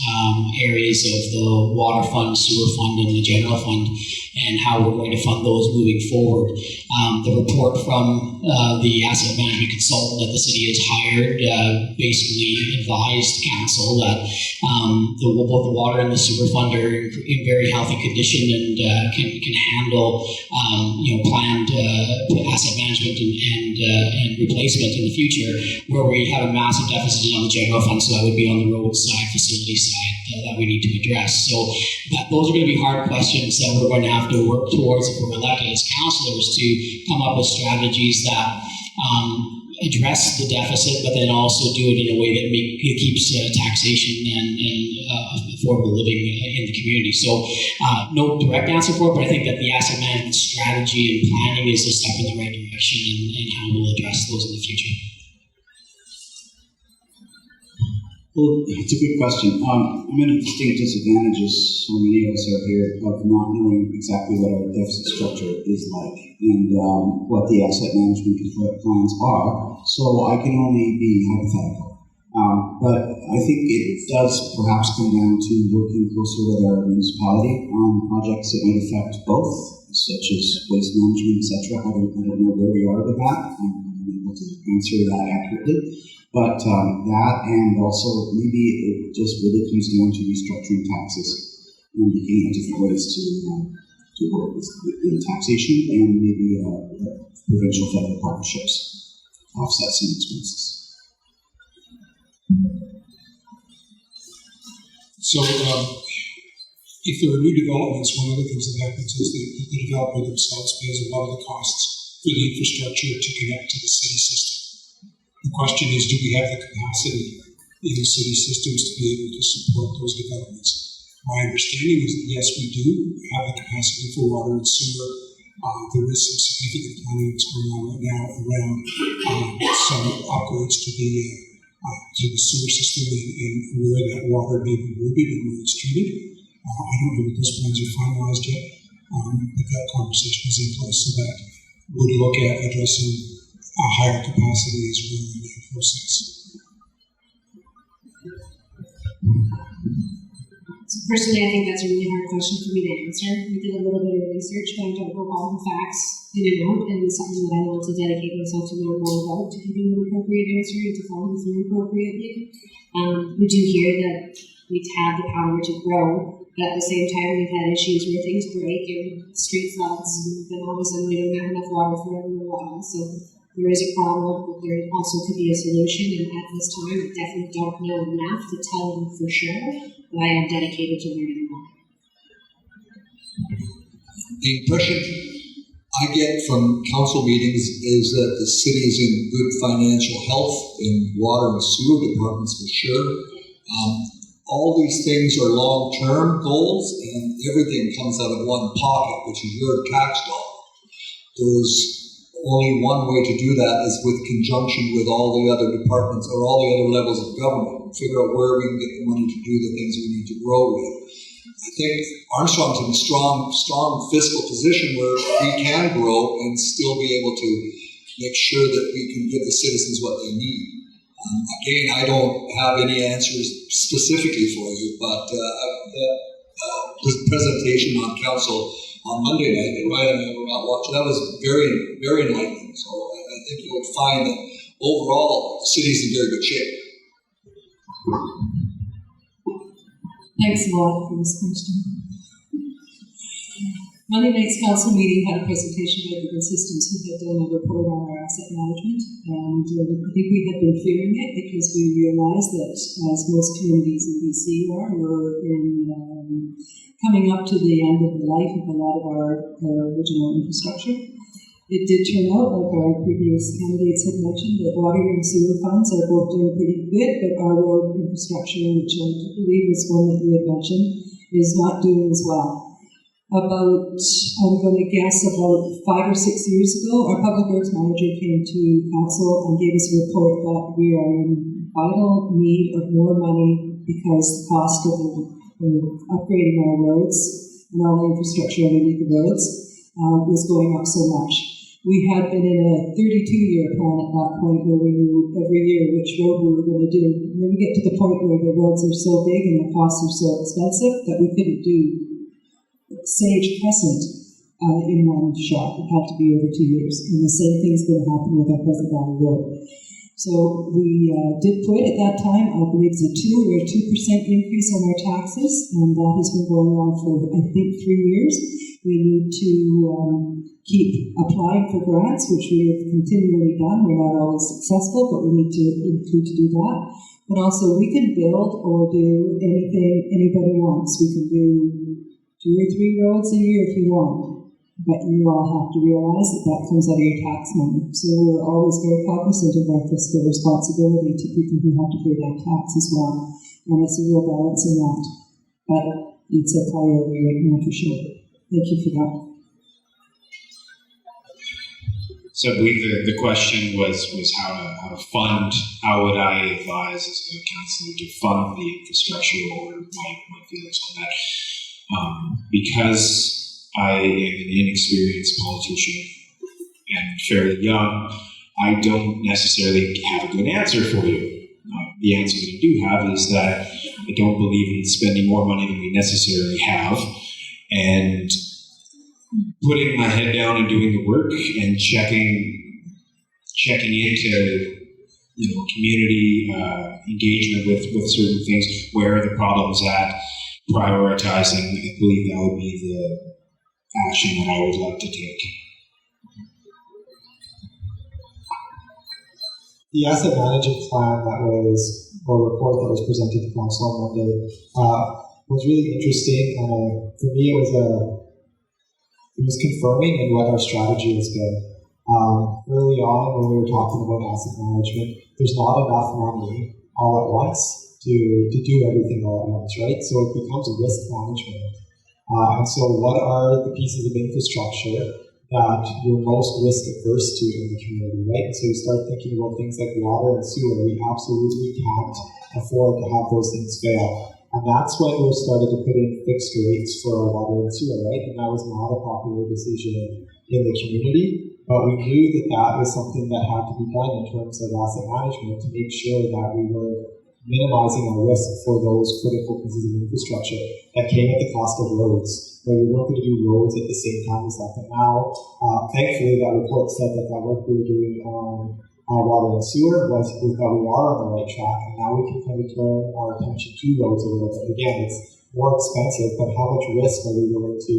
areas of the water fund, sewer fund, and the general fund, and how we're going to fund those moving forward. The report from the asset management consultant that the city has hired basically advised council that both the water and the sewer fund are in very healthy condition and can handle planned asset management and replacement in the future, where we have a massive deficit on the general fund, so that would be on the road side, facility side, that we need to address. So those are going to be hard questions that we're going to have to work towards if we're elected as councillors, to come up with strategies that address the deficit, but then also do it in a way that keeps taxation and affordable living in the community. So no direct answer for it, but I think that the asset management strategy and planning is a step in the right direction, and how we'll address those in the future. Well, it's a good question. I'm at a distinct disadvantage, as so many of us are here, of not knowing exactly what our deficit structure is like and what the asset management plans are. So I can only be hypothetical. But I think it does perhaps come down to working closer with our municipality on projects that might affect both, such as waste management, etc. I don't know where we are with that. I'm unable to answer that accurately. But that, and also maybe it just really comes down to restructuring taxes and looking at different ways to work in taxation and maybe provincial federal partnerships to offset some expenses. So if there are new developments, one of the things that happens is that the developer themselves pays a lot of the costs for the infrastructure to connect to the city system. The question is, do we have the capacity in the city systems to be able to support those developments? My understanding is that yes, we do have the capacity for water and sewer. There is some significant planning that's going on right now around some upgrades to the sewer system and where that water may be routed and where it's treated. I don't know if those plans are finalized yet, but that conversation is in place, so that would look at addressing a higher capacity as well in that process. So personally, I think that's a really hard question for me to answer. We did a little bit of research, but I don't know all the facts in and out, and it's something that I want to dedicate myself to learn more about, to give you an appropriate answer and to follow through appropriately. We do hear that we have the power to grow, but at the same time, we've had issues where things break and street floods, and then all of a sudden we don't have enough water for everyone. So there is a problem, but there also could be a solution, and at this time, I definitely don't know enough to tell you for sure, but I am dedicated to learning more. The impression I get from council meetings is that the city is in good financial health in water and sewer departments for sure. All these things are long-term goals, and everything comes out of one pocket, which is your tax dollar. There's only one way to do that is with conjunction with all the other departments or all the other levels of government, figure out where we can get the money to do the things we need to grow with. I think Armstrong's in a strong fiscal position where we can grow and still be able to make sure that we can give the citizens what they need. Again, I don't have any answers specifically for you, but the presentation on council on Monday night, Ryan and I were out watching, that was very, very enlightening. So I think you'll find that overall, the city's in very good shape. Thanks a lot for this question. Monday night's council meeting had a presentation by the Consistents who had done a report on our asset management, and I think we had been clearing it because we realized that, as most communities in BC are, we're coming up to the end of the life of a lot of our original infrastructure. It did turn out, like our previous candidates had mentioned, that water and sewer funds are both doing pretty good, but our road infrastructure, which I believe is one that you had mentioned, is not doing as well. I'm going to guess about 5 or 6 years ago, our public works manager came to council and gave us a report that we are in vital need of more money because the cost of upgrading our roads and all the infrastructure underneath the roads was going up so much. We had been in a 32-year plan at that point where we knew every year which road we were going to do. And then we get to the point where the roads are so big and the costs are so expensive that we couldn't do Sage Crescent in one shot. It had to be over 2 years. And the same thing's going to happen with our Pleasant Valley Road. So we did put at that time, I believe it's a 2 or a 2% increase on our taxes, and that has been going on for, I think, 3 years. We need to keep applying for grants, which we have continually done. We're not always successful, but we need to include to do that. But also, we can build or do anything anybody wants. We can do 2 or 3 roads a year if you want, but you all have to realize that that comes out of your tax money. So we're always very cognizant of our fiscal responsibility to people who have to pay that tax as well, and it's a real balancing act. But it's a priority right now for sure. Thank you for that. So I believe the question was how to fund, how would I advise as a councillor to fund the infrastructure, or my feelings on that. Because I am an inexperienced politician and fairly young, I don't necessarily have a good answer for you. The answer that I do have is that I don't believe in spending more money than we necessarily have, and putting my head down and doing the work and checking into community engagement with certain things. Where are the problems at? Prioritizing, I believe that would be the action that I would like to take. The asset management plan or report that was presented to council on Monday was really interesting, and for me it was confirming in what our strategy has been. Early on, when we were talking about asset management, there's not enough money all at once to do everything all at once, right? So it becomes a risk management. And so what are the pieces of infrastructure that you're most risk averse to in the community, right? And so you start thinking about things like water and sewer. We absolutely can't afford to have those things fail. And that's when we started to put in fixed rates for our water and sewer, right? And that was not a popular decision in the community, but we knew that that was something that had to be done in terms of asset management to make sure that we were minimizing our risk for those critical pieces of infrastructure that came at the cost of roads. Where we weren't going to do roads at the same time as that. But now, thankfully, that report said that work we were doing on water and sewer was that we are on the right track, and now we can kind of turn our attention to roads a little bit. Again, it's more expensive, but how much risk are we willing to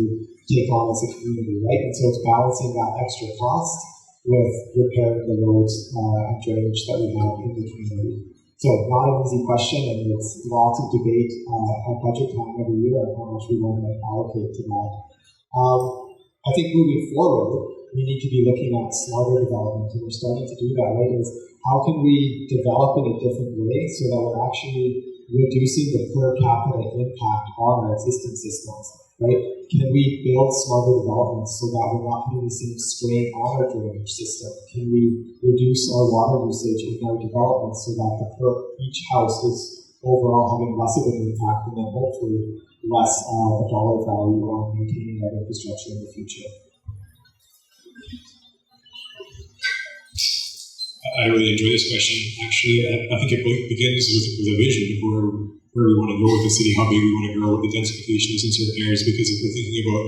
take on as a community, right? And so it's balancing that extra cost with repairing the roads and drainage that we have in the community. So not an easy question, and it's lots of debate at budget time every year on how much we want to allocate to that. I think moving forward, we need to be looking at smarter development, and we're starting to do that, right? Is how can we develop in a different way so that we're actually reducing the per capita impact on our existing systems, right? Can we build smarter developments so that we're not putting the same strain on our drainage system? Can we reduce our water usage in our developments so that each house is overall having less of an impact, and then hopefully less of a dollar value on maintaining that infrastructure in the future? I really enjoy this question. Actually, I think it begins with a vision of where we want to go with the city, how big we want to grow, what the densification is in certain areas, because if we're thinking about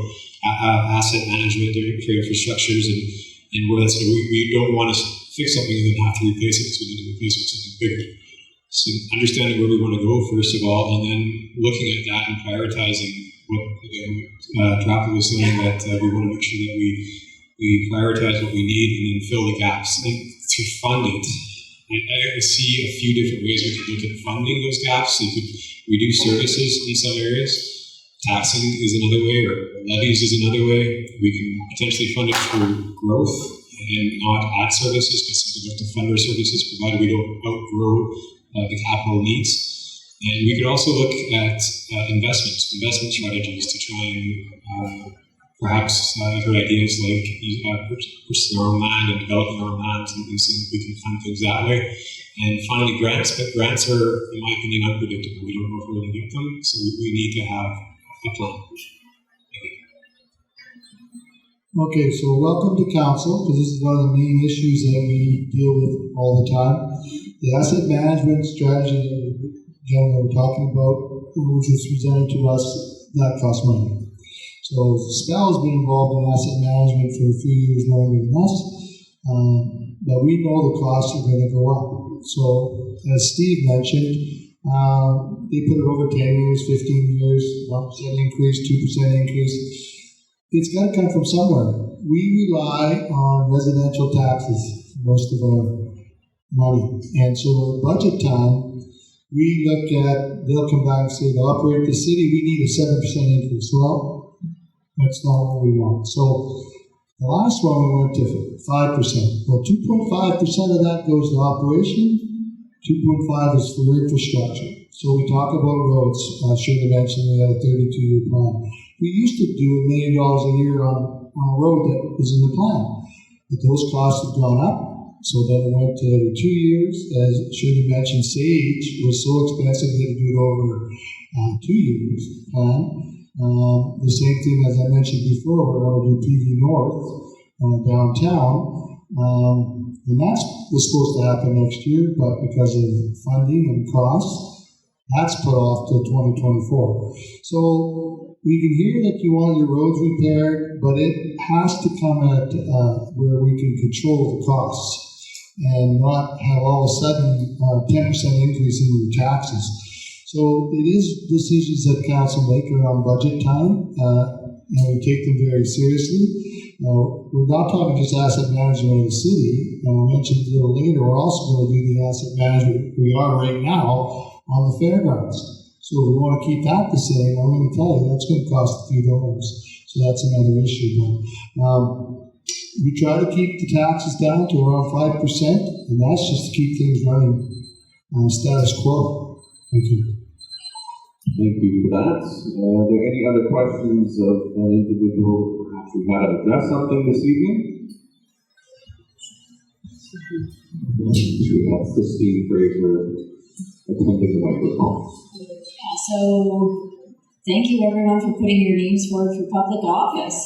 asset management for infrastructures and where that's going, we don't want to fix something and then have to replace it, so we need to replace it with something bigger. So understanding where we want to go, first of all, and then looking at that and prioritizing what, again, Drapala was saying, that we want to make sure that we prioritize what we need and then fill the gaps. And to fund it, I see a few different ways we could look at funding those gaps. So you could reduce services in some areas. Taxing is another way, or levies is another way. We can potentially fund it through growth and not add services, but simply look to fund our services, provided we don't outgrow the capital needs. And we could also look at investment strategies to try and perhaps her ideas like purchasing our own land and developing our own lands and seeing if we can fund things that way. And finally, grants, but grants are, in my opinion, unpredictable. We don't know if we're going to get them, so we need to have a plan. Okay, so welcome to council, because this is one of the main issues that we deal with all the time. The asset management strategy that the gentlemen were talking about, which was presented to us, that costs money. So Spell has been involved in asset management for a few years longer than us, but we know the costs are going to go up. So as Steve mentioned, they put it over 10 years, 15 years, 1% increase, 2% increase. It's got to come from somewhere. We rely on residential taxes for most of our money. And so at budget time, we look at, they'll come back and say, to operate the city, we need a 7% increase. Well, that's not what we want. So the last one we went to 5%. Well, 2.5% of that goes to operation, 2.5 is for infrastructure. So we talk about roads. I should have mentioned we had a 32-year plan. We used to do $1 million a year on a road that was in the plan, but those costs have gone up. So then it went to every 2 years. As should have mentioned, Sage was so expensive we had to do it over 2 years plan. The same thing as I mentioned before, we're going to do PV North downtown, and that was supposed to happen next year, but because of funding and costs, that's put off to 2024. So we can hear that you want your roads repaired, but it has to come at where we can control the costs and not have all of a sudden 10% increase in your taxes. So it is decisions that council make around budget time, and we take them very seriously. We're not talking just asset management of the city, and I'll mention a little later, we're also going to do the asset management we are right now on the fairgrounds. So if we want to keep that the same, I'm going to tell you that's going to cost a few dollars. So that's another issue. But we try to keep the taxes down to around 5%, and that's just to keep things running status quo. Thank you. Thank you for that. Are there any other questions of an individual perhaps we had to address something this evening? We have Christine Fraser attending the microphone. So thank you everyone for putting your names forward for public office.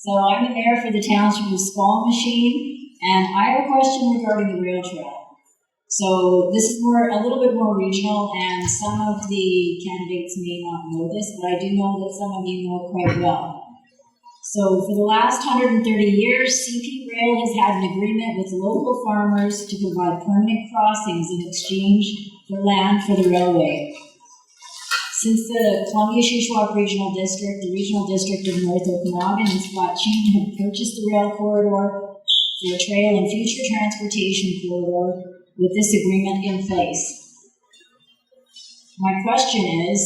So I'm the mayor for the township of Spallumcheen, and I have a question regarding the rail trail. So this is a little bit more regional, and some of the candidates may not know this, but I do know that some of you know it quite well. So for the last 130 years, CP Rail has had an agreement with local farmers to provide permanent crossings in exchange for land for the railway. Since the Columbia-Shuswap Regional District, the Regional District of North Okanagan and Spallumcheen have purchased the rail corridor for a trail and future transportation corridor with this agreement in place. My question is,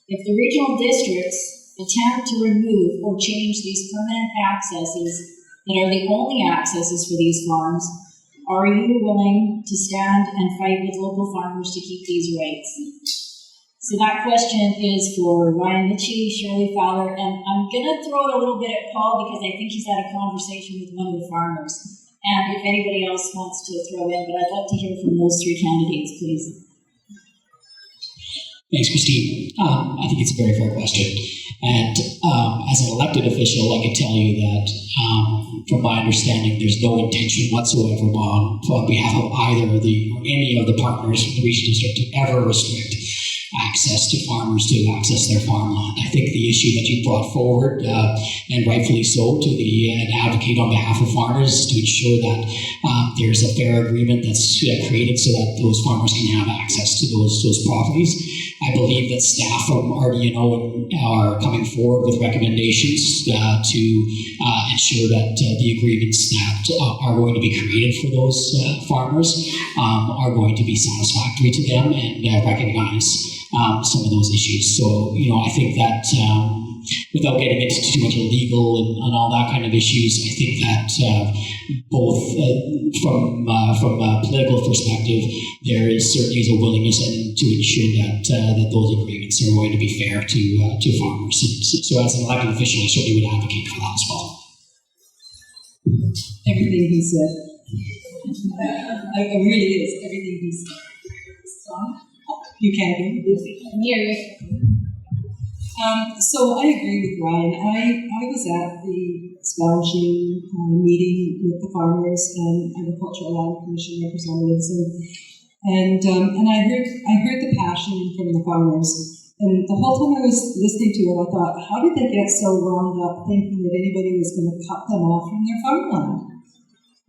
if the regional districts attempt to remove or change these permanent accesses that are the only accesses for these farms, are you willing to stand and fight with local farmers to keep these rights? So that question is for Ryan Nitchie, Shirley Fowler, and I'm going to throw it a little bit at Paul because I think he's had a conversation with one of the farmers. And if anybody else wants to throw in, but I'd love to hear from those three candidates, please. Thanks, Christine. I think it's a very fair question. And as an elected official, I can tell you that from my understanding, there's no intention whatsoever on behalf of either or any of the partners from the Region District to ever restrict access to farmers to access their farmland. I think the issue that you brought forward, and rightfully so, to advocate on behalf of farmers to ensure that there's a fair agreement that's created so that those farmers can have access to those properties. I believe that staff from RDNO are coming forward with recommendations to ensure that the agreements that are going to be created for those farmers are going to be satisfactory to them and recognize some of those issues. So, I think that without getting into too much legal and all that kind of issues, I think that both from a political perspective, there is certainly a willingness to ensure that those agreements are going to be fair to farmers. So as an elected official, I certainly would advocate for that as well. Everything he said. It really is everything he said. You can't hear me. So I agree with Ryan. I was at the Spallumcheen meeting with the farmers and agricultural land commission representatives, and I heard the passion from the farmers. And the whole time I was listening to it, I thought, how did they get so wound up thinking that anybody was going to cut them off from their farmland?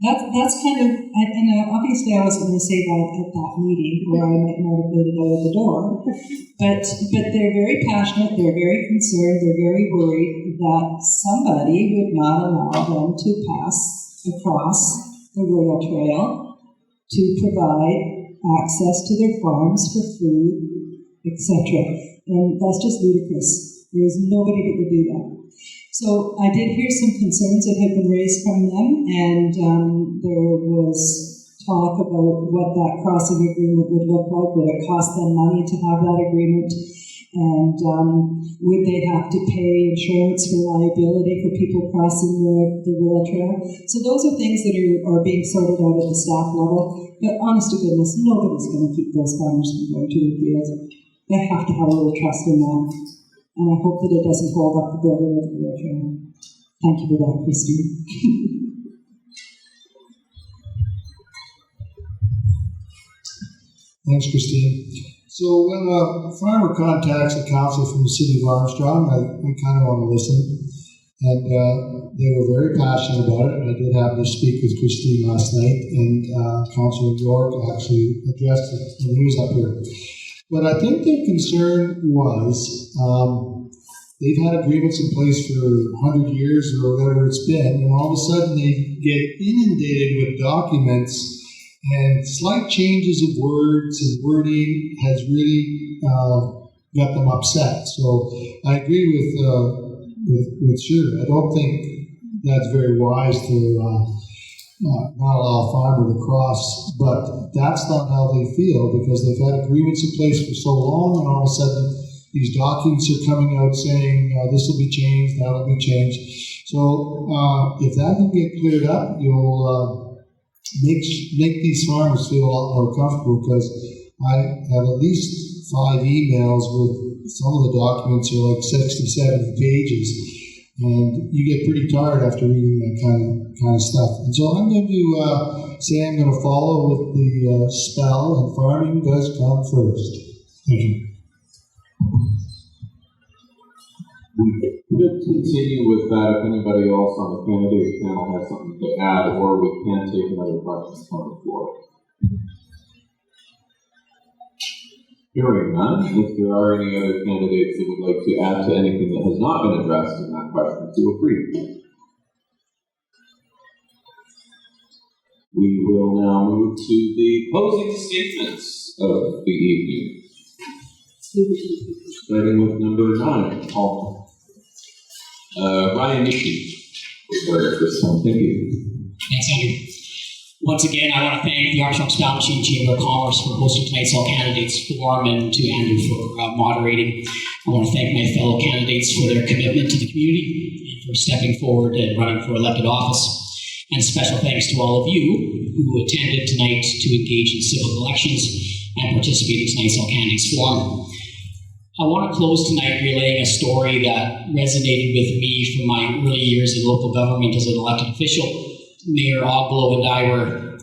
That's kind of, and obviously I wasn't going to say that at that meeting where I might not have made it out of the door, but they're very passionate, they're very concerned, they're very worried that somebody would not allow them to pass across the rail trail to provide access to their farms for food, etc. And that's just ludicrous. There is nobody that would do that. So I did hear some concerns that had been raised from them, and there was talk about what that crossing agreement would look like. Would it cost them money to have that agreement? And would they have to pay insurance for liability for people crossing the rail trail? So those are things that are being sorted out at the staff level. But honest to goodness, nobody's going to keep those farmers from going to the fields. They have to have a little trust in that. And I hope that it doesn't hold up the building of the rail trail. Thank you for that, Christine. Thanks, Christine. So when a farmer contacts a council from the City of Armstrong, I kind of want to listen. And they were very passionate about it. I did happen to speak with Christine last night, and Councillor York actually addressed it when he was up here. But I think their concern was they've had agreements in place for 100 years or whatever it's been, and all of a sudden they get inundated with documents, and slight changes of words and wording has really got them upset. So I agree with Shirley. I don't think that's very wise to not allow a farmer to cross, but that's not how they feel, because they've had agreements in place for so long, and all of a sudden these documents are coming out saying this will be changed, that will be changed. So if that can get cleared up, you'll make these farmers feel a lot more comfortable, because I have at least 5 emails with some of the documents are like 60, 70 pages. And you get pretty tired after reading that kind of stuff. And so I'm going to say I'm going to follow with the spell, and farming does come first. Thank you. We could continue with that if anybody else on the candidate panel has something to add, or we can take another question from the floor. Hearing none, if there are any other candidates that would like to add to anything that has not been addressed in that question, feel free. We will now move to the closing statements of the evening. Starting with number 9, Paul. Ryan Nitchie was there for some. Thank you. Thanks, Andrew. Once again, I want to thank the Armstrong Spallumcheen Chamber of Commerce for hosting tonight's All Candidates Forum, and to Andrew for moderating. I want to thank my fellow candidates for their commitment to the community and for stepping forward and running for elected office. And special thanks to all of you who attended tonight to engage in civic elections and participate in tonight's All Candidates Forum. I want to close tonight relaying a story that resonated with me from my early years in local government as an elected official. Mayor Oglow and I were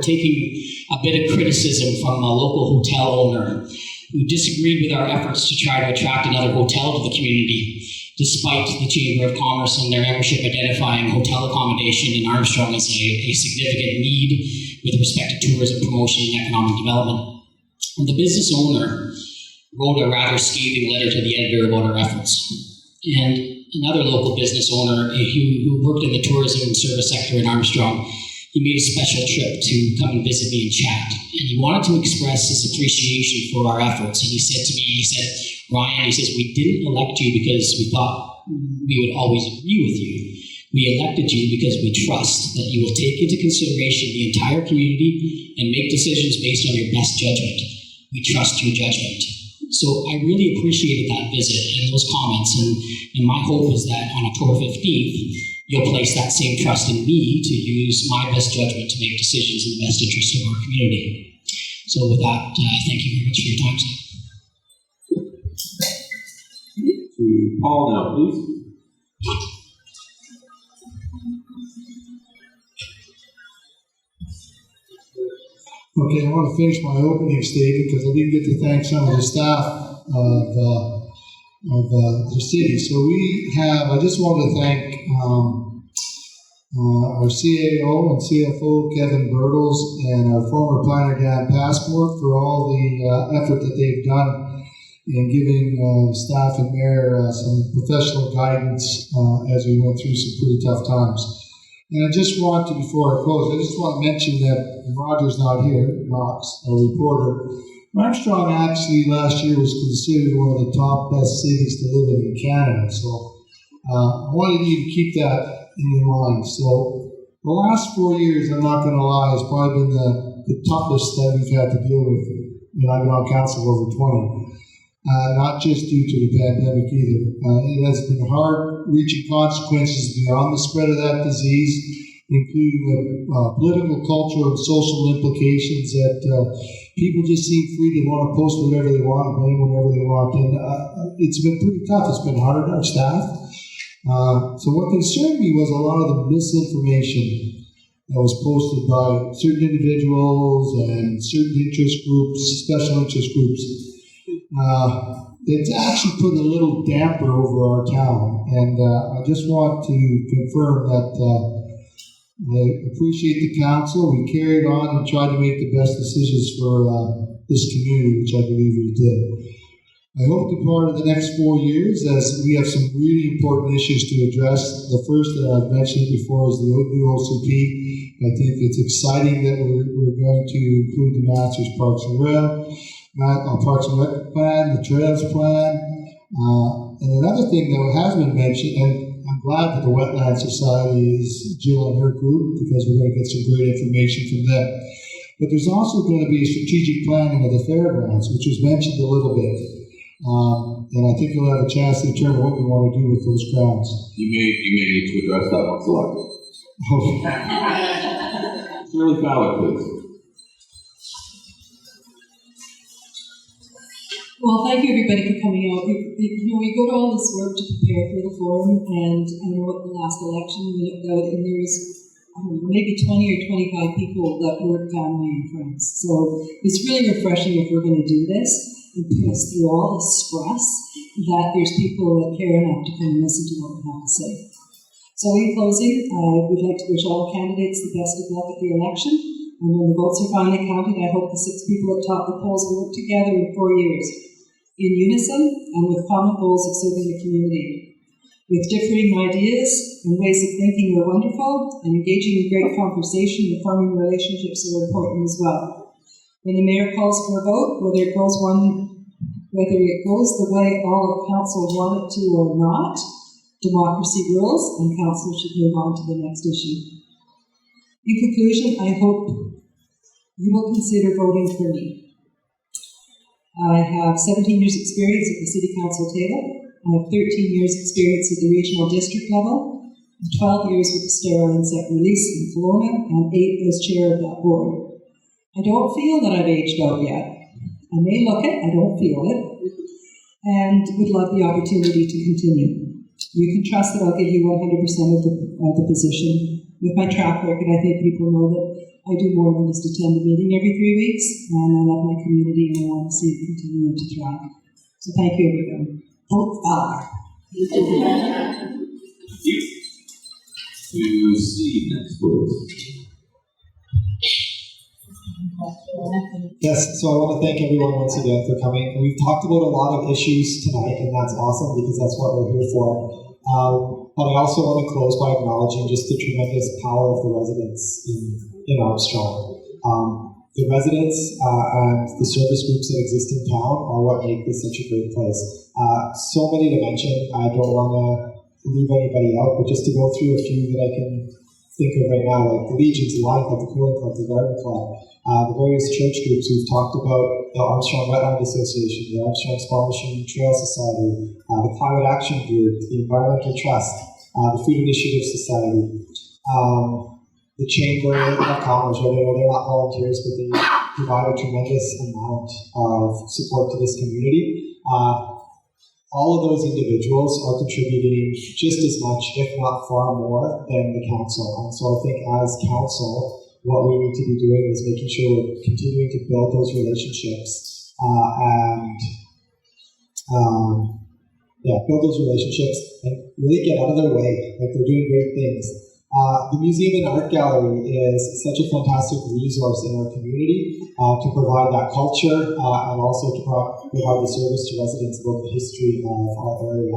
taking a bit of criticism from a local hotel owner who disagreed with our efforts to try to attract another hotel to the community, despite the Chamber of Commerce and their membership identifying hotel accommodation in Armstrong as a significant need with respect to tourism promotion and economic development. And the business owner wrote a rather scathing letter to the editor about our efforts. And another local business owner who worked in the tourism and service sector in Armstrong he made a special trip to come and visit me and chat. And he wanted to express his appreciation for our efforts. And he said to me, Ryan, he says, we didn't elect you because we thought we would always agree with you. We elected you because we trust that you will take into consideration the entire community and make decisions based on your best judgment. We trust your judgment. So I really appreciated that visit and those comments. And my hope is that on October 15th, you'll place that same trust in me to use my best judgment to make decisions in the best interest of our community. So with that, thank you very much for your time today. To Paul now, please. Okay, I want to finish my opening statement because I didn't get to thank some of the staff of the city. So I just want to thank our CAO and CFO, Kevin Bertels, and our former planner, Dan Passport, for all the effort that they've done in giving staff and mayor some professional guidance as we went through some pretty tough times. And I just want to, before I close, I just want to mention that Roger's not here, Knox, our reporter. Armstrong actually last year was considered one of the top best cities to live in Canada. So I wanted you to keep that in your mind. So the last 4 years, I'm not going to lie, has probably been the toughest that we've had to deal with. I've been on council over 20. Not just due to the pandemic either. It has been hard-reaching consequences beyond the spread of that disease, including the political, cultural, and social implications that people just seem free to want to post whatever they want, blame whatever they want. And it's been pretty tough. It's been hard on our staff. So what concerned me was a lot of the misinformation that was posted by certain individuals and certain interest groups, special interest groups. It's actually put a little damper over our town, and I just want to confirm that I appreciate the council. We carried on and tried to make the best decisions for this community, which I believe we did. I hope to be part of the next 4 years as we have some really important issues to address. The first that I've mentioned before is the new OCP. I think it's exciting that we're going to include the Masters Parks and Rail. Parks and Rec plan, the Trails plan, and another thing that has been mentioned, and I'm glad that the Wetlands Society is Jill and her group because we're going to get some great information from them. But there's also going to be a strategic planning of the fairgrounds, which was mentioned a little bit, and I think you'll have a chance to determine what we want to do with those grounds. You may need to address that once elected. Shirley Fowler, please. Well, thank you everybody for coming out. We go to all this work to prepare for the forum, and I know at the last election we looked out and there was maybe 20 or 25 people that weren't family and friends. So it's really refreshing if we're going to do this and put us through all this stress that there's people that care enough to come and listen to what we have to say. So in closing, I would like to wish all candidates the best of luck at the election. And when the votes are finally counted, I hope the 6 people that top the polls will work together in 4 years, in unison and with common goals of serving the community. With differing ideas and ways of thinking are wonderful, and engaging in great conversation and forming relationships are important as well. When the mayor calls for a vote, whether it goes the way all of council want it to or not, democracy rules, and council should move on to the next issue. In conclusion, I hope you will consider voting for me. I have 17 years experience at the City Council table. I have 13 years experience at the regional district level, 12 years with the Sterile Insect Release in Kelowna, and 8 as chair of that board. I don't feel that I've aged out yet. I may look it, I don't feel it, and would love the opportunity to continue. You can trust that I'll give you 100% of the position. With my track record, I think people know that I do more than just attend a meeting every 3 weeks, and I love my community and I want to see it continue to thrive. So thank you, everyone. Vote Fowler. To Steve next, please. Yes, so I want to thank everyone once again for coming. We've talked about a lot of issues tonight, and that's awesome because that's what we're here for. But I also want to close by acknowledging just the tremendous power of the residents in Armstrong. The residents and the service groups that exist in town are what make this such a great place. So many to mention, I don't want to leave anybody out, but just to go through a few that I can think of right now, like the Legions, the Lion Club, the Cooling Club, the Garden Club, the various church groups. We've talked about the Armstrong Wetlands Association, the Armstrong Spallumcheen Trail Society, the Climate Action Group, the Environmental Trust, the Food Initiative Society, the Chamber of Commerce. Right? I know they're not volunteers, but they provide a tremendous amount of support to this community. All of those individuals are contributing just as much, if not far more, than the council. And so I think as council, what we need to be doing is making sure we're continuing to build those relationships build those relationships and really get out of their way. Like, they're doing great things. The Museum and Art Gallery is such a fantastic resource in our community to provide that culture and also to provide the service to residents about the history of our area.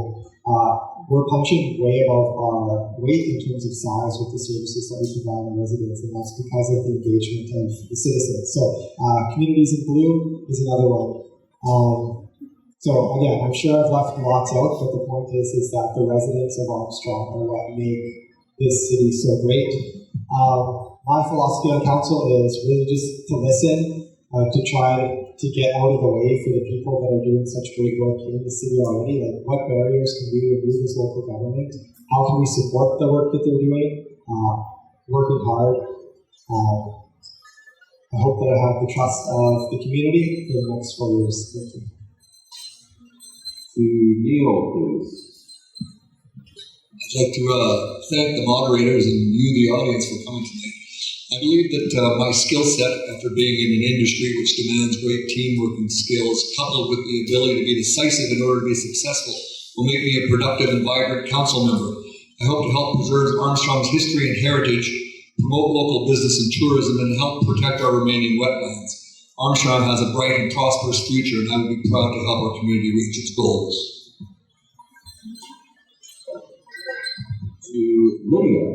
We're punching way above our weight in terms of size with the services that we provide our residents, and that's because of the engagement of the citizens. So Communities in Blue is another one. So again, I'm sure I've left lots out, but the point is that the residents of Armstrong are what make this city so great. My philosophy on council is really just to listen, to try to get out of the way for the people that are doing such great work in the city already. Like, what barriers can we remove as local government? How can we support the work that they're doing? Working hard. I hope that I have the trust of the community for the next 4 years. Thank you. To Neil, please. I'd like to thank the moderators and you, the audience, for coming tonight. I believe that my skill set, after being in an industry which demands great teamwork and skills, coupled with the ability to be decisive in order to be successful, will make me a productive and vibrant council member. I hope to help preserve Armstrong's history and heritage, promote local business and tourism, and help protect our remaining wetlands. Armstrong has a bright and prosperous future, and I would be proud to help our community reach its goals. To Lydia.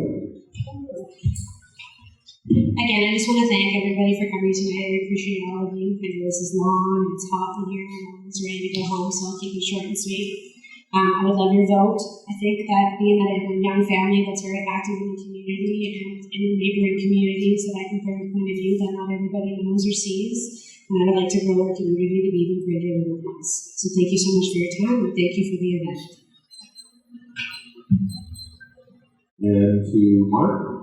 Again, I just want to thank everybody for coming tonight. I appreciate all of you. I know this is long, and it's hot in here, and everyone's ready to go home, so I'll keep it short and sweet. I would love your vote. I think that being that I have a young family that's very active in the community and in the neighboring communities, that I can bring a point of view that not everybody knows or sees. And I would like to grow our community to be even greater than it was. So thank you so much for your time, and thank you for the event. And to Mark.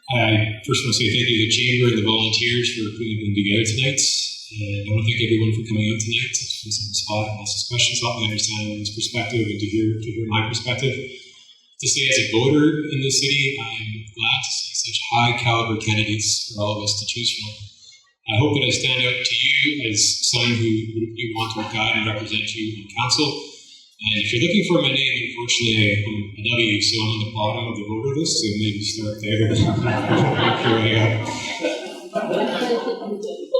I first want to say thank you to the Chamber and the volunteers for putting them together tonight. And I want to thank everyone for coming out tonight to put us on the spot and ask us questions, help me understand everyone's perspective and to hear my perspective. To say as a voter in this city, I'm glad to see such high caliber candidates for all of us to choose from. I hope that I stand out to you as someone who you want to guide and represent you on council. And if you're looking for my name, unfortunately, I'm a W, so I'm on the bottom of the voter list, so maybe start there.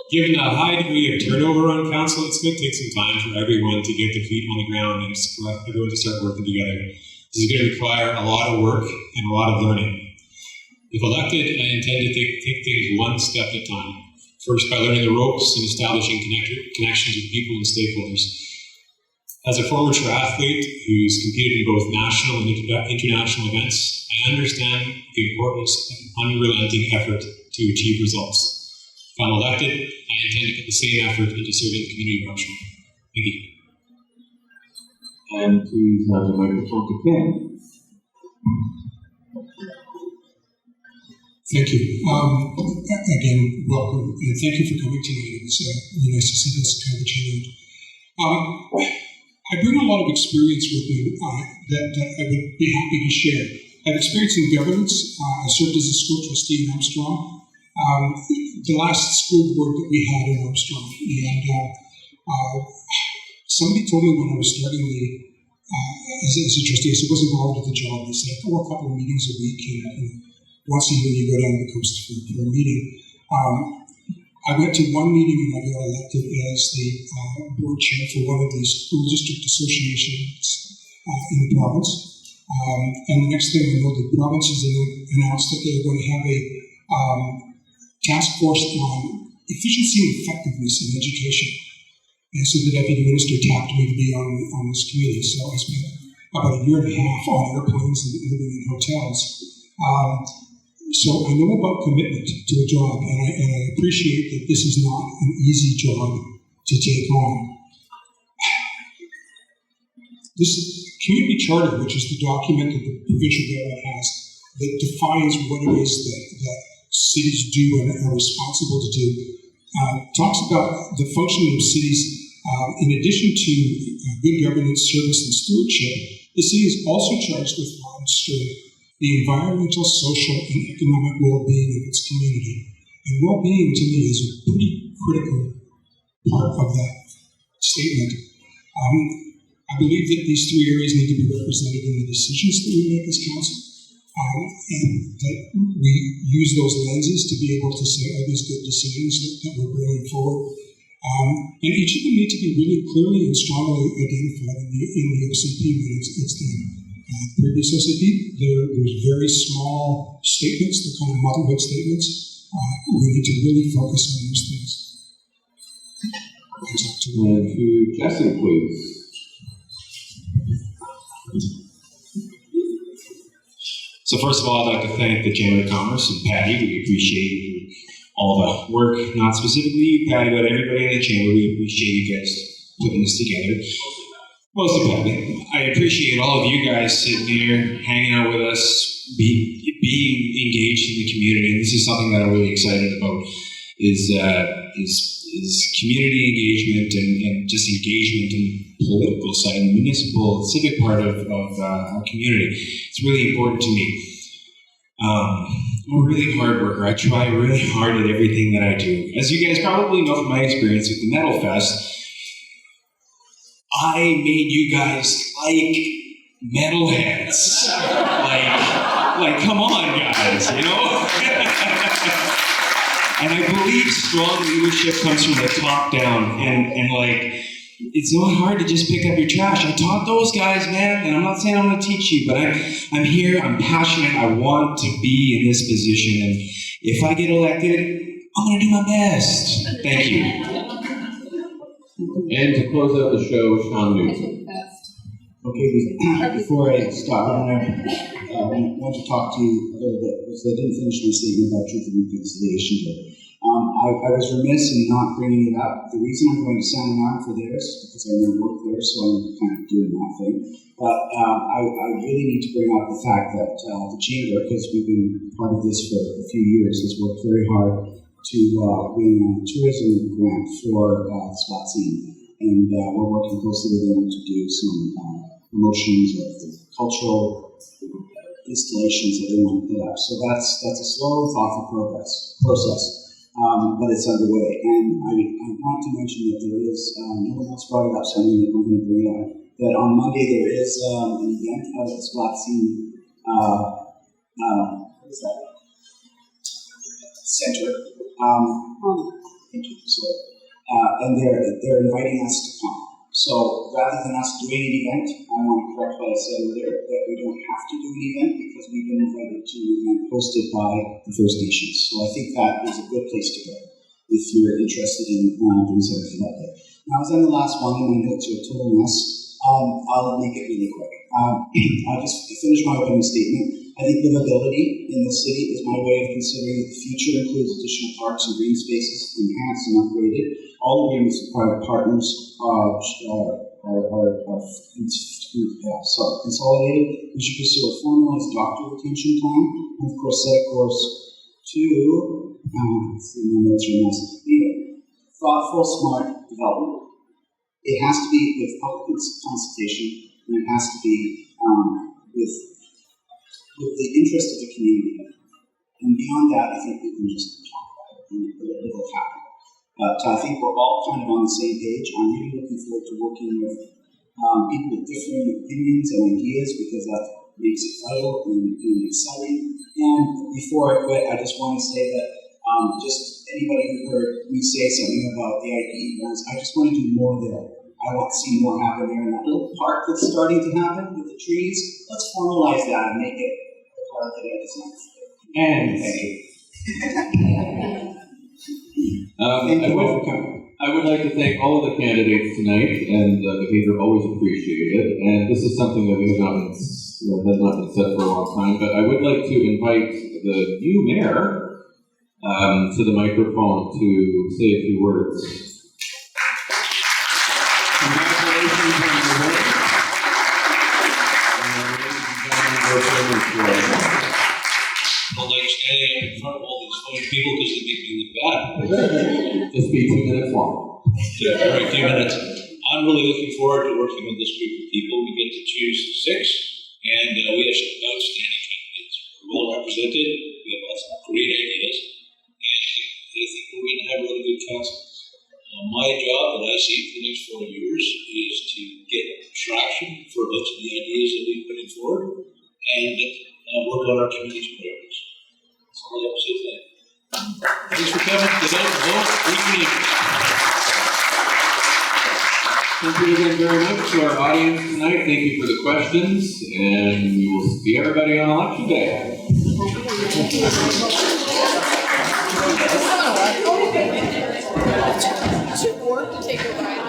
Given the high degree of turnover on council, it's going to take some time for everyone to get their feet on the ground and for everyone to start working together. This is going to require a lot of work and a lot of learning. If elected, I intend to take things one step at a time. First, by learning the ropes and establishing connections with people and stakeholders. As a former triathlete who's competed in both national and international events, I understand the importance of unrelenting effort to achieve results. If I'm elected, I intend to put the same effort into serving the community of Armstrong. Thank you. And please have the microphone to Ken. Thank you. Again, welcome, and thank you for coming tonight. It was really nice to see this kind of turnout. I bring a lot of experience with me that I would be happy to share. I have experience in governance. I served as a school trustee in Armstrong. The last school board that we had in Armstrong, and somebody told me when I was starting as a trustee, I was involved with the job. They said, go a couple of meetings a week, and once a year you go down the coast for a meeting. I went to one meeting and I got elected as the board chair for one of these school district associations in the province. And the next thing I know, the province has announced that they're going to have a task force on efficiency and effectiveness in education. And so the deputy minister tapped me to be on this committee. So I spent about a year and a half on airplanes and living in hotels. So I know about commitment to a job, and I appreciate that this is not an easy job to take on. This community charter, which is the document that the provincial government has that defines what it is that cities do and are responsible to do, talks about the functioning of cities. In addition to good governance, service, and stewardship, the city is also charged with fostering the environmental, social, and economic well-being of its community. And well-being, to me, is a pretty critical part of that statement. I believe that these three areas need to be represented in the decisions that we make as council, and that we use those lenses to be able to say, are these good decisions that we're bringing forward? And each of them need to be really clearly and strongly identified in the OCP when it's done. Previous OCP, there's very small statements, the kind of motherhood statements. We need to really focus on those things. And to Jessie, please. So first of all, I'd like to thank the Chamber of Commerce and Patty. We appreciate all the work, not specifically you, Patty, but everybody in the Chamber. We appreciate you guys putting this together. Mostly Patty. I appreciate all of you guys sitting here, hanging out with us, being engaged in the community. And this is something that I'm really excited about, is community engagement and just engagement in the political side, the municipal, civic part of our community. It's really important to me. I'm a really hard worker. I try really hard at everything that I do. As you guys probably know from my experience with the Metal Fest, I made you guys like metalheads. like, come on, guys, you know? And I believe strong leadership comes from the top down, and like, it's not hard to just pick up your trash. I taught those guys, man, and I'm not saying I'm going to teach you, but I'm here, I'm passionate, I want to be in this position, and if I get elected, I'm going to do my best. Thank you. And to close out the show, Sean Newton. Okay, before I start, I want to talk to you a little bit, because I didn't finish my statement about truth and reconciliation, but I was remiss in not bringing it up. The reason I'm going to sound an arm for theirs is because I never worked there, so I'm kind of doing that thing. But I really need to bring up the fact that the Chamber, because we've been part of this for a few years, has worked very hard to win a tourism grant for Spallumcheen. And we're working closely with them to do some promotions of the cultural installations that they want to put up. So that's a slow, thoughtful process, but it's underway. And I want to mention that there is, no one else brought it up, so I'm going to bring it up, that on Monday there is an event at the Spallumcheen, what is that? Center. Thank you. And they're inviting us to come. So rather than us doing an event, I want to correct what I said earlier, that we don't have to do an event because we've been invited to an event hosted by the First Nations. So I think that is a good place to go if you're interested in doing something like that. Now, as I'm the last one, and my notes are a total mess, I'll make it really quick. I'll just finish my opening statement. I think livability in the city is my way of considering that the future includes additional parks and green spaces, enhanced and upgraded. All agreements with private partners are consolidated. We should pursue a formalized doctor retention plan, and of course set a course to, see my notes are mess. Anyway, thoughtful, smart development. It has to be with public consultation, and it has to be with the interest of the community. And beyond that, I think we can just talk about it, and it will happen. But I think we're all kind of on the same page. I'm really looking forward to working with people with different opinions and ideas, because that makes it vital and exciting. And before I quit, I just want to say that Just anybody who heard me say something about the IPE grants, I just want to do more there. I want to see more happen there in that little park that's starting to happen with the trees. Let's formalize that and make it the park that it is next. And thank you. I would like to thank all of the candidates tonight, and behavior always appreciated. And this is something that has not been said for a long time, but I would like to invite the new mayor to the microphone to say a few words. Congratulations on your work. I'd like standing up in front of all these funny people because they make me look bad. Just be 2 minutes long. Yeah, all right, 2 minutes. I'm really looking forward to working with this group of people. We get to choose 6, and we have some outstanding candidates. We're well represented. We have lots of great ideas, and I think we're going to have really good council. My job that I see for the next 4 years is to get traction for a bunch of the ideas that we're putting forward, and work on our community's priorities. That's all I have to say today. Thanks for coming. Get out and vote. Thank you again very much to our audience tonight. Thank you for the questions, and we will see everybody on Election Day. Too bored to take a ride.